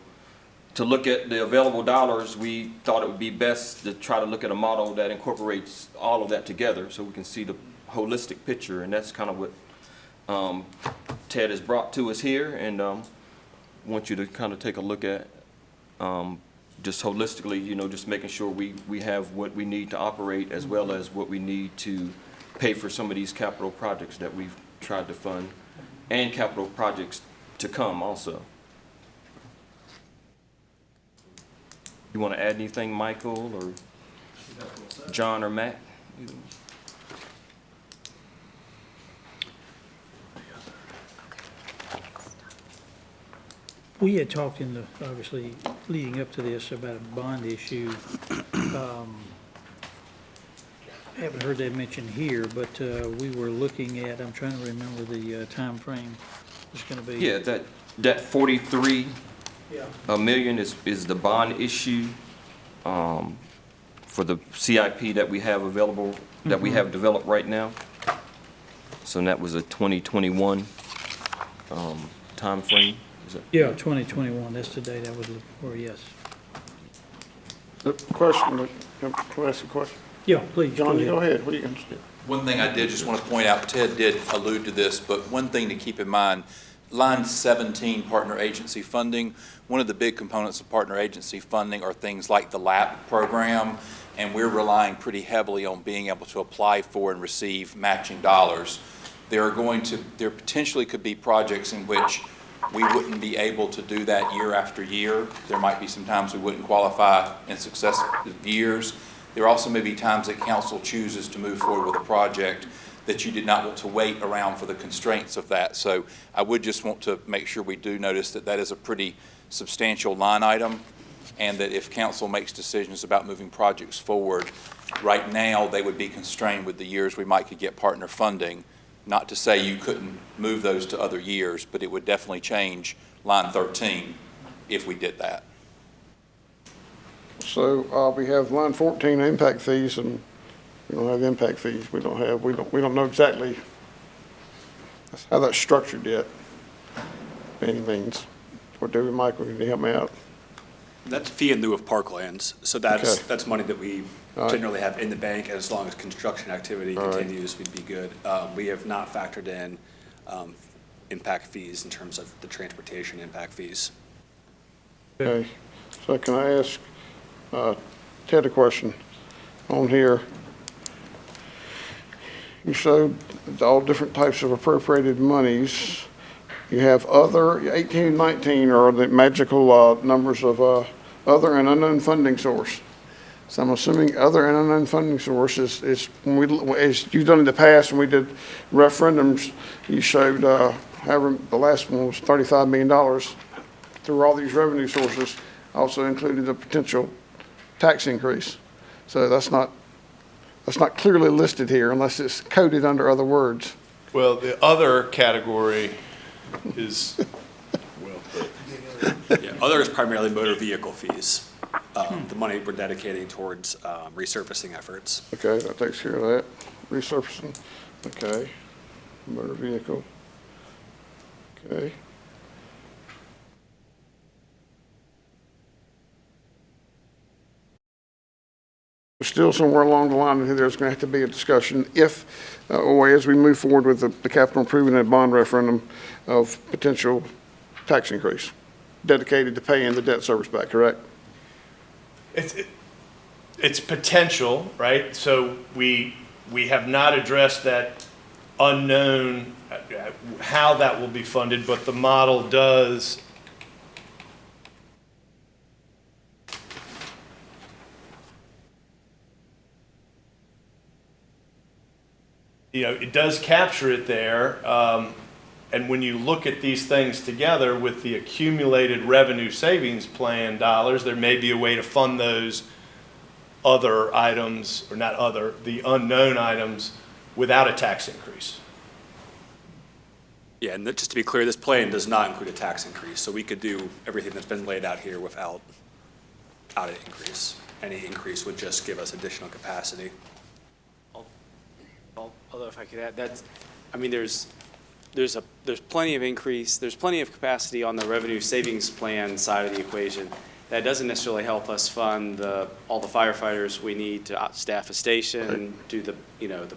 to look at the available dollars, we thought it would be best to try to look at a model that incorporates all of that together so we can see the holistic picture, and that's kind of what Ted has brought to us here, and want you to kind of take a look at just holistically, you know, just making sure we have what we need to operate as well as what we need to pay for some of these capital projects that we've tried to fund and capital projects to come also. You want to add anything, Michael, or John, or Matt? We had talked in the, obviously, leading up to this about a bond issue. Haven't heard that mentioned here, but we were looking at, I'm trying to remember the time frame. It's going to be. Yeah, that 43 Yeah. million is the bond issue for the CIP that we have available, that we have developed right now. So that was a 2021 timeframe. Is it? Yeah, 2021, that's the date I was looking for, yes. The question, can I ask a question? Yeah, please. John, you go ahead. What are you going to say? One thing I did just want to point out, Ted did allude to this, but one thing to keep in mind, line 17, partner agency funding, one of the big components of partner agency funding are things like the LAP program, and we're relying pretty heavily on being able to apply for and receive matching dollars. There potentially could be projects in which we wouldn't be able to do that year after year. There might be some times we wouldn't qualify in successive years. There also may be times that council chooses to move forward with a project that you did not want to wait around for the constraints of that. So I would just want to make sure we do notice that that is a pretty substantial line item, and that if council makes decisions about moving projects forward, right now they would be constrained with the years we might could get partner funding. Not to say you couldn't move those to other years, but it would definitely change line 13 if we did that. So we have line 14, impact fees, and we don't have impact fees. We don't know exactly how that's structured yet, by any means. What do we, Michael? Can you help me out? That's fee in lieu of parklands, so that's money that we generally have in the bank, and as long as construction activity continues, we'd be good. We have not factored in impact fees in terms of the transportation impact fees. Okay, so can I ask Ted a question on here? You showed all different types of appropriated monies. You have other, 18 and 19 are the magical numbers of other and unknown funding source. So I'm assuming other and unknown funding source is when as you've done in the past, when we did referendums, you showed, however, the last one was $35 million through all these revenue sources, also included a potential tax increase. So that's not clearly listed here unless it's coded under other words. Well, the other category is, Yeah, other is primarily motor vehicle fees. The money we're dedicating towards resurfacing efforts. Okay, that takes care of that. Resurfacing, okay. Motor vehicle, okay. Still somewhere along the line, there's going to have to be a discussion if, or as we move forward with the capital improvement and bond referendum of potential tax increase dedicated to paying the debt service back, correct? it's potential, right? So we We have not addressed that unknown, how that will be funded, but the model does it does capture it there. And when you look at these things together with the accumulated revenue savings plan dollars, there may be a way to fund those other items, or not other, the unknown items, without a tax increase. Yeah, and just to be clear, this plan does not include a tax increase, so we could do everything that's been laid out here without an increase. Any increase would just give us additional capacity. Although if I could add, there's plenty of increase, there's plenty of capacity on the revenue savings plan side of the equation. That doesn't necessarily help us fund all the firefighters we need to staff a station, do the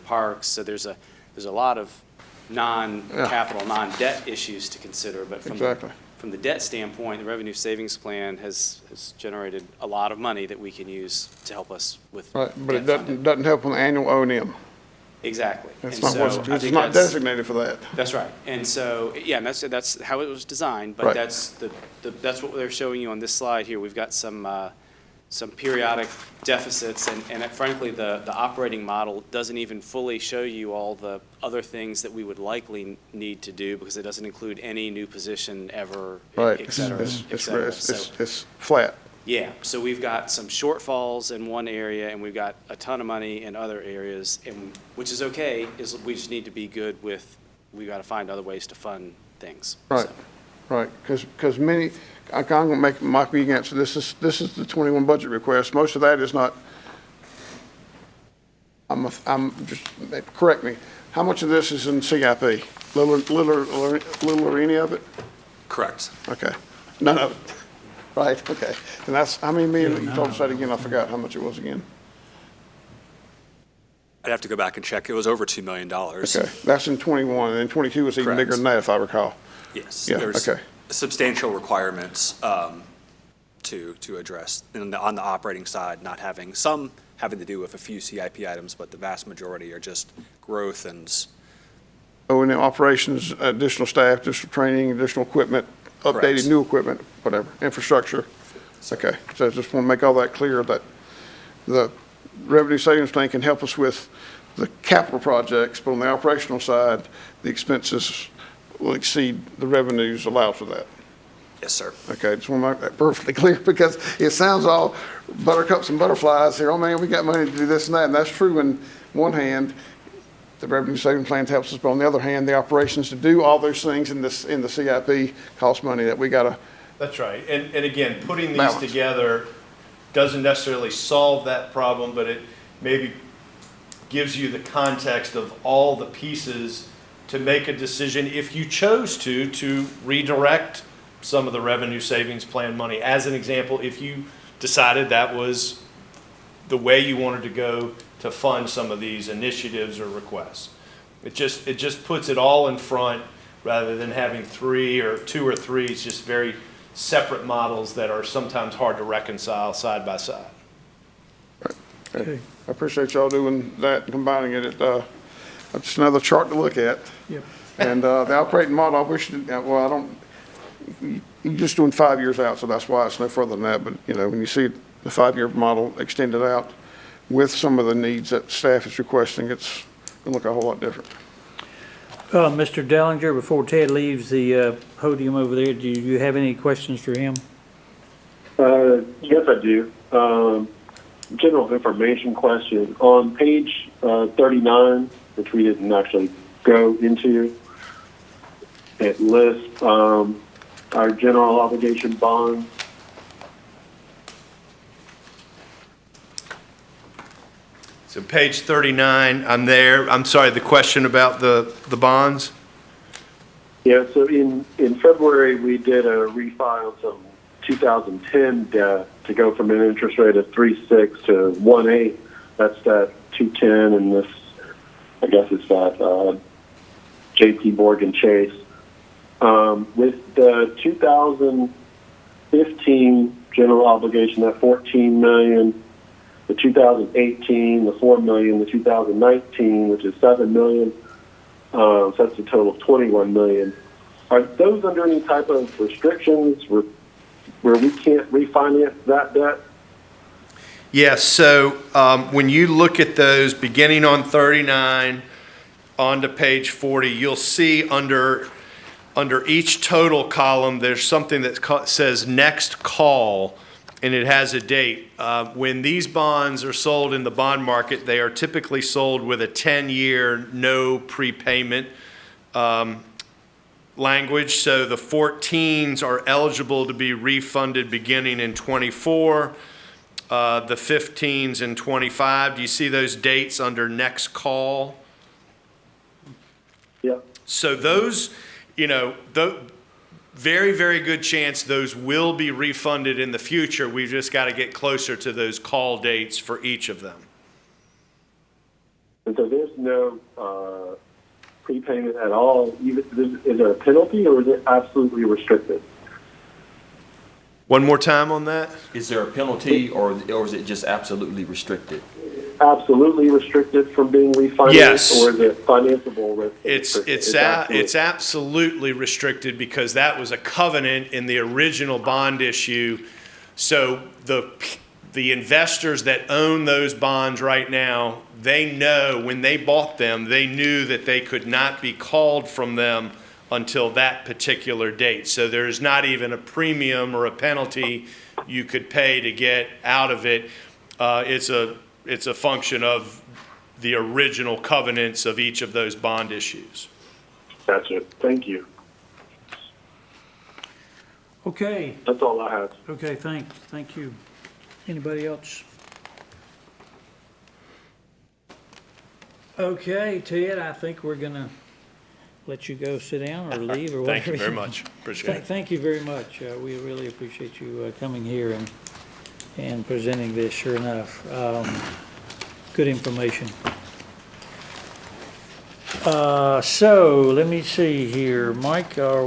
parks. So there's a lot of non-capital, non-debt issues to consider. But from the debt standpoint, the revenue savings plan has generated a lot of money that we can use to help us with. Right, but it doesn't help on the annual O&M. Exactly. It's not designated for that. That's right. And so, yeah, and that's how it was designed, but that's what they're showing you on this slide here. We've got some periodic deficits, and frankly, the operating model doesn't even fully show you all the other things that we would likely need to do, because it doesn't include any new position ever, et cetera, et cetera. It's flat. Yeah, so we've got some shortfalls in one area, and we've got a ton of money in other areas, and which is okay. We just need to be good with. We got to find other ways to fund things. Right, right. Because many, I'm going to make my big answer. This is the 21 budget request. Most of that is not. I'm just correct me. How much of this is in CIP? Little or any of it? Correct. Okay, none of it. Right, okay. And that's, how many million, you told us that again, I forgot how much it was again. I'd have to go back and check. It was over $2 million. Okay, that's in 21, and then 22 was even bigger than that, if I recall. Yes. Yeah, There's okay. substantial requirements to address on the operating side, not having to do with a few CIP items, but the vast majority are just growth and. Oh, and then operations, additional staff, additional training, additional equipment, updated new equipment, whatever, infrastructure. Okay, so I just want to make all that clear that the revenue savings plan can help us with the capital projects, but on the operational side, the expenses will exceed the revenues allowed for that. Yes, sir. Okay, just want to make that perfectly clear, because it sounds all buttercups and butterflies here. Oh man, we got money to do this and that, and that's true in one hand. The revenue savings plan helps us, but on the other hand, the operations to do all those things in the CIP cost money that we got to. That's right. And again, putting these Balance. together doesn't necessarily solve that problem, but it maybe gives you the context of all the pieces to make a decision, if you chose to redirect some of the revenue savings plan money. As an example, if you decided that was the way you wanted to go to fund some of these initiatives or requests. It just puts it all in front, rather than having two or three. It's just very separate models that are sometimes hard to reconcile side by side. Okay. I appreciate y'all doing that and combining it. That's just another chart to look at. Yep. And the operating model, I wish, you're just doing 5 years out, so that's why it's no further than that. But, when you see the 5-year model extended out with some of the needs that staff is requesting, it's going to look a whole lot different. Mr. Dellinger, before Ted leaves the podium over there, do you have any questions for him? Yes, I do. General information question. On page 39, which we didn't actually go into, it lists our general obligation bonds. So page 39, I'm there. I'm sorry, the question about the bonds? Yeah, so in February, we did a refi on some 2010 debt to go from an interest rate of 3.6 to 1.8. That's that 210, and this, I guess it's that JP Morgan Chase. With the 2015 general obligation at $14 million, the 2018, the $4 million, the 2019, which is $7 million. So that's a total of $21 million. Are those under any type of restrictions where we can't refinance that debt? Yes, so when you look at those, beginning on 39, on to page 40, you'll see under each total column, there's something that says next call, and it has a date. When these bonds are sold in the bond market, they are typically sold with a 10-year no prepayment language. So the 14s are eligible to be refunded beginning in 24. The 15s and 25. Do you see those dates under next call? Yep. So those, very, very good chance those will be refunded in the future. We've just got to get closer to those call dates for each of them. And so there's no prepayment at all. Is there a penalty, or is it absolutely restricted? One more time on that? Is there a penalty, or is it just absolutely restricted? Absolutely restricted from being refinanced, Yes. or is it financeable? It's absolutely restricted because that was a covenant in the original bond issue. So the investors that own those bonds right now, they know when they bought them, they knew that they could not be called from them until that particular date. So there's not even a premium or a penalty you could pay to get out of it. It's a function of the original covenants of each of those bond issues. Gotcha. Thank you. Okay, That's all I have. okay, thank you. Anybody else? Okay, Ted, I think we're gonna let you go sit down or leave or whatever. Thank you very much. Appreciate it. Thank you very much. We really appreciate you coming here and presenting this, sure enough. Good information. So, let me see here. Mike, I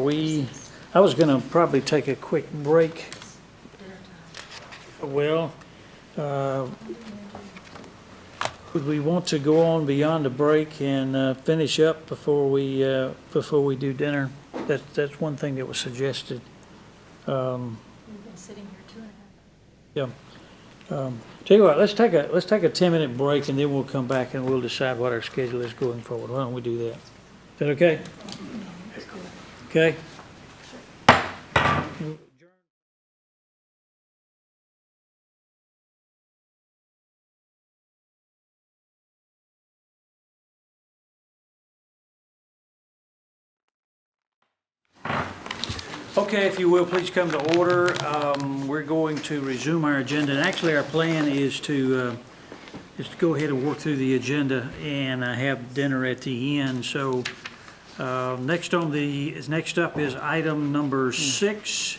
was gonna probably take a quick break. Well, would we want to go on beyond the break and finish up before we do dinner? That's one thing that was suggested. We've been sitting here 2.5 hours. Yeah. Tell you what, let's take a 10-minute break, and then we'll come back and we'll decide what our schedule is going forward. Why don't we do that? Is that okay? Okay? Okay, if you will, please come to order. We're going to resume our agenda, and actually our plan is to go ahead and work through the agenda and have dinner at the end. So next up is item number 6,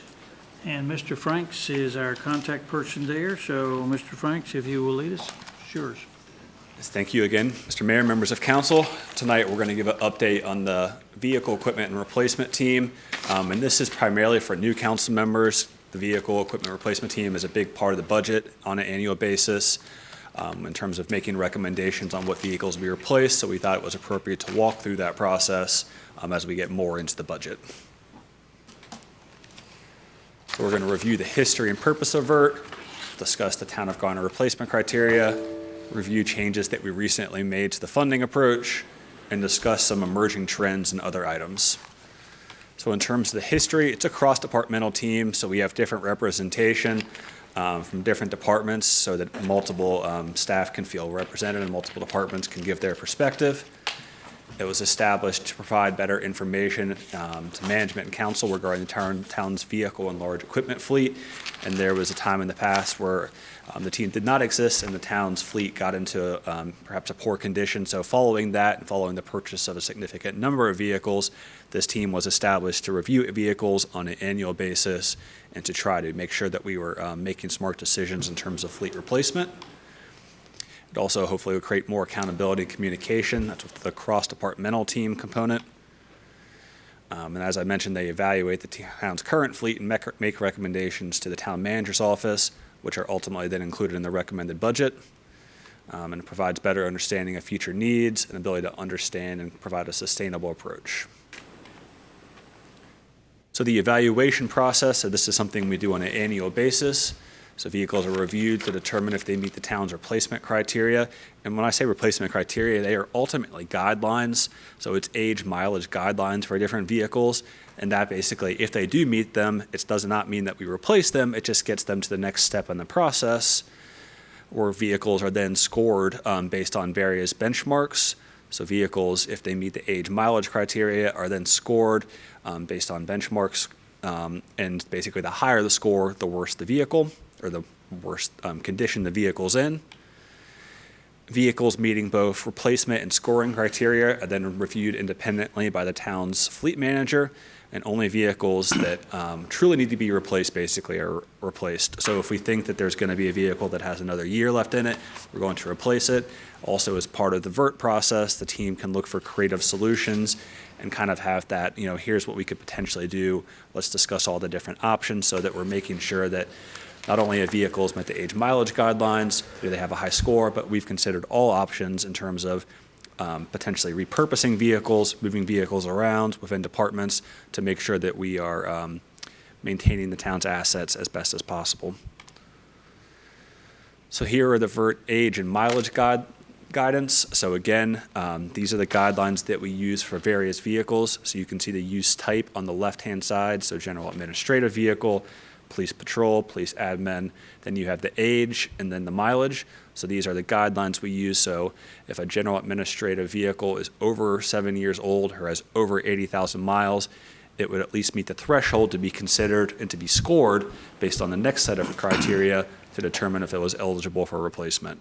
and Mr. Franks is our contact person there. So Mr. Franks, if you will lead us, it's yours. Yes, thank you again, Mr. Mayor, members of council. Tonight, we're going to give an update on the vehicle equipment and replacement team. And this is primarily for new council members. The vehicle equipment replacement team is a big part of the budget on an annual basis in terms of making recommendations on what vehicles we replace. So we thought it was appropriate to walk through that process as we get more into the budget. So we're going to review the history and purpose of VERT, discuss the town of Garner replacement criteria, review changes that we recently made to the funding approach, and discuss some emerging trends and other items. So in terms of the history, it's a cross-departmental team, so we have different representation from different departments so that multiple staff can feel represented and multiple departments can give their perspective. It was established to provide better information to management and council regarding the town's vehicle and large equipment fleet. And there was a time in the past where the team did not exist and the town's fleet got into perhaps a poor condition. So following that and following the purchase of a significant number of vehicles, this team was established to review vehicles on an annual basis and to try to make sure that we were making smart decisions in terms of fleet replacement. It also hopefully will create more accountability and communication. That's with the cross-departmental team component. And as I mentioned, they evaluate the town's current fleet and make recommendations to the town manager's office, which are ultimately then included in the recommended budget. and it provides better understanding of future needs and ability to understand and provide a sustainable approach. So the evaluation process, so this is something we do on an annual basis. So vehicles are reviewed to determine if they meet the town's replacement criteria. And when I say replacement criteria, they are ultimately guidelines. So it's age mileage guidelines for different vehicles. And that basically, if they do meet them, it does not mean that we replace them. It just gets them to the next step in the process, where vehicles are then scored based on various benchmarks. So vehicles, if they meet the age mileage criteria, are then scored based on benchmarks. And basically, the higher the score, the worse the vehicle, or the worse condition the vehicle's in. Vehicles meeting both replacement and scoring criteria are then reviewed independently by the town's fleet manager, and only vehicles that truly need to be replaced basically are replaced. So if we think that there's going to be a vehicle that has another year left in it, we're going to replace it. Also, as part of the VERT process, the team can look for creative solutions and kind of have that, here's what we could potentially do. Let's discuss all the different options so that we're making sure that not only have vehicles met the age mileage guidelines, do they have a high score, but we've considered all options in terms of potentially repurposing vehicles, moving vehicles around within departments to make sure that we are maintaining the town's assets as best as possible. So here are the VERT age and mileage guidance. So again, these are the guidelines that we use for various vehicles. So you can see the use type on the left-hand side, so general administrative vehicle, police patrol, police admin, then you have the age and then the mileage. So these are the guidelines we use. So if a general administrative vehicle is over 7 years old or has over 80,000 miles, it would at least meet the threshold to be considered and to be scored based on the next set of criteria to determine if it was eligible for replacement.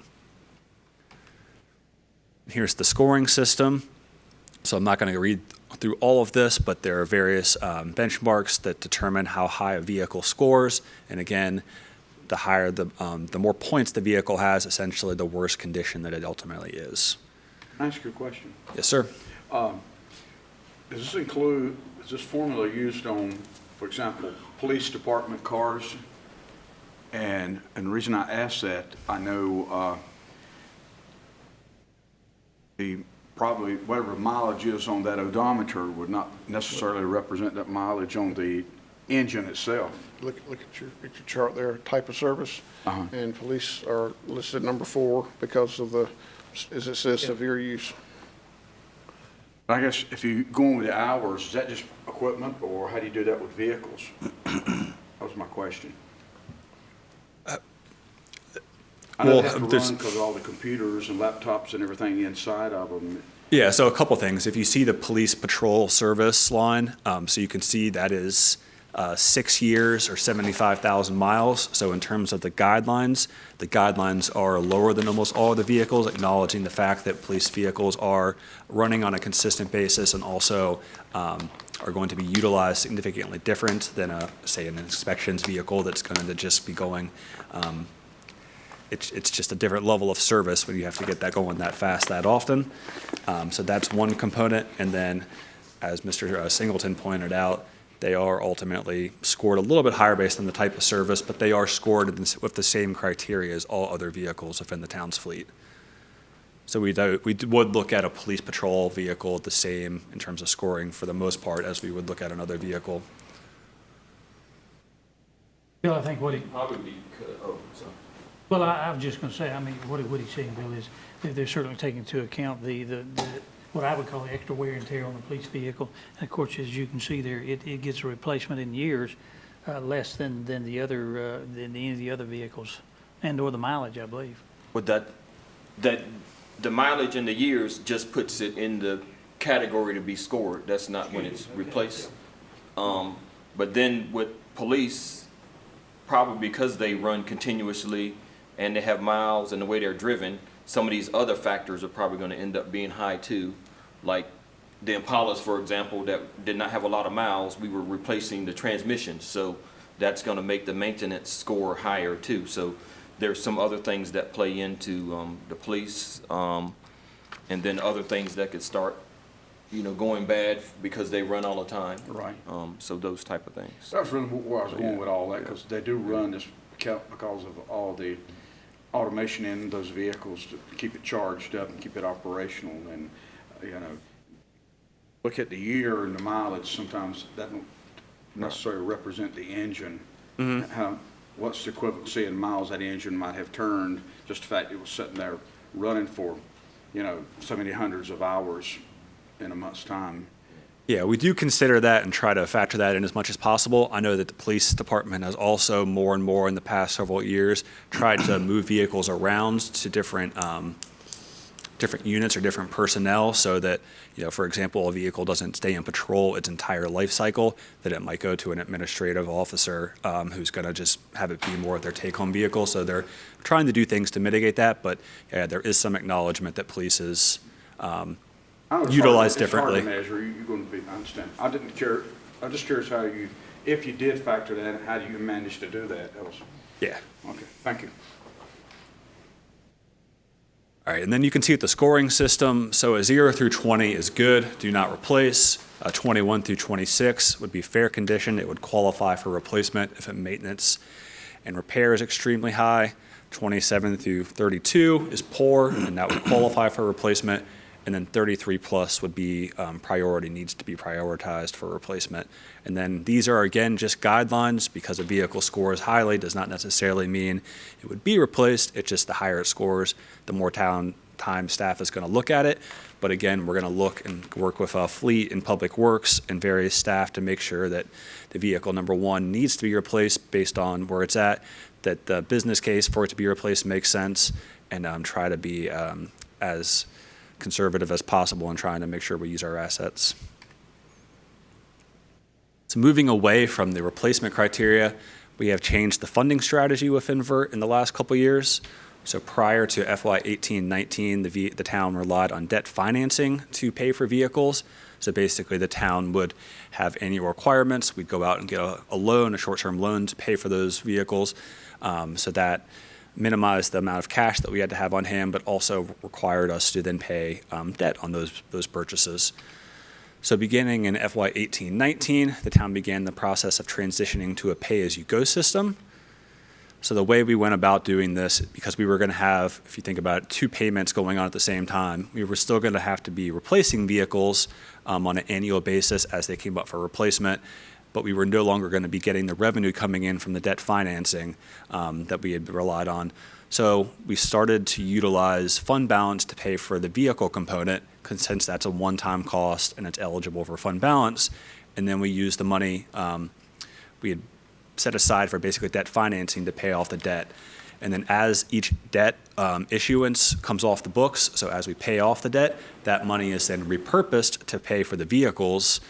Here's the scoring system. So I'm not going to read through all of this, but there are various benchmarks that determine how high a vehicle scores. And again, the higher the more points the vehicle has, essentially the worse condition that it ultimately is. Can I ask you a question? Yes, sir. Is this formula used on, for example, police department cars? And the reason I ask that, I know probably whatever mileage is on that odometer would not necessarily represent that mileage on the engine itself. Look at your chart there, type of service. And police are listed at number 4 because of as it says, severe use. I guess if you're going with the hours, is that just equipment, or how do you do that with vehicles? That was my question. I know they have to run because of all the computers and laptops and everything inside of them. Yeah, so a couple things. If you see the police patrol service line, so you can see that is 6 years or 75,000 miles. So in terms of the guidelines are lower than almost all of the vehicles, acknowledging the fact that police vehicles are running on a consistent basis and also are going to be utilized significantly different than say an inspections vehicle that's going to just be going. It's just a different level of service when you have to get that going that fast that often. So that's one component. And then, as Mr. Singleton pointed out, they are ultimately scored a little bit higher based on the type of service, but they are scored with the same criteria as all other vehicles within the town's fleet. So we would look at a police patrol vehicle the same in terms of scoring for the most part as we would look at another vehicle. Bill, I think what he, Probably be, well, I was just going to say, I mean, what he's saying, Bill, is that they're certainly taking into account the what I would call the extra wear and tear on the police vehicle. And of course, as you can see there, it gets a replacement in years less than any of the other vehicles, and/or the mileage, I believe. But that the mileage and the years just puts it in the category to be scored. That's not when it's replaced. But then with police, probably because they run continuously and they have miles and the way they're driven, some of these other factors are probably going to end up being high too. Like the Impalas, for example, that did not have a lot of miles, we were replacing the transmission. So that's going to make the maintenance score higher too. So there's some other things that play into the police, and then other things that could start, going bad because they run all the time. Right. So those type of things. That's really where I was going with all that, because they do run this because of all the automation in those vehicles to keep it charged up and keep it operational. And, look at the year and the mileage, sometimes that don't necessarily represent the engine. What's the equivalency in miles that engine might have turned, just the fact it was sitting there running for, so many hundreds of hours in a month's time. Yeah, we do consider that and try to factor that in as much as possible. I know that the police department has also more and more in the past several years tried to move vehicles around to different units or different personnel so that, for example, a vehicle doesn't stay in patrol its entire life cycle, that it might go to an administrative officer who's going to just have it be more of their take-home vehicle. So they're trying to do things to mitigate that, but yeah, there is some acknowledgement that police is utilized differently. It's hard to measure. You're going to be, I understand. I'm just curious how if you did factor that in, how do you manage to do that? Yeah. Okay, thank you. All right, and then you can see the scoring system. So a 0 through 20 is good, do not replace. 21 through 26 would be fair condition. It would qualify for replacement if maintenance and repair is extremely high. 27 through 32 is poor, and that would qualify for replacement. And then 33 plus would be needs to be prioritized for replacement. And then these are, again, just guidelines because a vehicle scores highly does not necessarily mean it would be replaced. It's just the higher it scores, the more time staff is going to look at it. But again, we're going to look and work with fleet and public works and various staff to make sure that the vehicle, number one, needs to be replaced based on where it's at, that the business case for it to be replaced makes sense, and try to be as conservative as possible in trying to make sure we use our assets. So moving away from the replacement criteria, we have changed the funding strategy with Invert in the last couple of years. So prior to FY 18-19, the town relied on debt financing to pay for vehicles. So basically the town would have annual requirements. We'd go out and get a loan, a short-term loan to pay for those vehicles. So that minimized the amount of cash that we had to have on hand, but also required us to then pay debt on those purchases. So beginning in FY 18-19, the town began the process of transitioning to a pay-as-you-go system. So the way we went about doing this, because we were going to have, if you think about it, 2 payments going on at the same time, we were still going to have to be replacing vehicles on an annual basis as they came up for replacement, but we were no longer going to be getting the revenue coming in from the debt financing that we had relied on. So we started to utilize fund balance to pay for the vehicle component, since that's a one-time cost and it's eligible for fund balance. And then we used the money we had set aside for basically debt financing to pay off the debt. And then as each debt issuance comes off the books, so as we pay off the debt, that money is then repurposed to pay for the vehicles.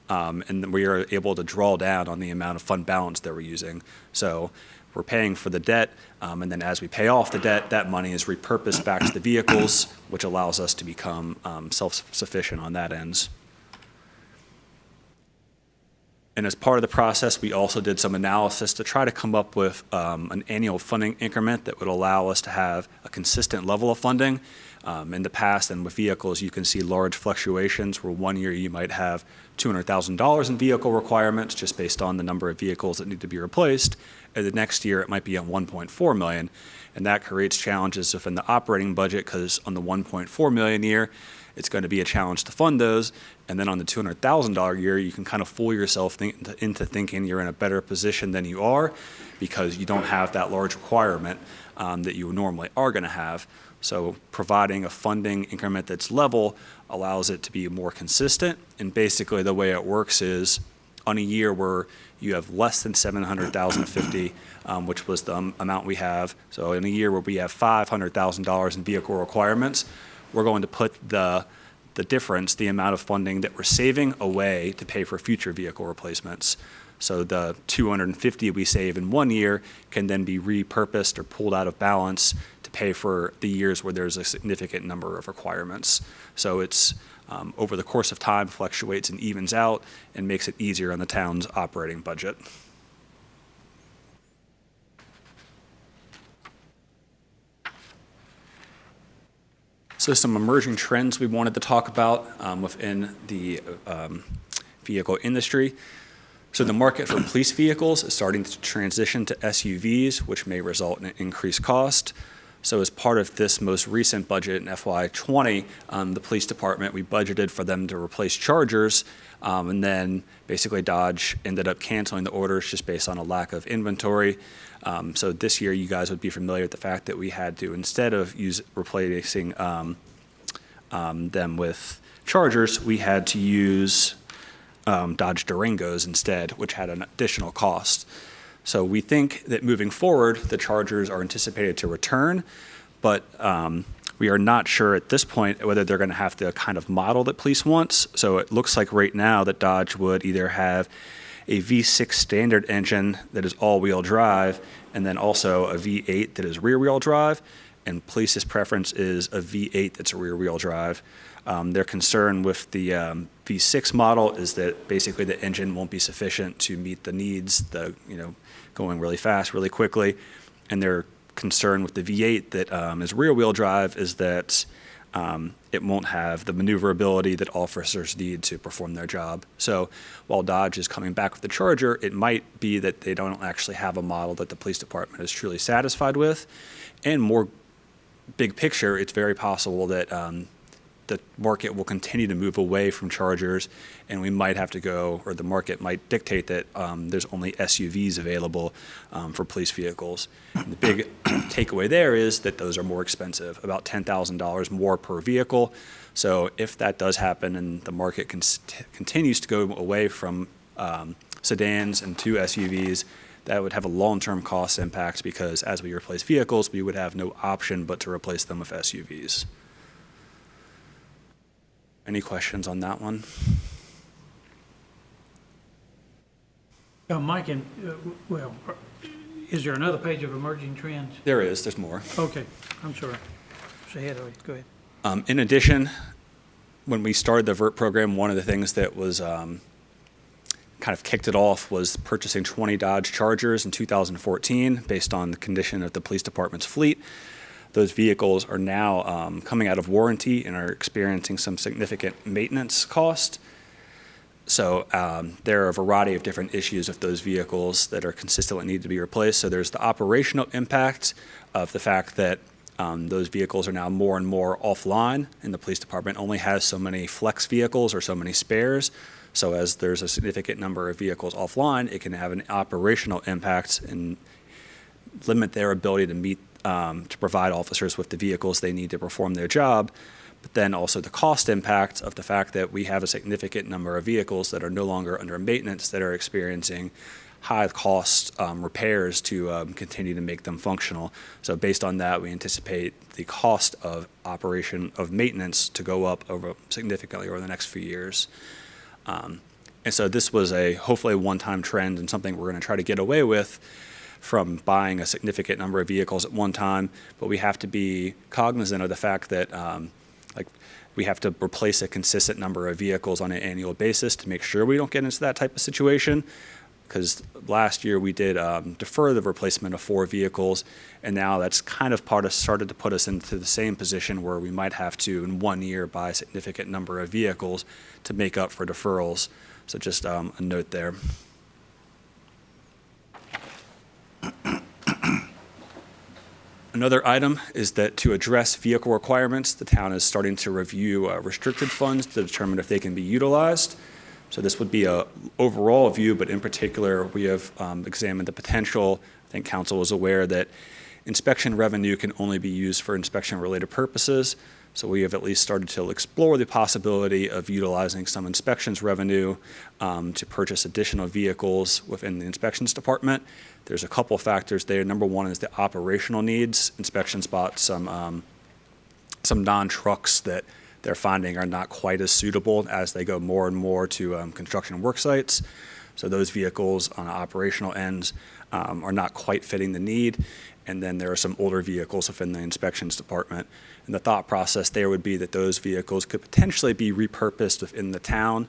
And then we are able to draw down on the amount of fund balance that we're using. So we're paying for the debt, and then as we pay off the debt, that money is repurposed back to the vehicles, which allows us to become self-sufficient on that end. And as part of the process, we also did some analysis to try to come up with an annual funding increment that would allow us to have a consistent level of funding. In the past, and with vehicles, you can see large fluctuations where one year you might have $200,000 in vehicle requirements just based on the number of vehicles that need to be replaced, and the next year it might be on $1.4 million. And that creates challenges within the operating budget, because on the $1.4 million year, it's going to be a challenge to fund those. And then on the $200,000 year, you can kind of fool yourself into thinking you're in a better position than you are, because you don't have that large requirement that you normally are going to have. So providing a funding increment that's level allows it to be more consistent. And basically the way it works is on a year where you have less than $700,050, which was the amount we have. So in a year where we have $500,000 in vehicle requirements, we're going to put the difference, the amount of funding that we're saving, away to pay for future vehicle replacements. So the $250 we save in one year can then be repurposed or pulled out of balance to pay for the years where there's a significant number of requirements. So it's over the course of time fluctuates and evens out and makes it easier on the town's operating budget. So some emerging trends we wanted to talk about within the vehicle industry. So the market for police vehicles is starting to transition to SUVs, which may result in an increased cost. So as part of this most recent budget in FY '20, the police department, we budgeted for them to replace chargers, and then basically Dodge ended up canceling the orders just based on a lack of inventory. So this year, you guys would be familiar with the fact that we had to, instead of replacing them with chargers, we had to use Dodge Durangos instead, which had an additional cost. So we think that moving forward, the chargers are anticipated to return, but we are not sure at this point whether they're going to have the kind of model that police wants. So it looks like right now that Dodge would either have a V6 standard engine that is all-wheel drive, and then also a V8 that is rear-wheel drive, and police's preference is a V8 that's a rear-wheel drive. Their concern with the V6 model is that basically the engine won't be sufficient to meet the needs, going really fast, really quickly. And their concern with the V8 that is rear-wheel drive is that it won't have the maneuverability that officers need to perform their job. So while Dodge is coming back with the Charger, it might be that they don't actually have a model that the police department is truly satisfied with. And more big picture, it's very possible that the market will continue to move away from Chargers, and we might have to go, or the market might dictate that there's only SUVs available for police vehicles. And the big takeaway there is that those are more expensive, about $10,000 more per vehicle. So if that does happen and the market continues to go away from sedans and to SUVs, that would have a long-term cost impact, because as we replace vehicles, we would have no option but to replace them with SUVs. Any questions on that one? Mike, is there another page of emerging trends? There's more. Okay, I'm sorry. It's ahead of you. Go ahead. In addition, when we started the VERT program, one of the things that was kind of kicked it off was purchasing 20 Dodge Chargers in 2014 based on the condition of the police department's fleet. Those vehicles are now coming out of warranty and are experiencing some significant maintenance cost. So there are a variety of different issues with those vehicles that are consistently need to be replaced. So there's the operational impact of the fact that those vehicles are now more and more offline, and the police department only has so many flex vehicles or so many spares. So as there's a significant number of vehicles offline, it can have an operational impact and limit their ability to meet to provide officers with the vehicles they need to perform their job. But then also the cost impact of the fact that we have a significant number of vehicles that are no longer under maintenance that are experiencing high cost repairs to continue to make them functional. So based on that, we anticipate the cost of operation of maintenance to go up significantly over the next few years. And so this was hopefully a one-time trend and something we're going to try to get away with from buying a significant number of vehicles at one time, but we have to be cognizant of the fact that we have to replace a consistent number of vehicles on an annual basis to make sure we don't get into that type of situation. Because last year we did defer the replacement of 4 vehicles, and now that's kind of started to put us into the same position where we might have to, in 1 year, buy a significant number of vehicles to make up for deferrals. So just a note there. Another item is that to address vehicle requirements, the town is starting to review restricted funds to determine if they can be utilized. So this would be an overall view, but in particular, we have examined the potential. I think council is aware that inspection revenue can only be used for inspection-related purposes. So we have at least started to explore the possibility of utilizing some inspections revenue to purchase additional vehicles within the inspections department. There's a couple factors there. Number one is the operational needs. Inspections bought some non-trucks that they're finding are not quite as suitable as they go more and more to construction work sites. So those vehicles on the operational ends are not quite fitting the need. And then there are some older vehicles within the inspections department. And the thought process there would be that those vehicles could potentially be repurposed within the town.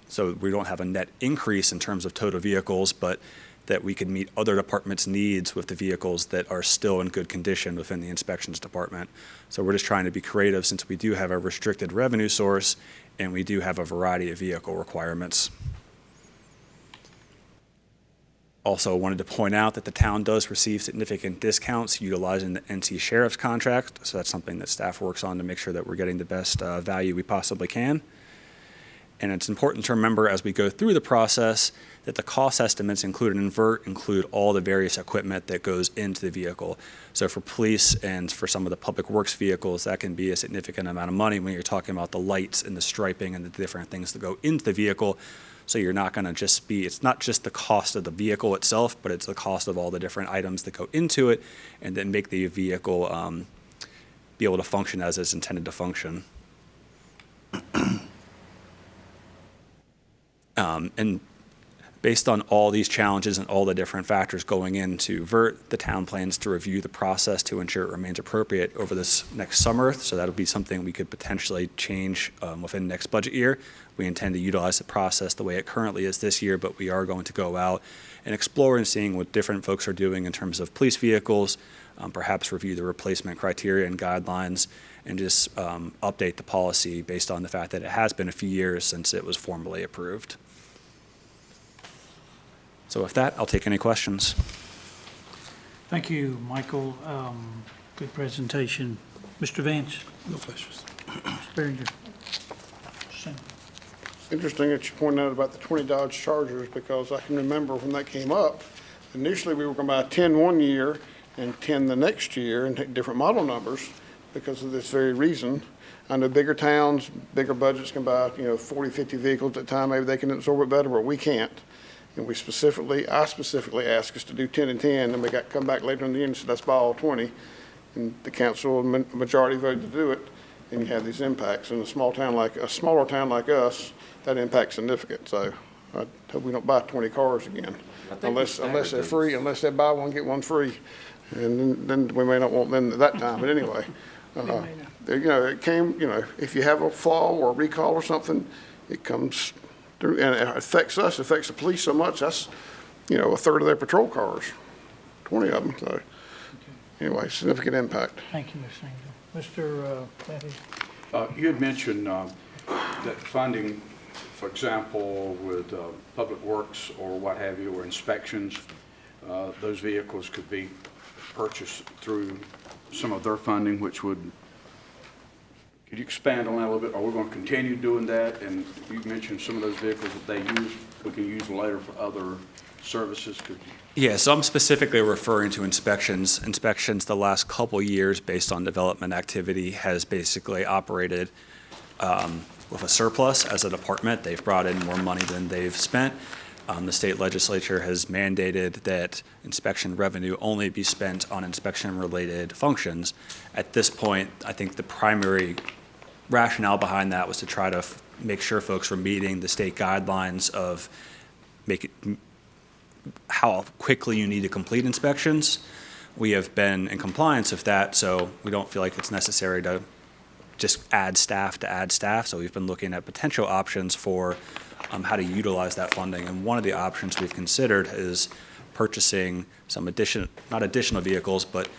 So we don't have a net increase in terms of total vehicles, but that we could meet other departments' needs with the vehicles that are still in good condition within the inspections department. So we're just trying to be creative since we do have a restricted revenue source and we do have a variety of vehicle requirements. Also wanted to point out that the town does receive significant discounts utilizing the NC Sheriff's contract, so that's something that staff works on to make sure that we're getting the best value we possibly can. And it's important to remember as we go through the process that the cost estimates included in VERT include all the various equipment that goes into the vehicle. So for police and for some of the public works vehicles, that can be a significant amount of money when you're talking about the lights and the striping and the different things that go into the vehicle. So you're not going to just be, it's not just the cost of the vehicle itself, but it's the cost of all the different items that go into it and then make the vehicle be able to function as it's intended to function. And based on all these challenges and all the different factors going into VERT, the town plans to review the process to ensure it remains appropriate over this next summer. So that'll be something we could potentially change within next budget year. We intend to utilize the process the way it currently is this year, but we are going to go out and explore and seeing what different folks are doing in terms of police vehicles, perhaps review the replacement criteria and guidelines, and just update the policy based on the fact that it has been a few years since it was formally approved. So with that, I'll take any questions. Thank you, Michael. Good presentation. Mr. Vance? No questions. Mr. Behringer? Same. Interesting that you pointed out about the 20 Dodge Chargers, because I can remember when that came up, initially we were going to buy 10 one year and 10 the next year and take different model numbers because of this very reason. I know bigger towns, bigger budgets can buy, 40, 50 vehicles at a time. Maybe they can absorb it better, but we can't. And I specifically asked us to do 10 and 10, and we got come back later in the year and said, let's buy all 20. And the council majority voted to do it, and you have these impacts. In a smaller town like us, that impact's significant. So I hope we don't buy 20 cars again, unless they're free, unless they buy one, get one free. And then we may not want them at that time, but anyway. It came, if you have a flaw or a recall or something, it comes through, and it affects us, it affects the police so much. That's, a third of their patrol cars, 20 of them. So anyway, significant impact. Thank you, Ms. Angel. Mr. Petty? You had mentioned that funding, for example, with Public Works or what have you, or inspections, those vehicles could be purchased through some of their funding, which would, could you expand on that a little bit? Are we going to continue doing that? And you mentioned some of those vehicles that they use, we can use later for other services. Could you? Yeah, so I'm specifically referring to inspections. Inspections the last couple years based on development activity has basically operated with a surplus as a department. They've brought in more money than they've spent. The state legislature has mandated that inspection revenue only be spent on inspection-related functions. At this point, I think the primary rationale behind that was to try to make sure folks were meeting the state guidelines of how quickly you need to complete inspections. We have been in compliance with that, so we don't feel like it's necessary to just add staff to add staff. So we've been looking at potential options for how to utilize that funding. And one of the options we've considered is purchasing some not additional vehicles, but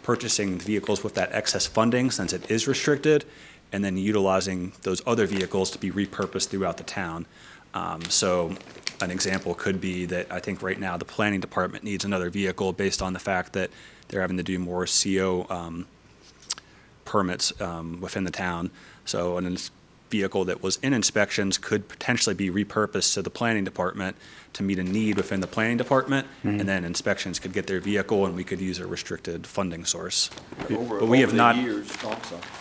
purchasing vehicles with that excess funding since it is restricted, and then utilizing those other vehicles to be repurposed throughout the town. So an example could be that I think right now the planning department needs another vehicle based on the fact that they're having to do more CO permits within the town. So an vehicle that was in inspections could potentially be repurposed to the planning department to meet a need within the planning department, and then inspections could get their vehicle and we could use a restricted funding source. But we have not,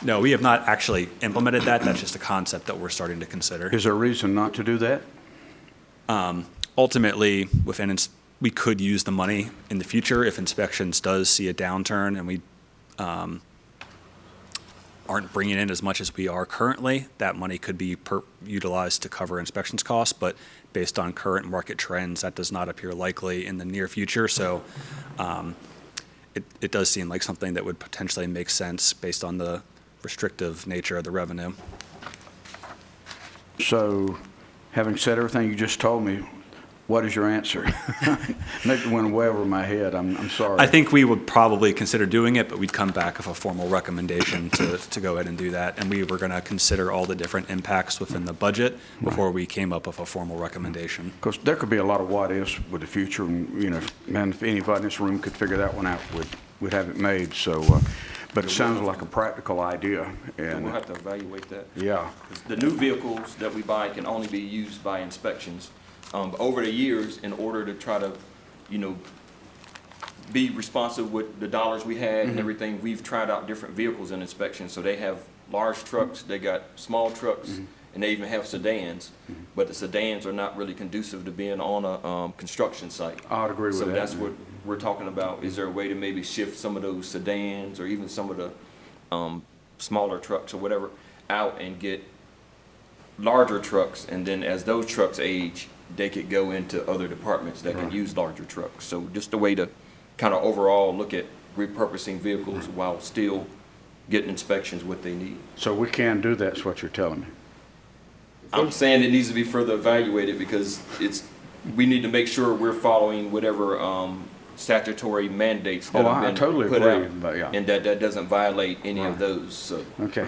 no, we have not actually implemented that. That's just a concept that we're starting to consider. Is there a reason not to do that? Ultimately, we could use the money in the future if inspections does see a downturn and we aren't bringing in as much as we are currently. That money could be utilized to cover inspections costs, but based on current market trends, that does not appear likely in the near future. So it does seem like something that would potentially make sense based on the restrictive nature of the revenue. So having said everything you just told me, What is your answer? That went way over my head. I'm sorry. I think we would probably consider doing it, but we'd come back with a formal recommendation to go ahead and do that. And we were going to consider all the different impacts within the budget before we came up with a formal recommendation. Because there could be a lot of what-ifs with the future, and, you know, man, if anybody in this room could figure that one out, we'd have it made, so, but it sounds like a practical idea, And we'll and, have to evaluate that. yeah. The new vehicles that we buy can only be used by inspections. But over the years, in order to try to, you know, be responsive with the dollars we had and everything, we've tried out different vehicles in inspections. So they have large trucks, they got small trucks, and they even have sedans. But the sedans are not really conducive to being on a construction site. I'd agree with So that. that's what we're talking about. Is there a way to maybe shift some of those sedans or even some of the smaller trucks or whatever out and get larger trucks? And then as those trucks age, they could go into other departments that can use larger trucks. So just a way to kind of overall look at repurposing vehicles while still getting inspections what they need. So we can do that, is what you're telling me? I'm saying it needs to be further evaluated because we need to make sure we're following whatever statutory mandates that Oh, have I been totally put agree, out. but yeah. And that doesn't violate any of those, so. Okay.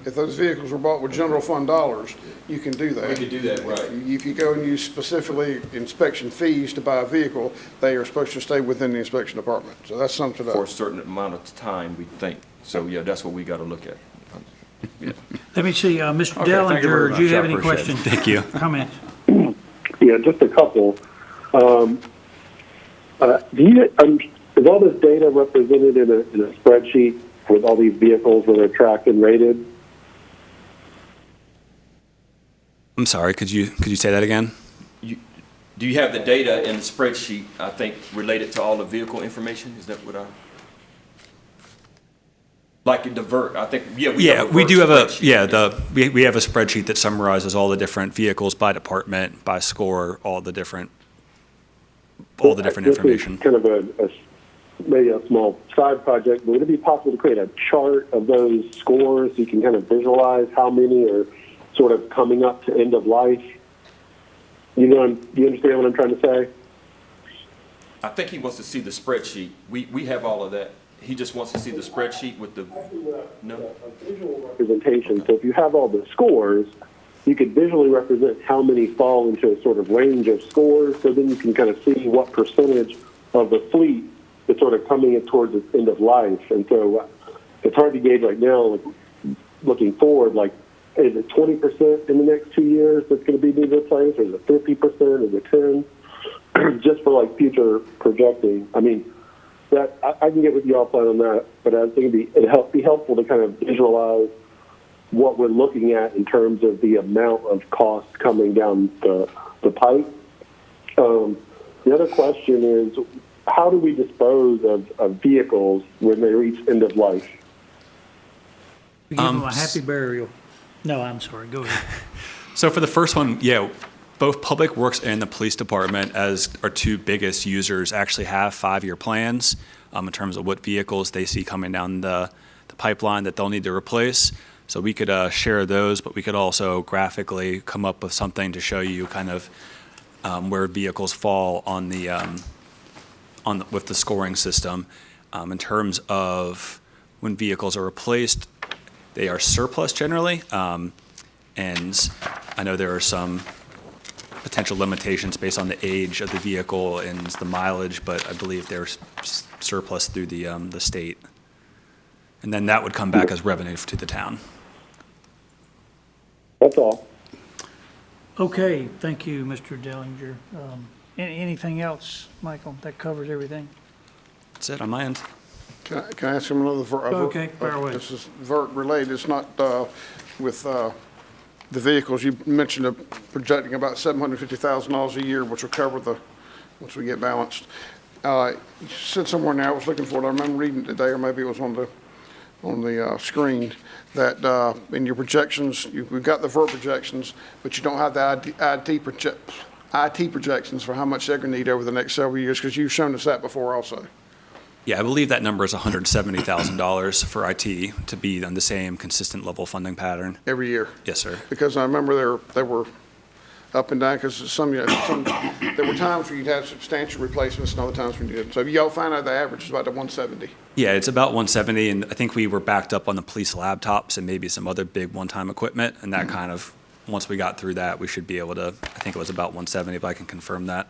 If those vehicles were bought with general fund dollars, you can do that. We could do that, right. If you go and use specifically inspection fees to buy a vehicle, they are supposed to stay within the inspection department. So that's something For a to, certain amount of time, we think. So, yeah, that's what we gotta look at. Yeah. Let me see, Mr. Okay, thank you very Dellinger, do you much. I have any appreciate it. questions? Thank you. Comments? Yeah, just a couple. Is all this data represented in a spreadsheet with all these vehicles where they're tracked and rated? I'm sorry, could you say that again? Do you have the data in the spreadsheet, I think, related to all the vehicle information? Is that what like the VERT, I think, yeah, we have a We VERT do have spreadsheet. we have a spreadsheet that summarizes all the different vehicles by department, by score, all the different information. This is kind of maybe a small side project, but would it be possible to create a chart of those scores so you can kind of visualize how many are sort of coming up to end of life? Do you understand what I'm trying to say? I think he wants to see the spreadsheet. We have all of that. He just wants to see the spreadsheet with the, no? A visual representation. So if you have all the scores, you could visually represent how many fall into a sort of range of scores, so then you can kind of see what percentage of the fleet is sort of coming towards its end of life. And so it's hard to gauge right now, like, looking forward, like, is it 20% in the next 2 years that's going to be needed replaced, or is it 50%, is it 10%? Just for, like, future projecting. I mean, that I can get with you offline on that, but I think it'd be helpful to kind of visualize what we're looking at in terms of the amount of costs coming down the pipe. The other question is, how do we dispose of vehicles when they reach end of life? We give them a happy burial. No, I'm sorry, go ahead. So for the first one, yeah, both Public Works and the Police Department, as our two biggest users, actually have 5-year plans in terms of what vehicles they see coming down the pipeline that they'll need to replace. So we could share those, but we could also graphically come up with something to show you kind of where vehicles fall on with the scoring system. In terms of when vehicles are replaced, they are surplus generally, and I know there are some potential limitations based on the age of the vehicle and the mileage, but I believe they're surplus through the state. And then that would come back as revenue to the town. That's all. Okay, thank you, Mr. Dellinger. Anything else, Michael? That covers everything? That's it on my end. can I ask him another? Okay, fire away. This is VERT related. It's not with the vehicles. You mentioned projecting about $750,000 a year, which will cover once we get balanced. You said somewhere now, I was looking for it, I remember reading it today, or maybe it was on the screen, that in your projections, we've got the VERT projections, but you don't have the IT projections for how much they're going to need over the next several years, because you've shown us that before also. Yeah, I believe that number is $170,000 for IT to be on the same consistent level funding pattern. Every year. Yes, sir. Because I remember there were, up and down? Because there were times where you'd have substantial replacements and other times when you didn't. So y'all find out the average is about the 170. Yeah, it's about 170, and I think we were backed up on the police laptops and maybe some other big one-time equipment, and that kind of, once we got through that, we should be able to, I think it was about 170, but I can confirm that.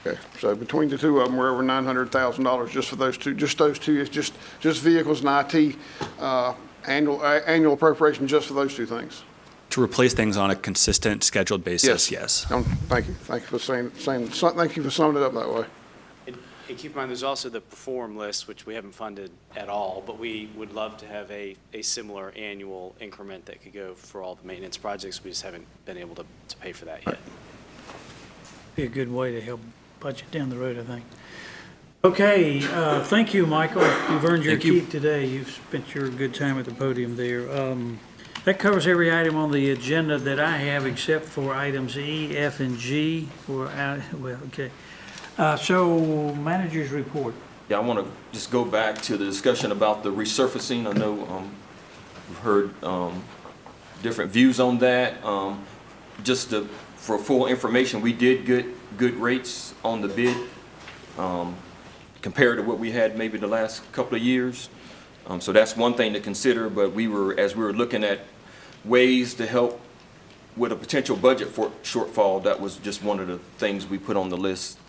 Okay, so between the two of them, we're over $900,000 just for those two. Just those two, it's just vehicles and IT, annual appropriation just for those two things. To replace things on a consistent, scheduled basis, yes. Thank you. Thank you for thank you for summing it up that way. And keep in mind, there's also the perform list, which we haven't funded at all, but we would love to have a similar annual increment that could go for all the maintenance projects. We just haven't been able to pay for that yet. Be a good way to help budget down the road, I think. Okay, thank you, Michael. You've earned your Thank you. keep today. You've spent your good time at the podium there. That covers every item on the agenda that I have except for items E, F, and G. Okay. So, manager's report. Yeah, I want to just go back to the discussion about the resurfacing. I know we've heard different views on that. For full information, we did get good rates on the bid compared to what we had maybe the last couple of years. So that's one thing to consider, but as we were looking at ways to help with a potential budget shortfall, that was just one of the things we put on the list.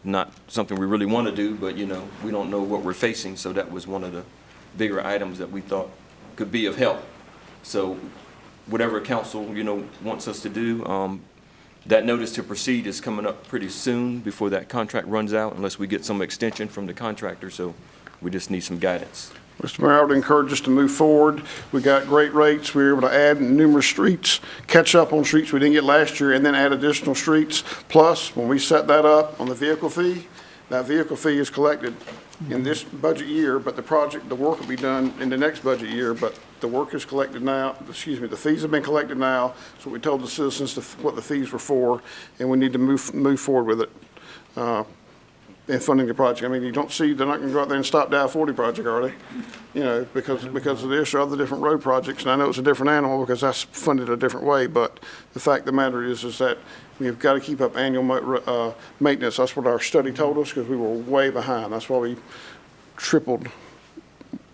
Not something we really want to do, but we don't know what we're facing, so that was one of the bigger items that we thought could be of help. So whatever council, wants us to do, that notice to proceed is coming up pretty soon before that contract runs out, unless we get some extension from the contractor, so we just need some guidance. Mr. Mayor, I would encourage us to move forward. We got great rates. We were able to add numerous streets, catch up on streets we didn't get last year, and then add additional streets. Plus, when we set that up on the vehicle fee, that vehicle fee is collected in this budget year, but the work will be done in the next budget year, but the work is collected now, the fees have been collected now, so we told the citizens what the fees were for, and we need to move forward with it. In funding the project. I mean, you don't see, they're not going to go out there and stop the I-40 project, are they? Because of this or other different road projects, and I know it's a different animal because that's funded a different way, but the fact of the matter is that we've got to keep up annual maintenance. That's what our study told us, because we were way behind. That's why we tripled,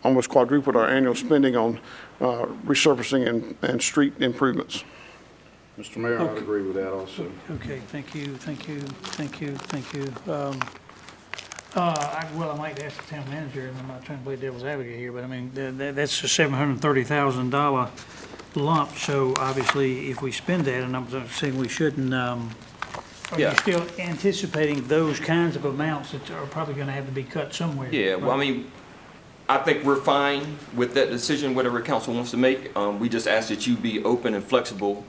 almost quadrupled our annual spending on resurfacing and street improvements. Mr. Mayor, I'd agree with that also. Okay, thank you. Well, I might ask the town manager, and I'm not trying to play devil's advocate here, but I mean, that's a $730,000 lump, so obviously, if we spend that, and I'm saying we shouldn't, are you still anticipating those kinds of amounts that are probably gonna have to be cut somewhere? Yeah, well, I mean, I think we're fine with that decision, whatever council wants to make. We just ask that you be open and flexible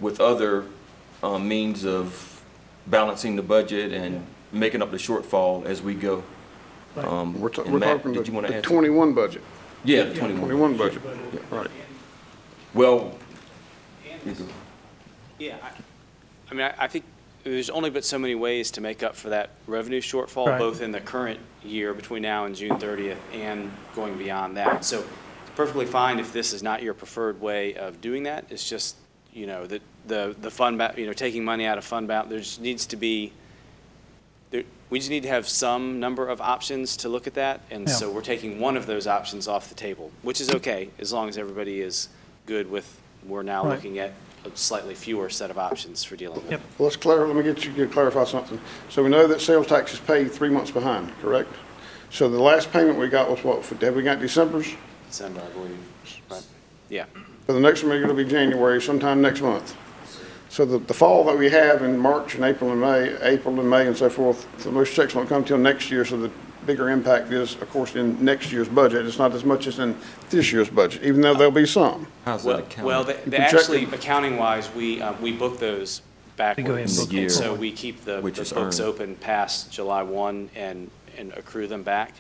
with other means of balancing the budget and making up the shortfall as we go. We're Matt, talking did you want to the add? 21 budget. Yeah, the 21. Budget, yeah, right. Well, Yeah, I mean, I think there's only but so many ways to make up for that revenue shortfall, Right. both in the current year between now and June 30th and going beyond that. So it's perfectly fine if this is not your preferred way of doing that. It's just, the fund, taking money out of fund balance, there just needs to be, we just need to have some number of options to look at that. And so we're taking one of those options off the table, which is okay, as long as everybody is good with, we're now Right. looking at a slightly fewer set of options for dealing with it. Well, let me get you to clarify something. So we know that sales tax is paid 3 months behind, correct? So the last payment we got was what, have we got December's? December, I believe, right? Yeah. For the next one, we're going to be January, sometime next month. So the fall that we have in March and April and May and so forth, so those checks won't come till next year, so the bigger impact is, of course, in next year's budget. It's not as much as in this year's budget, even though there'll be some. how's that accounted? Well, they actually, accounting-wise, we book those backwards. book them And so forward. we keep the Which is books earned. open past July 1 and accrue them back.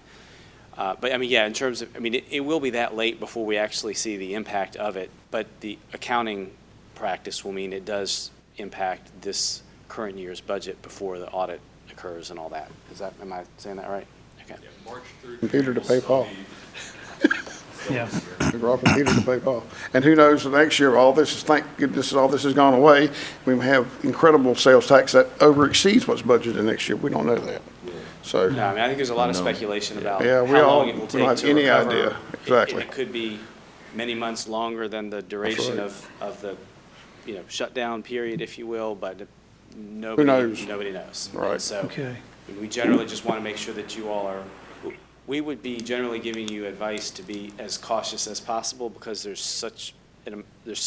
But I mean, yeah, in terms of, I mean, it will be that late before we actually see the impact of it, but the accounting practice will mean it does impact this current year's budget before the audit occurs and all that. Am I saying that right? Okay. Computer to pay Paul. Yeah. figure off and Peter to pay off. And who knows, the next year, all this is, thank goodness, all this has gone away. We have incredible sales tax that over exceeds what's budgeted next year. We don't know that. So, No, I mean, I think there's a lot of speculation about Yeah, we how all- long it will we don't take have to any recover. idea. Exactly. It could be many months longer than the duration right. of the, shutdown period, if you will, but knows? nobody knows. Right. And so Okay. we generally just want to make sure that you all are, we would be generally giving you advice to be as cautious as possible because there's so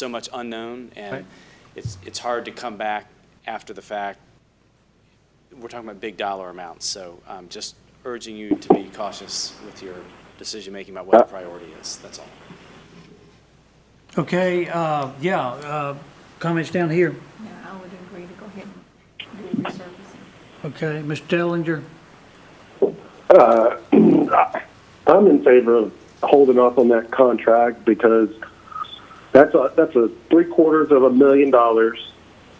much unknown, and Right. it's hard to come back after the fact. We're talking about big dollar amounts, so I'm just urging you to be cautious with your decision-making about what the priority is, that's all. Okay, comments down here. Yeah, I would agree to go ahead and do the resurfacing. Okay, Mr. Dellinger? I'm in favor of holding off on that contract because that's a $750,000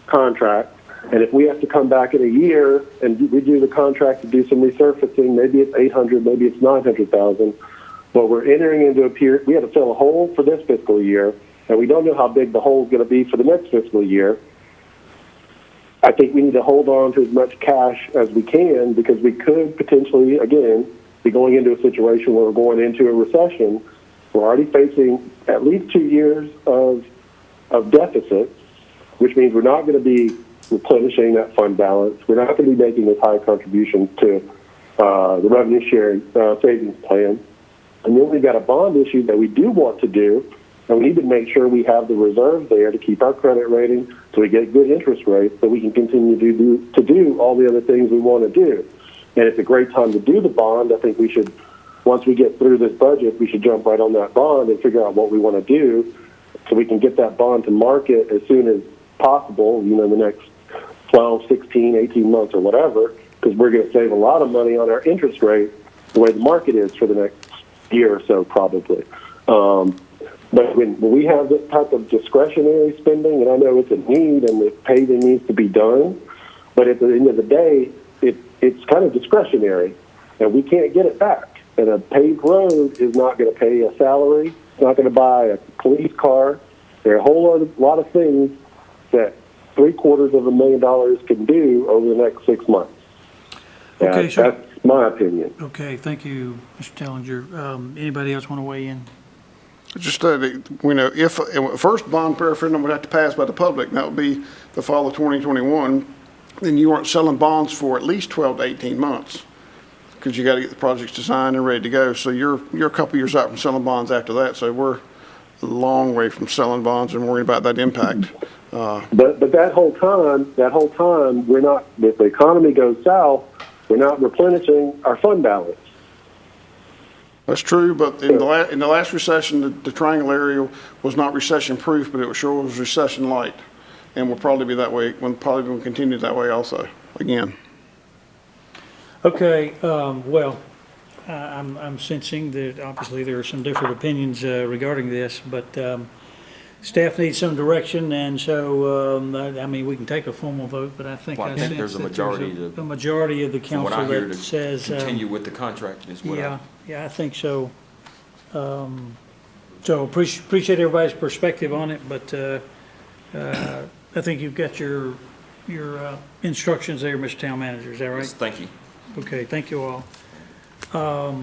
contract. And if we have to come back in a year and redo the contract to do some resurfacing, maybe it's 800, maybe it's 900,000. But we're entering into a period, we have to fill a hole for this fiscal year, and we don't know how big the hole is going to be for the next fiscal year. I think we need to hold on to as much cash as we can because we could potentially, again, be going into a situation where we're going into a recession. We're already facing at least 2 years of deficits, which means we're not going to be replenishing that fund balance. We're not going to be making as high contributions to the revenue sharing savings plan. And then we've got a bond issue that we do want to do, and we need to make sure we have the reserves there to keep our credit rating so we get good interest rates so we can continue to do all the other things we want to do. And it's a great time to do the bond. I think we should, once we get through this budget, we should jump right on that bond and figure out what we want to do so we can get that bond to market as soon as possible, the next 12, 16, 18 months or whatever, because we're going to save a lot of money on our interest rate the way the market is for the next year or so probably. But when we have this type of discretionary spending, and I know it's a need and the paving needs to be done, but at the end of the day, it's kind of discretionary, and we can't get it back. And a paved road is not going to pay a salary. It's not going to buy a police car. There are a whole lot of things that $750,000 can do over the next 6 months. Okay, sure. That's my opinion. Okay, thank you, Mr. Dellinger. Anybody else want to weigh in? just, if first bond referendum would have to pass by the public, and that would be the fall of 2021, then you aren't selling bonds for at least 12 to 18 months because you got to get the projects designed and ready to go. So you're a couple years out from selling bonds after that. So we're a long way from selling bonds and worrying about that impact. But that whole time, we're not. If the economy goes south, we're not replenishing our fund balance. That's true, but in the last recession, the triangle area was not recession-proof, but it sure was recession-light, and will probably be that way. Probably will continue that way also. Again. Okay, well, I'm sensing that obviously there are some different opinions regarding this, but staff needs some direction, and so, I mean, we can take a formal vote, but I think Well, I think sense there's a that majority a majority of the From what I council hear, that to says. continue with the contract is what Yeah, I think so. So appreciate everybody's perspective on it, but I think you've got your instructions there, Mr. Town Manager, is that right? Thank you. Okay, thank you all. I'll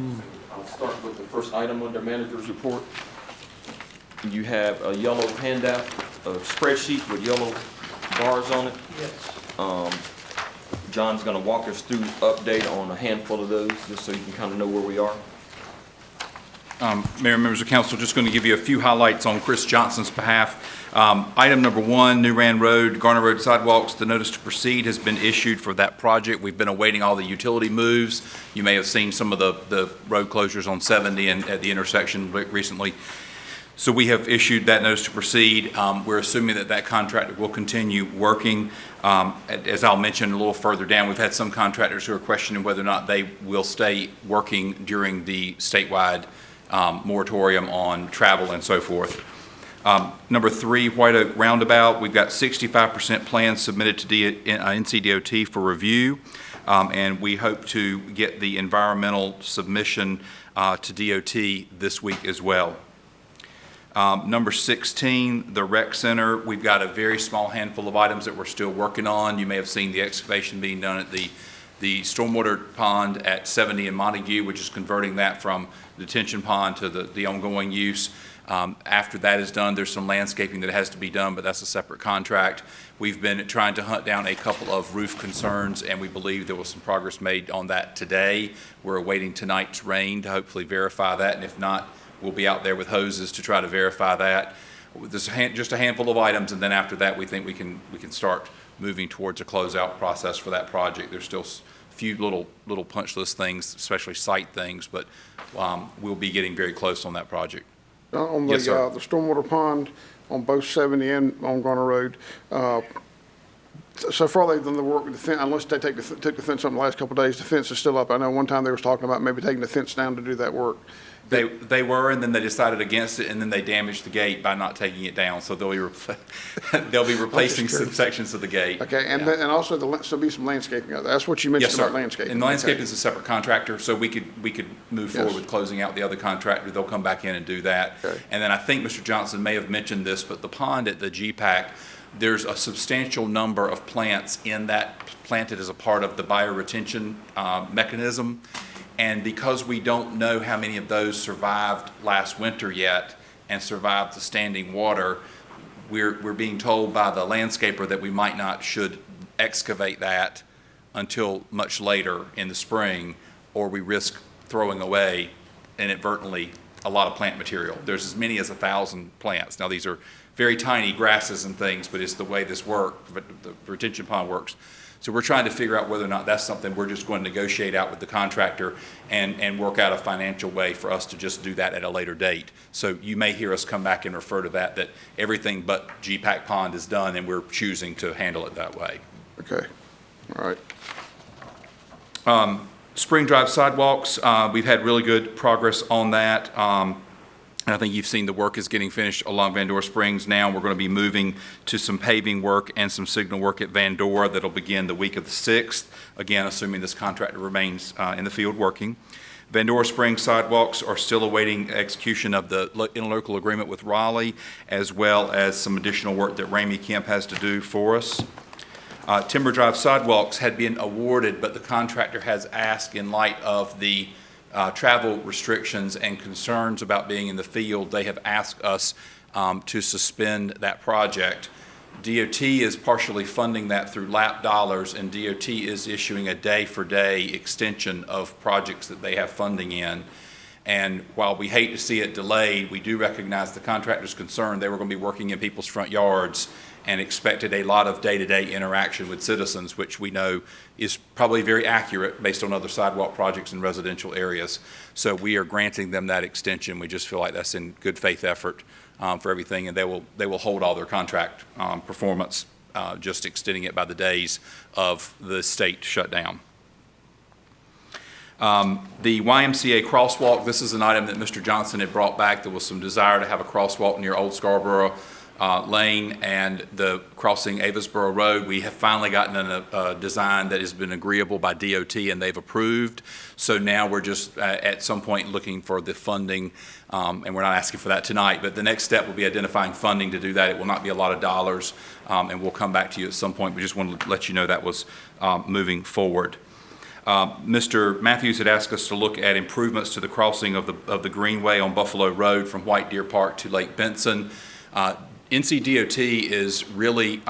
start with the first item under manager's report. You have a yellow handout, a spreadsheet with yellow bars on it. Yes. John's gonna walk us through update on a handful of those, just so you can kind of know where we are. Mayor and members of council, just going to give you a few highlights on Chris Johnson's behalf. Item number 1, New Rand Road, Garner Road sidewalks. The notice to proceed has been issued for that project. We've been awaiting all the utility moves. You may have seen some of the road closures on 70 and at the intersection recently. So we have issued that notice to proceed. We're assuming that contractor will continue working. As I'll mention a little further down, we've had some contractors who are questioning whether or not they will stay working during the statewide moratorium on travel and so forth. Number 3, White Oak Roundabout. We've got 65% plans submitted to NCDOT for review, and we hope to get the environmental submission to DOT this week as well. Number 16, the rec center. We've got a very small handful of items that we're still working on. You may have seen the excavation being done at the stormwater pond at 70 and Montague, which is converting that from detention pond to the ongoing use. After that is done, there's some landscaping that has to be done, but that's a separate contract. We've been trying to hunt down a couple of roof concerns, and we believe there was some progress made on that today. We're awaiting tonight's rain to hopefully verify that, and if not, we'll be out there with hoses to try to verify that. There's just a handful of items, and then after that, we think we can start moving towards a closeout process for that project. There's still a few little punch list things, especially site things, but we'll be getting very close on that project. On Yes, sir. the stormwater pond on both 70 and on Garner Road, so far they've done the work with the fence, unless they took the fence up the last couple of days, the fence is still up. I know one time they was talking about maybe taking the fence down to do that work. They were, and then they decided against it, and then they damaged the gate by not taking it down. So they'll be replacing some sections of the gate. Okay, and Yeah. then, and also there'll be some landscaping out there. That's what you mentioned Yes, sir. about landscaping. And the landscape Okay. is a separate contractor, so we could move forward Yes. with closing out the other contractor. They'll come back in and do that. Okay. And then I think Mr. Johnson may have mentioned this, but the pond at the GPAC, there's a substantial number of plants in that planted as a part of the bioretention mechanism. And because we don't know how many of those survived last winter yet and survived the standing water, we're being told by the landscaper that we might not should excavate that until much later in the spring, or we risk throwing away inadvertently a lot of plant material. There's as many as 1,000 plants. Now, these are very tiny grasses and things, but it's the way this works, the retention pond works. So we're trying to figure out whether or not that's something we're just going to negotiate out with the contractor and work out a financial way for us to just do that at a later date. So you may hear us come back and refer to that everything but GPAC Pond is done, and we're choosing to handle it that way. Okay, all right. Spring Drive sidewalks, we've had really good progress on that. And I think you've seen the work is getting finished along Van Dora Springs. Now we're going to be moving to some paving work and some signal work at Van Dora that'll begin the week of the 6th. Again, assuming this contractor remains in the field working. Van Dora Springs sidewalks are still awaiting execution of the interlocal agreement with Raleigh, as well as some additional work that Ramey Kemp has to do for us. Timber Drive sidewalks had been awarded, but the contractor has asked, in light of the travel restrictions and concerns about being in the field, they have asked us to suspend that project. DOT is partially funding that through LAP dollars, and DOT is issuing a day-for-day extension of projects that they have funding in. And while we hate to see it delayed, we do recognize the contractor's concern. They were going to be working in people's front yards and expected a lot of day-to-day interaction with citizens, which we know is probably very accurate based on other sidewalk projects in residential areas. So we are granting them that extension. We just feel like that's in good faith effort for everything, and they will hold all their contract performance, just extending it by the days of the state shutdown. The YMCA crosswalk, this is an item that Mr. Johnson had brought back. There was some desire to have a crosswalk near Old Scarborough Lane and the crossing Avasboro Road. We have finally gotten a design that has been agreeable by DOT, and they've approved. So now we're just at some point looking for the funding, and we're not asking for that tonight, but the next step will be identifying funding to do that. It will not be a lot of dollars, and we'll come back to you at some point. We just wanted to let you know that was moving forward. Mr. Matthews had asked us to look at improvements to the crossing of the Greenway on Buffalo Road from White Deer Park to Lake Benson. NCDOT is really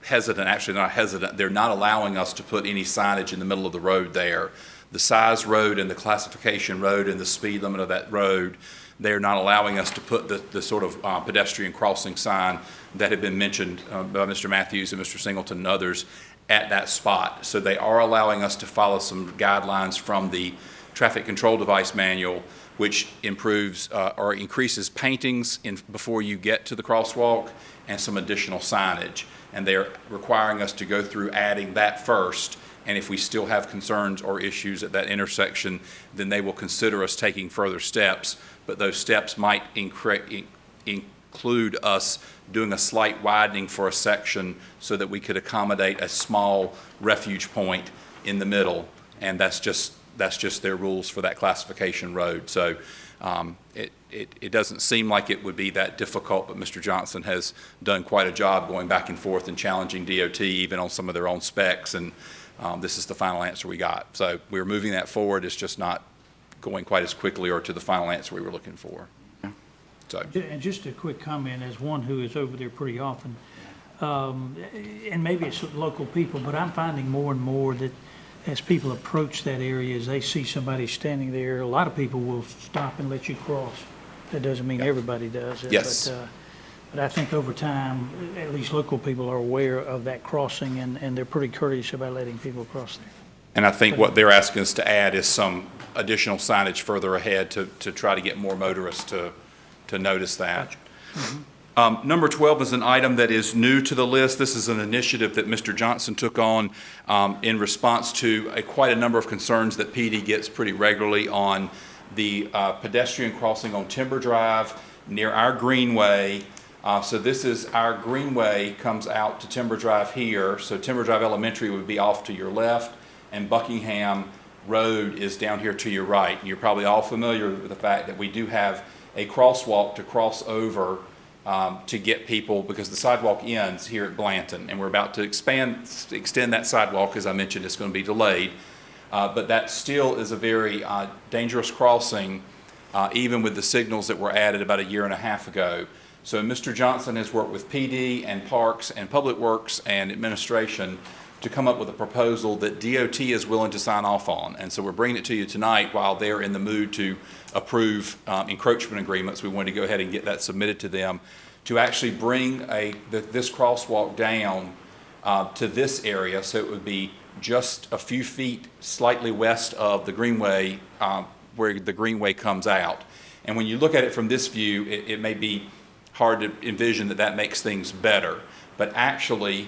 hesitant, actually not hesitant, they're not allowing us to put any signage in the middle of the road there. The size road and the classification road and the speed limit of that road, they're not allowing us to put the sort of pedestrian crossing sign that had been mentioned by Mr. Matthews and Mr. Singleton and others at that spot. So they are allowing us to follow some guidelines from the traffic control device manual, which improves or increases paintings before you get to the crosswalk and some additional signage. And they're requiring us to go through adding that first. And if we still have concerns or issues at that intersection, then they will consider us taking further steps. But those steps might include us doing a slight widening for a section so that we could accommodate a small refuge point in the middle. And that's just their rules for that classification road. So it doesn't seem like it would be that difficult, but Mr. Johnson has done quite a job going back and forth and challenging DOT even on some of their own specs, and this is the final answer we got. So we're moving that forward. It's just not going quite as quickly or to the final answer we were looking for. So. And just a quick comment, as one who is over there pretty often, and maybe it's local people, but I'm finding more and more that as people approach that area, as they see somebody standing there, a lot of people will stop and let you cross. That doesn't mean everybody does it. Yes. But I think over time, at least local people are aware of that crossing, and they're pretty courteous about letting people cross there. And I think what they're asking us to add is some additional signage further ahead to try to get more motorists to notice that. Gotcha. Number 12 is an item that is new to the list. This is an initiative that Mr. Johnson took on in response to quite a number of concerns that PD gets pretty regularly on the pedestrian crossing on Timber Drive near our greenway. So this is our greenway comes out to Timber Drive here. So Timber Drive Elementary would be off to your left, and Buckingham Road is down here to your right. And you're probably all familiar with the fact that we do have a crosswalk to cross over to get people, because the sidewalk ends here at Blanton, and we're about to extend that sidewalk. As I mentioned, it's going to be delayed, but that still is a very dangerous crossing, even with the signals that were added about a year and a half ago. So Mr. Johnson has worked with PD and Parks and Public Works and Administration to come up with a proposal that DOT is willing to sign off on. And so we're bringing it to you tonight while they're in the mood to approve encroachment agreements. We wanted to go ahead and get that submitted to them to actually bring this crosswalk down to this area, so it would be just a few feet slightly west of the greenway where the greenway comes out. And when you look at it from this view, it may be hard to envision that makes things better. But actually,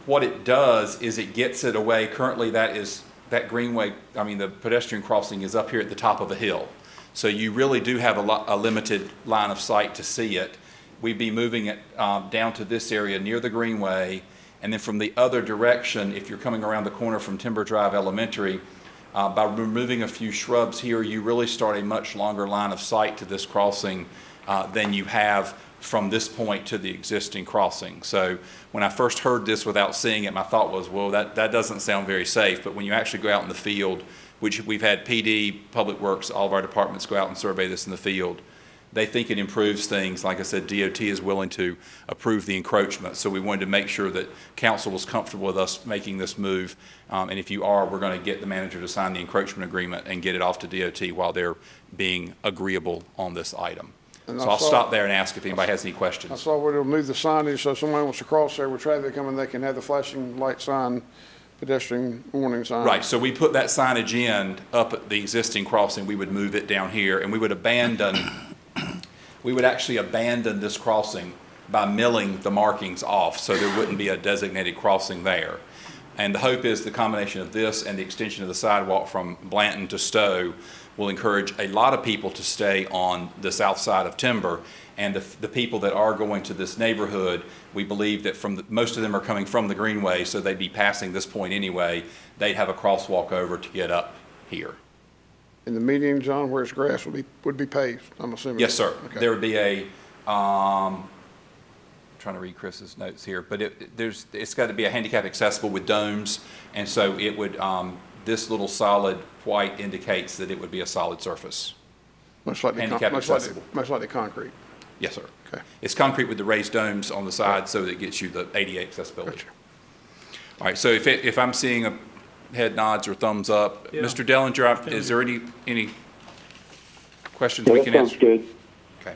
what it does is it gets it away. Currently, that greenway, the pedestrian crossing is up here at the top of a hill. So you really do have a limited line of sight to see it. We'd be moving it down to this area near the greenway, and then from the other direction, if you're coming around the corner from Timber Drive Elementary, by removing a few shrubs here, you really start a much longer line of sight to this crossing than you have from this point to the existing crossing. So when I first heard this without seeing it, my thought was, well, that doesn't sound very safe. But when you actually go out in the field, which we've had PD, Public Works, all of our departments go out and survey this in the field, they think it improves things. Like I said, DOT is willing to approve the encroachment. So we wanted to make sure that council was comfortable with us making this move. And if you are, we're going to get the manager to sign the encroachment agreement and get it off to DOT while they're being agreeable on this item. So I'll stop there and ask if anybody has any questions. I saw where they'll move the signage, so somebody wants to cross there with traffic coming, they can have the flashing light sign, pedestrian warning sign. Right, so we put that signage in up at the existing crossing, we would move it down here, and we would actually abandon this crossing by milling the markings off, so there wouldn't be a designated crossing there. And the hope is the combination of this and the extension of the sidewalk from Blanton to Stowe will encourage a lot of people to stay on the south side of Timber. And the people that are going to this neighborhood, we believe that most of them are coming from the greenway, so they'd be passing this point anyway. They'd have a crosswalk over to get up here. In the median, John, where it's grass would be paved, I'm assuming? Yes, sir. Okay. There would be trying to read Chris's notes here, but it's got to be a handicap accessible with domes, and so it would, this little solid white indicates that it would be a solid surface. Much like handicap accessible. Much like the concrete. Yes, sir. Okay. It's concrete with the raised domes on the side, so that it gets you the ADA accessibility. Gotcha. All right, so if I'm seeing a head nods or thumbs up, Yeah. Mr. Dellinger, is there any questions Yeah, we that can sounds answer? good. Okay.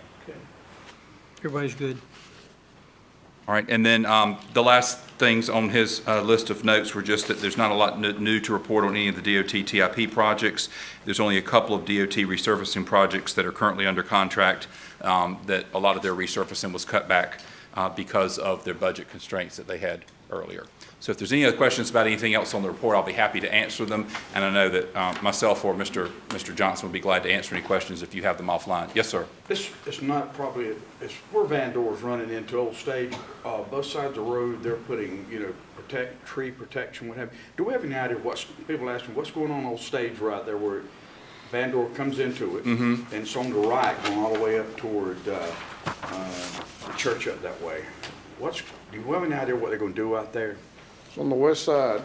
Everybody's good. All right, and then the last things on his list of notes were just that there's not a lot new to report on any of the DOT TIP projects. There's only a couple of DOT resurfacing projects that are currently under contract, that a lot of their resurfacing was cut back because of their budget constraints that they had earlier. So if there's any other questions about anything else on the report, I'll be happy to answer them. And I know that myself or Mr. Johnson would be glad to answer any questions if you have them offline. Yes, sir. It's not probably, it's where Van Door's running into Old Stage. Both sides of the road, they're putting, tree protection, what have you. Do we have any idea people ask me, what's going on Old Stage right there where Van Dorp comes into it. And it's on the right, going all the way up toward the church up that way. Do you have any idea what they're gonna do out there? It's on the west side.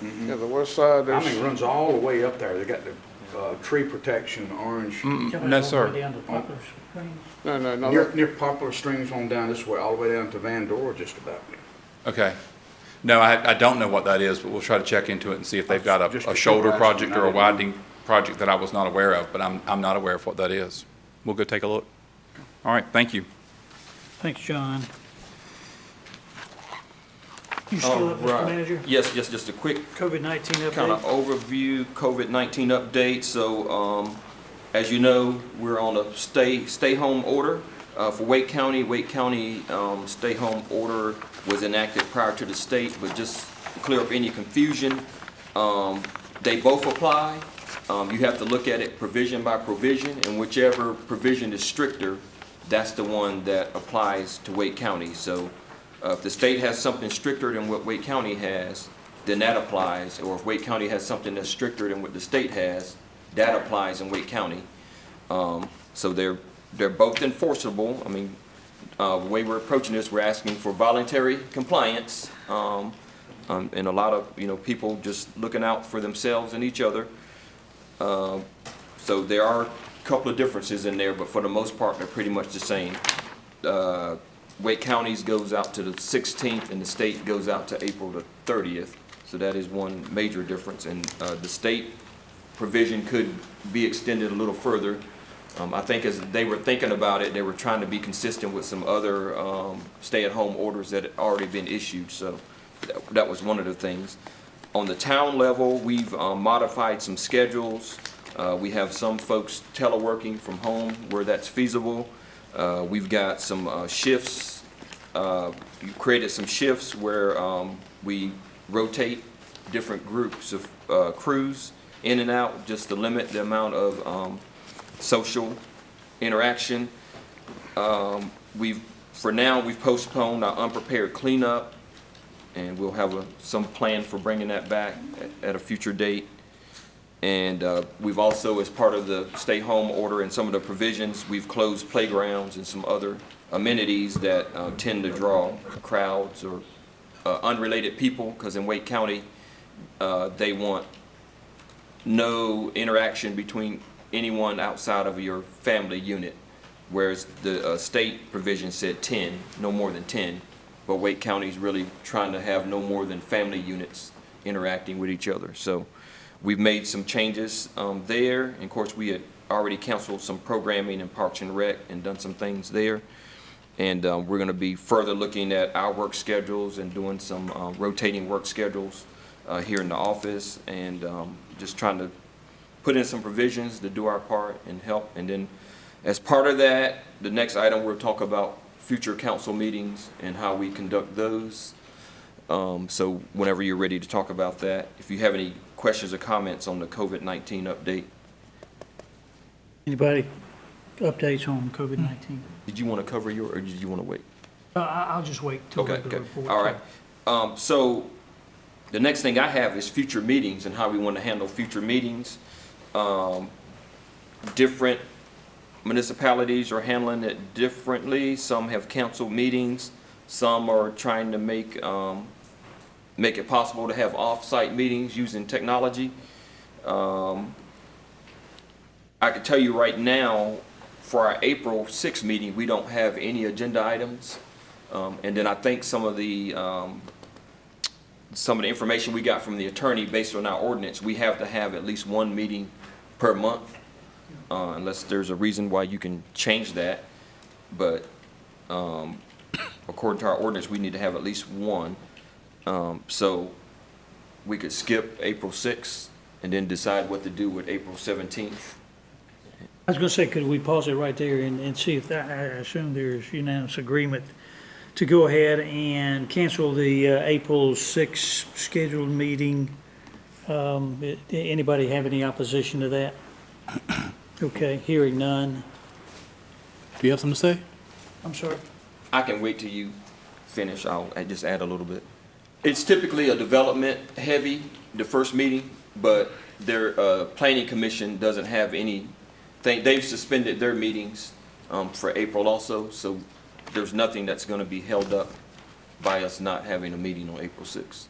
Yeah, the west side, I there's, mean, it runs all the way up there. They got the tree protection, orange. No, sir. Down to Poplar Springs. no, Near Poplar Springs on down this way, all the way down to Van Dorp, just about. Okay. No, I don't know what that is, but we'll try to check into it and see if they've got Just a a shoulder quick project or a estimate. widening project that I was not aware of, but I'm not aware of what that is. We'll go take a look. All right, thank you. Thanks, John. You still up, Mr. Right. Manager? Yes, just a quick COVID-19 kind of update? overview, COVID-19 update. So, as you know, we're on a stay home order for Wake County. Wake County stay home order was enacted prior to the state, but just to clear up any confusion, they both apply. You have to look at it provision by provision, and whichever provision is stricter, that's the one that applies to Wake County. So if the state has something stricter than what Wake County has, then that applies. Or if Wake County has something that's stricter than what the state has, that applies in Wake County. So they're both enforceable. I mean, the way we're approaching this, we're asking for voluntary compliance, and a lot of people just looking out for themselves and each other. So there are a couple of differences in there, but for the most part, they're pretty much the same. Wake County's goes out to the 16th, and the state goes out to April the 30th. So that is one major difference, and the state provision could be extended a little further. I think as they were thinking about it, they were trying to be consistent with some other stay-at-home orders that had already been issued, so that was one of the things. On the town level, we've modified some schedules. We have some folks teleworking from home where that's feasible. We've got some shifts, created some shifts where we rotate different groups of crews in and out just to limit the amount of social interaction. For now, we've postponed our unprepared cleanup, and we'll have some plan for bringing that back at a future date. And we've also, as part of the stay-home order and some of the provisions, we've closed playgrounds and some other amenities that tend to draw crowds or unrelated people, because in Wake County, they want no interaction between anyone outside of your family unit, whereas the state provision said 10, no more than 10. But Wake County's really trying to have no more than family units interacting with each other. So we've made some changes there. And of course, we had already canceled some programming in Parks and Rec and done some things there. And we're going to be further looking at our work schedules and doing some rotating work schedules here in the office, and just trying to put in some provisions to do our part and help. And then as part of that, the next item, we'll talk about future council meetings and how we conduct those. So whenever you're ready to talk about that, if you have any questions or comments on the COVID-19 update. Anybody updates on COVID-19? Did you want to cover or did you want to wait? I'll just wait till Okay, the okay, report. all right. So the next thing I have is future meetings and how we want to handle future meetings. Different municipalities are handling it differently. Some have canceled meetings. Some are trying to make it possible to have off-site meetings using technology. I can tell you right now, for our April 6th meeting, we don't have any agenda items. And then I think some of the information we got from the attorney based on our ordinance, we have to have at least one meeting per month, unless there's a reason why you can change that. But according to our ordinance, we need to have at least one. So we could skip April 6th and then decide what to do with April 17th. I was going to say, could we pause it right there and see if I assume there's unanimous agreement to go ahead and cancel the April 6th scheduled meeting. Anybody have any opposition to that? Okay, hearing none. Do you have something to say? I'm sorry. I can wait till you finish. I'll just add a little bit. It's typically a development heavy, the first meeting, but their planning commission doesn't have anything, they've suspended their meetings for April also, so there's nothing that's going to be held up by us not having a meeting on April 6th.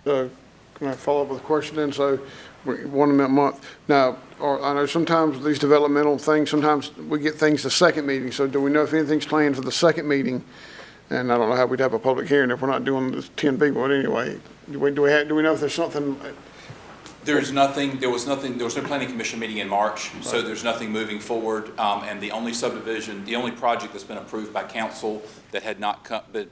So can I follow up with a question then? So one in that month. Now, I know sometimes these developmental things, sometimes we get things the second meeting. So do we know if anything's planned for the second meeting? And I don't know how we'd have a public hearing if we're not doing the 10 people, but anyway, do we know if there's something? There was no planning commission meeting in March, so there's nothing moving forward. And the only project that's been approved by council that had not come, the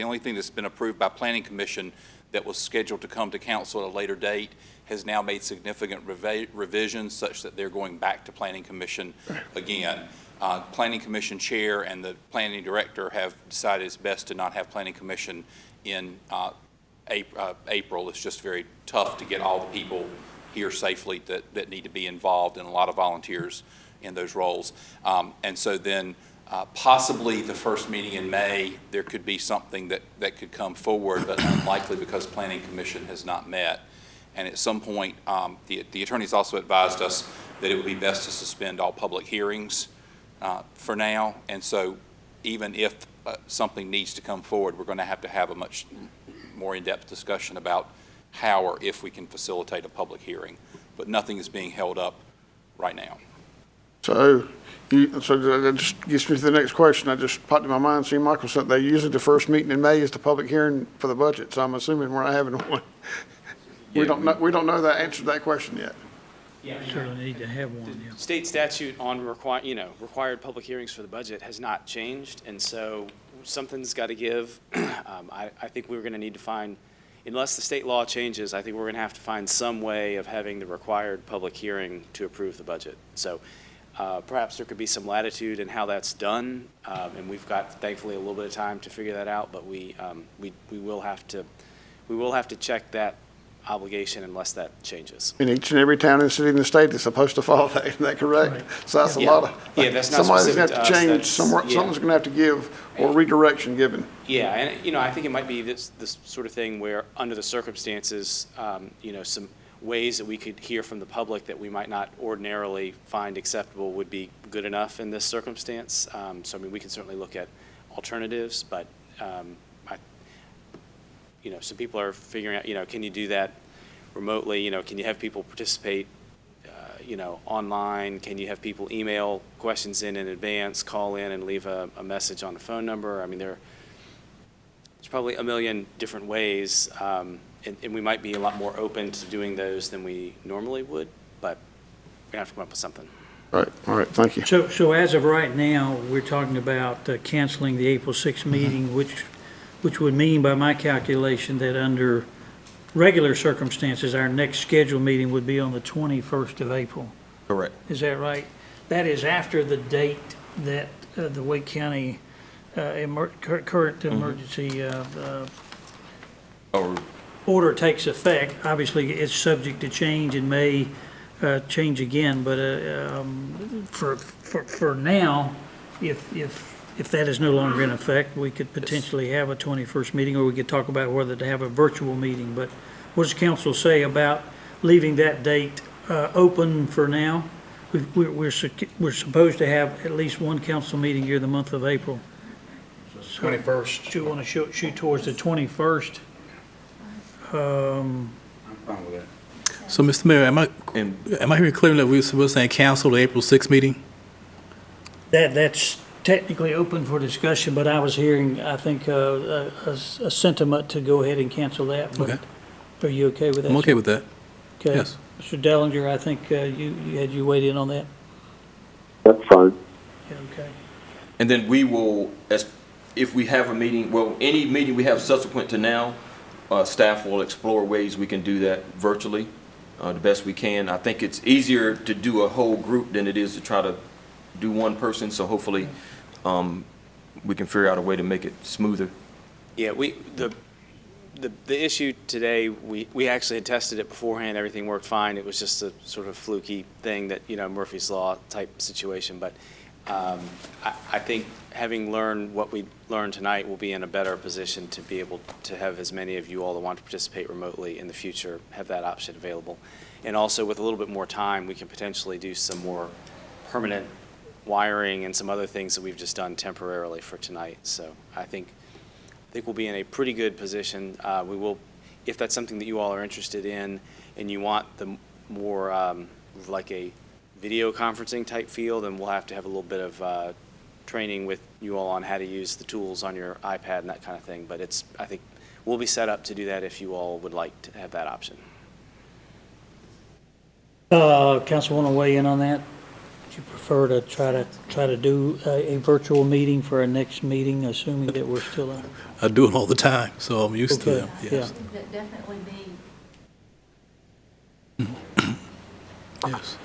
only thing that's been approved by planning commission that was scheduled to come to council at a later date has now made significant revisions such that they're going back to planning commission again. Planning commission chair and the planning director have decided it's best to not have planning commission in April. It's just very tough to get all the people here safely that need to be involved, and a lot of volunteers in those roles. And so then possibly the first meeting in May, there could be something that could come forward, but unlikely because planning commission has not met. And at some point, the attorneys also advised us that it would be best to suspend all public hearings for now. And so even if something needs to come forward, we're going to have a much more in-depth discussion about how or if we can facilitate a public hearing. But nothing is being held up right now. So that just gets me to the next question. I just popped in my mind, see, Michael said they usually the first meeting in May is the public hearing for the budget. So I'm assuming we're not having one. We don't know the answer to that question yet. Yeah, certainly need to have one, yeah. State statute on required public hearings for the budget has not changed, and so something's got to give. I think we're going to need to find, unless the state law changes, I think we're going to have to find some way of having the required public hearing to approve the budget. So perhaps there could be some latitude in how that's done, and we've got, thankfully, a little bit of time to figure that out, but we will have to check that obligation unless that changes. In each and every town and city in the state is supposed to follow that, isn't that correct? Right. So that's a lot of, that's not somebody's going specific to have to to us. change, someone's going to have to give or redirection given. Yeah, and I think it might be this sort of thing where, under the circumstances, some ways that we could hear from the public that we might not ordinarily find acceptable would be good enough in this circumstance. So I mean, we can certainly look at alternatives, but some people are figuring out, can you do that remotely? Can you have people participate, online? Can you have people email questions in advance, call in and leave a message on the phone number? I mean, there's probably a million different ways, and we might be a lot more open to doing those than we normally would, but we have to come up with something. Right. All right. Thank you. So as of right now, we're talking about canceling the April 6th meeting, which would mean, by my calculation, that under regular circumstances, our next scheduled meeting would be on the 21st of April. Correct. Is that right? That is after the date that the Wake County current emergency order takes effect. Obviously, it's subject to change and may change again, but for now, if that is no longer in effect, we could potentially have a 21st meeting, or we could talk about whether to have a virtual meeting. But what does council say about leaving that date open for now? We're supposed to have at least one council meeting here the month of April. 21st. Do you want to shoot towards the 21st? I'm fine with that. So, Mr. Mayor, am I hearing clearly that we're saying cancel the April 6th meeting? That's technically open for discussion, but I was hearing, I think, a sentiment to go ahead and cancel that. But Okay. are you okay with that? I'm okay with that. Okay. Yes. Mr. Dellinger, I think you weighed in on that? That's fine. Yeah, okay. And then we will, if we have a meeting, any meeting we have subsequent to now, staff will explore ways we can do that virtually the best we can. I think it's easier to do a whole group than it is to try to do one person, so hopefully we can figure out a way to make it smoother. Yeah, the issue today, we actually had tested it beforehand. Everything worked fine. It was just a sort of fluky thing that, Murphy's Law type situation. But I think having learned what we learned tonight, we'll be in a better position to be able to have as many of you all that want to participate remotely in the future have that option available. And also with a little bit more time, we can potentially do some more permanent wiring and some other things that we've just done temporarily for tonight. So I think we'll be in a pretty good position. We will, if that's something that you all are interested in and you want the more like a video conferencing type feel, then we'll have to have a little bit of training with you all on how to use the tools on your iPad and that kind of thing. But I think we'll be set up to do that if you all would like to have that option. Council want to weigh in on that? Would you prefer to try to do a virtual meeting for our next meeting, assuming that we're still on? I do it all the time, so I'm used to them, yes. That definitely be. Yes.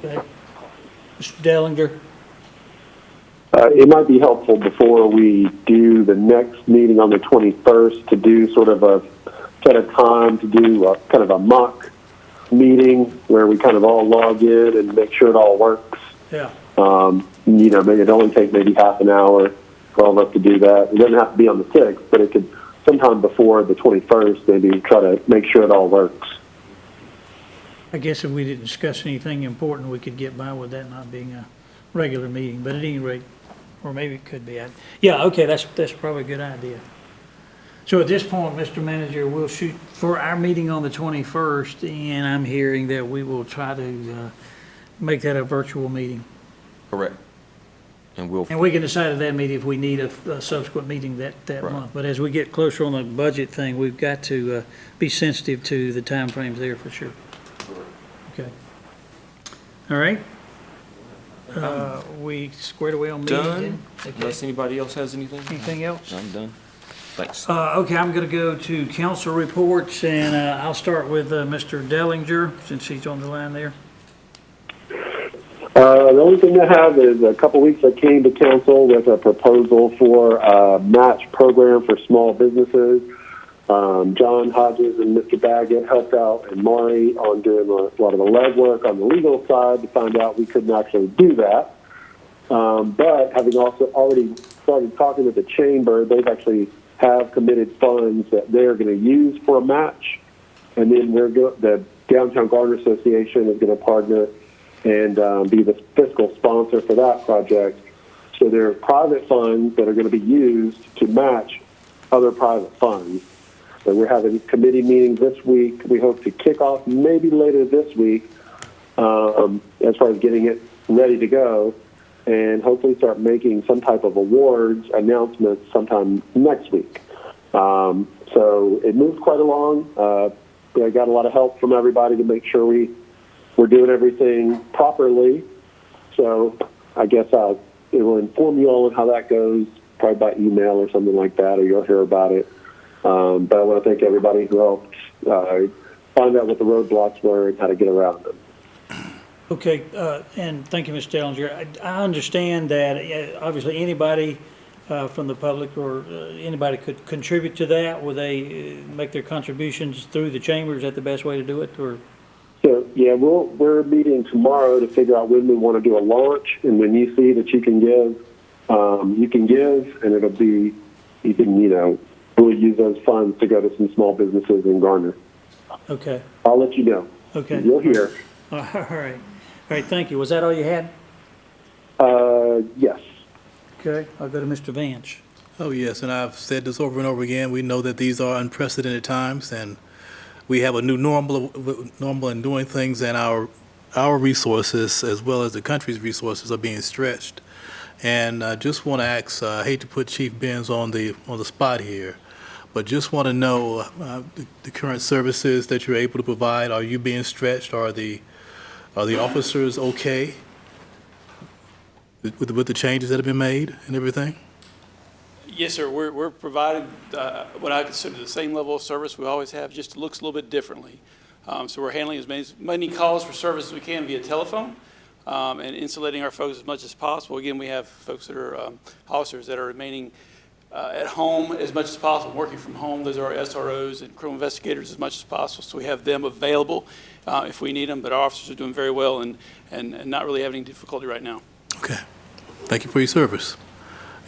Okay. Mr. Dellinger? It might be helpful before we do the next meeting on the 21st to do sort of a set of time to do a, kind of a mock meeting where we kind of all log in and make sure it all works. Yeah. Maybe it only take maybe half an hour for all of us to do that. It doesn't have to be on the 6th, but it could sometime before the 21st maybe try to make sure it all works. I guess if we didn't discuss anything important, we could get by with that not being a regular meeting, but at any rate, or maybe it could be. Yeah, okay, that's probably a good idea. So at this point, Mr. Manager, we'll shoot for our meeting on the 21st, and I'm hearing that we will try to make that a virtual meeting. Correct. And And we can decide at that meeting if we need a subsequent meeting that Right. month. But as we get closer on the budget thing, we've got to be sensitive to the timeframes there for sure. Okay. All right. We squared away on meetings. Done, then? Okay. unless anybody else has anything? Anything else? I'm done. Thanks. Okay, I'm going to go to council reports, and I'll start with Mr. Dellinger, since he's on the line there. The only thing I have is a couple weeks I came to council with a proposal for a match program for small businesses. John Hodges and Mr. Baggett helped out, and Maury on doing a lot of the legwork on the legal side to find out we couldn't actually do that. But having also already started talking with the chamber, they've actually have committed funds that they're going to use for a match, and then the Downtown Garner Association is going to partner and be the fiscal sponsor for that project. So there are private funds that are going to be used to match other private funds. So we're having committee meetings this week. We hope to kick off maybe later this week as far as getting it ready to go, and hopefully start making some type of awards announcements sometime next week. So it moved quite along. I got a lot of help from everybody to make sure we're doing everything properly. So I guess it will inform you all of how that goes, probably by email or something like that, or you'll hear about it. But I want to thank everybody who helped find out what the roadblocks were and how to get around them. Okay, and thank you, Mr. Dellinger. I understand that obviously anybody from the public or anybody could contribute to that. Will they make their contributions through the chamber? Is that the best way to do it? Or So, yeah, we're meeting tomorrow to figure out when we want to do a launch, and when you see that you can give, and it'll be, we'll use those funds to go to some small businesses in Garner. Okay. I'll let you know. Okay. You'll hear. All right. All right, thank you. Was that all you had? Yes. Okay, I'll go to Mr. Vance. Oh, yes, and I've said this over and over again. We know that these are unprecedented times, and we have a new normal in doing things, and our resources, as well as the country's resources, are being stretched. And I just want to ask, I hate to put Chief Benz on the spot here, but just want to know the current services that you're able to provide. Are you being stretched? Are the officers okay with the changes that have been made and everything? Yes, sir. We're providing what I consider the same level of service we always have, just looks a little bit differently. So we're handling as many calls for service as we can via telephone, and insulating our folks as much as possible. Again, we have folks that are officers that are remaining at home as much as possible, working from home. Those are our SROs and criminal investigators as much as possible. So we have them available if we need them. But our officers are doing very well and not really having any difficulty right now. Okay. Thank you for your service.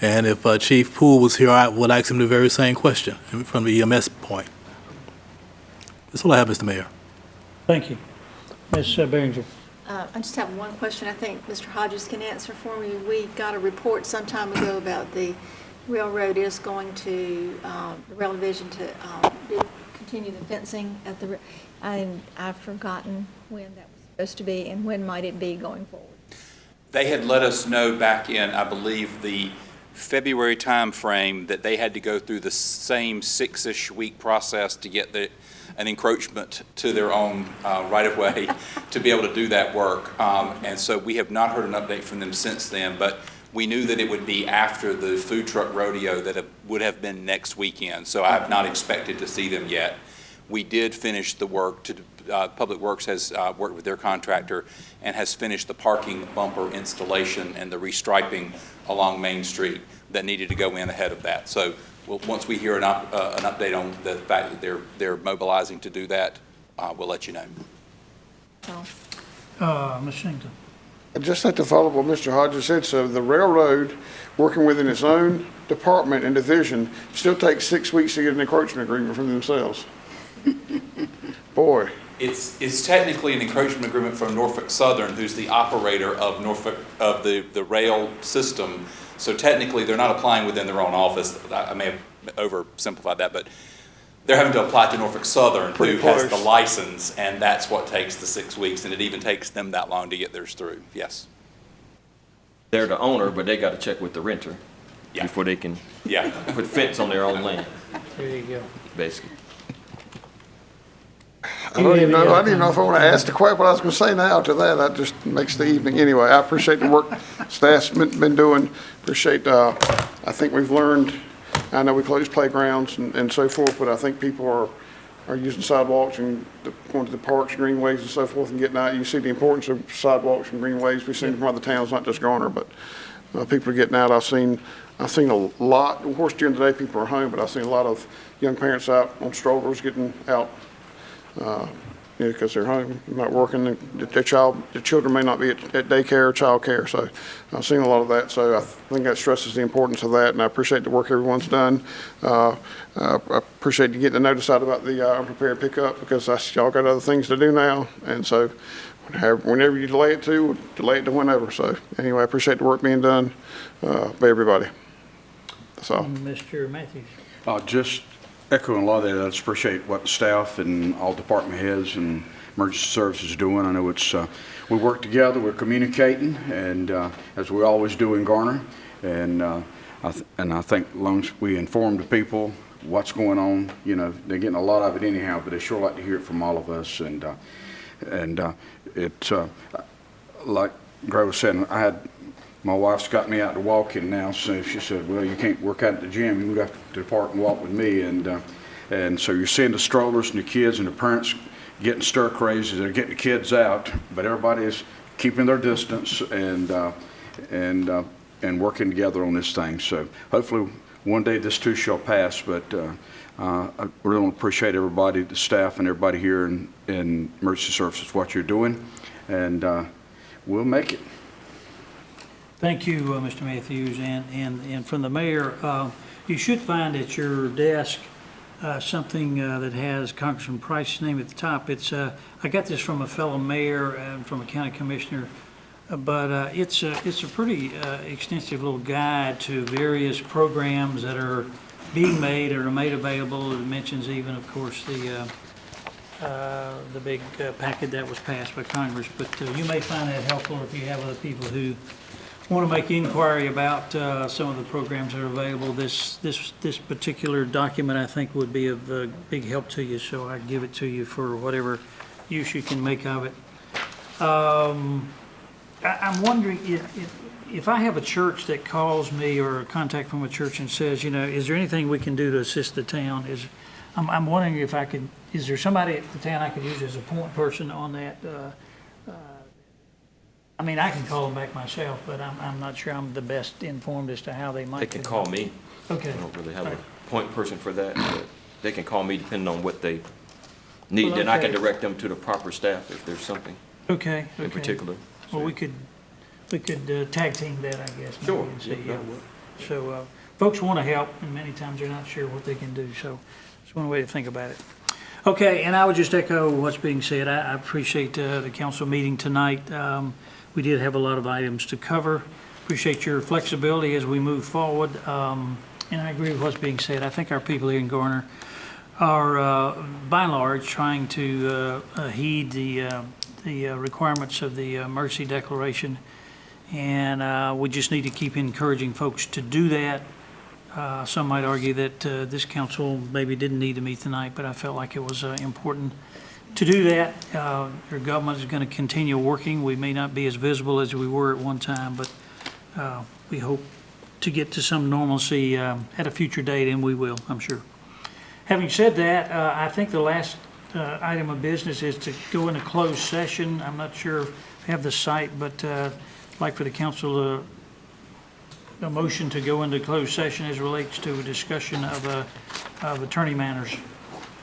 And if Chief Poole was here, I would ask him the very same question from the EMS point. That's all I have, Mr. Mayor. Thank you. Ms. Behringer. I just have one question I think Mr. Hodges can answer for me. We got a report some time ago about the railroad is going to, the rail division to continue the fencing at the, and I've forgotten when that was supposed to be and when might it be going forward. They had let us know back in, I believe, the February timeframe that they had to go through the same 6-ish week process to get an encroachment to their own right-of-way to be able to do that work. And so we have not heard an update from them since then, but we knew that it would be after the food truck rodeo that it would have been next weekend. So I have not expected to see them yet. We did finish the work. Public Works has worked with their contractor and has finished the parking bumper installation and the restriping along Main Street that needed to go in ahead of that. So once we hear an update on the fact that they're mobilizing to do that, we'll let you know. Ms. Shington. I'd just like to follow up what Mr. Hodges said. So the railroad, working within its own department and division, still takes 6 weeks to get an encroachment agreement from themselves. Boy. It's technically an encroachment agreement from Norfolk Southern, who's the operator of the rail system. So technically, they're not applying within their own office. I may have oversimplified that, but they're having to apply to Norfolk Southern, who has the license, and that's what takes the 6 weeks, and it even takes them that long to get theirs through. Yes. They're the owner, but they got to check with the renter before they can put fence on their own land. There you go. Basically. I don't even know if I want to ask the question, what I was going to say now to that. That just makes the evening. Anyway, I appreciate the work staff's been doing. Appreciate, I think we've learned, I know we closed playgrounds and so forth, but I think people are using sidewalks and going to the parks, greenways and so forth and getting out. You see the importance of sidewalks and greenways. We've seen from other towns, not just Garner, but people are getting out. I've seen a lot, of course during the day people are home, but I've seen a lot of young parents out on strollers getting out because they're home, not working. The children may not be at daycare or child care. So I've seen a lot of that. So I think that stresses the importance of that. And I appreciate the work everyone's done. I appreciate you getting the notice out about the unprepared pickup because y'all got other things to do now. And so whenever you delay it to whenever. So anyway, I appreciate the work being done by everybody. That's all. Mr. Matthews. Just echoing a lot of that, I just appreciate what the staff and all department heads and emergency services are doing. I know it's, we work together, we're communicating, and as we always do in Garner. And I think as long as we inform the people what's going on, you know, they're getting a lot of it anyhow, but they sure like to hear it from all of us. And it's like Gray was saying, my wife's got me out to walking now, so she said, well, you can't work out at the gym, you got to the park and walk with me. And so you're seeing the strollers and the kids and the parents getting stir crazy. They're getting the kids out, but everybody is keeping their distance and working together on this thing. So hopefully one day this too shall pass, but I really want to appreciate everybody, the staff and everybody here in emergency services, what you're doing, and we'll make it. Thank you, Mr. Matthews, and from the mayor, you should find at your desk something that has Congressman Price's name at the top. It's I got this from a fellow mayor and from a county commissioner, but it's a pretty extensive little guide to various programs that are being made or are made available. It mentions even, of course, the big packet that was passed by Congress. But you may find that helpful if you have other people who want to make inquiry about some of the programs that are available. This particular document, I think, would be of big help to you, so I give it to you for whatever use you can make of it. I'm wondering if I have a church that calls me or a contact from a church and says, you know, is there anything we can do to assist the town? I'm wondering if I could, is there somebody at the town I could use as a point person on that? I mean, I can call them back myself, but I'm not sure I'm the best informed as to how they might. They can call me. Okay. I don't really have a point person for that, but they can call me depending on what they need. Then I can direct them to the proper staff if there's something in particular. Well, we could we could tag team that, I guess. maybe, Sure. and see, Yeah, yeah. that would. So folks want to help, and many times they're not sure what they can do, so it's one way to think about it. Okay, and I would just echo what's being said. I appreciate the council meeting tonight. We did have a lot of items to cover. Appreciate your flexibility as we move forward, and I agree with what's being said. I think our people here in Garner are, by and large, trying to heed the requirements of the emergency declaration, and we just need to keep encouraging folks to do that. Some might argue that this council maybe didn't need to meet tonight, but I felt like it was important to do that. Your government is going to continue working. We may not be as visible as we were at one time, but we hope to get to some normalcy at a future date, and we will, I'm sure. Having said that, I think the last item of business is to go into closed session. I'm not sure if I have the site, but I'd like for the council a motion to go into closed session as relates to a discussion of attorney matters.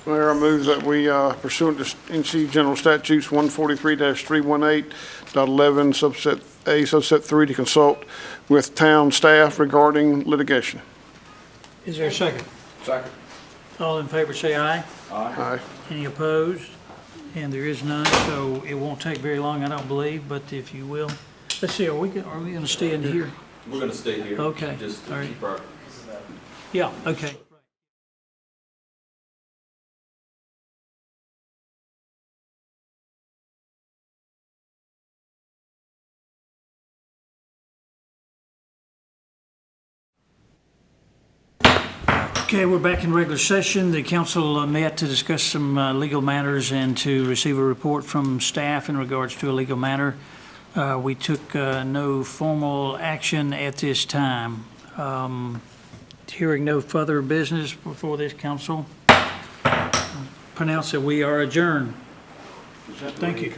Mayor, I move that we pursuant to NC General Statutes 143-318.11, subset A, subset 3, to consult with town staff regarding litigation. Is there a second? Second. All in favor, say aye. Aye. Any opposed? And there is none, so it won't take very long, I don't believe, but if you will. Let's see, are we going to stay in here? We're gonna stay here. Okay, Just all to right. keep our Yeah, okay. Okay, we're back in regular session. The council met to discuss some legal matters and to receive a report from staff in regards to a legal matter. We took no formal action at this time. Hearing no further business before this council, pronounce that we are adjourned. Thank you.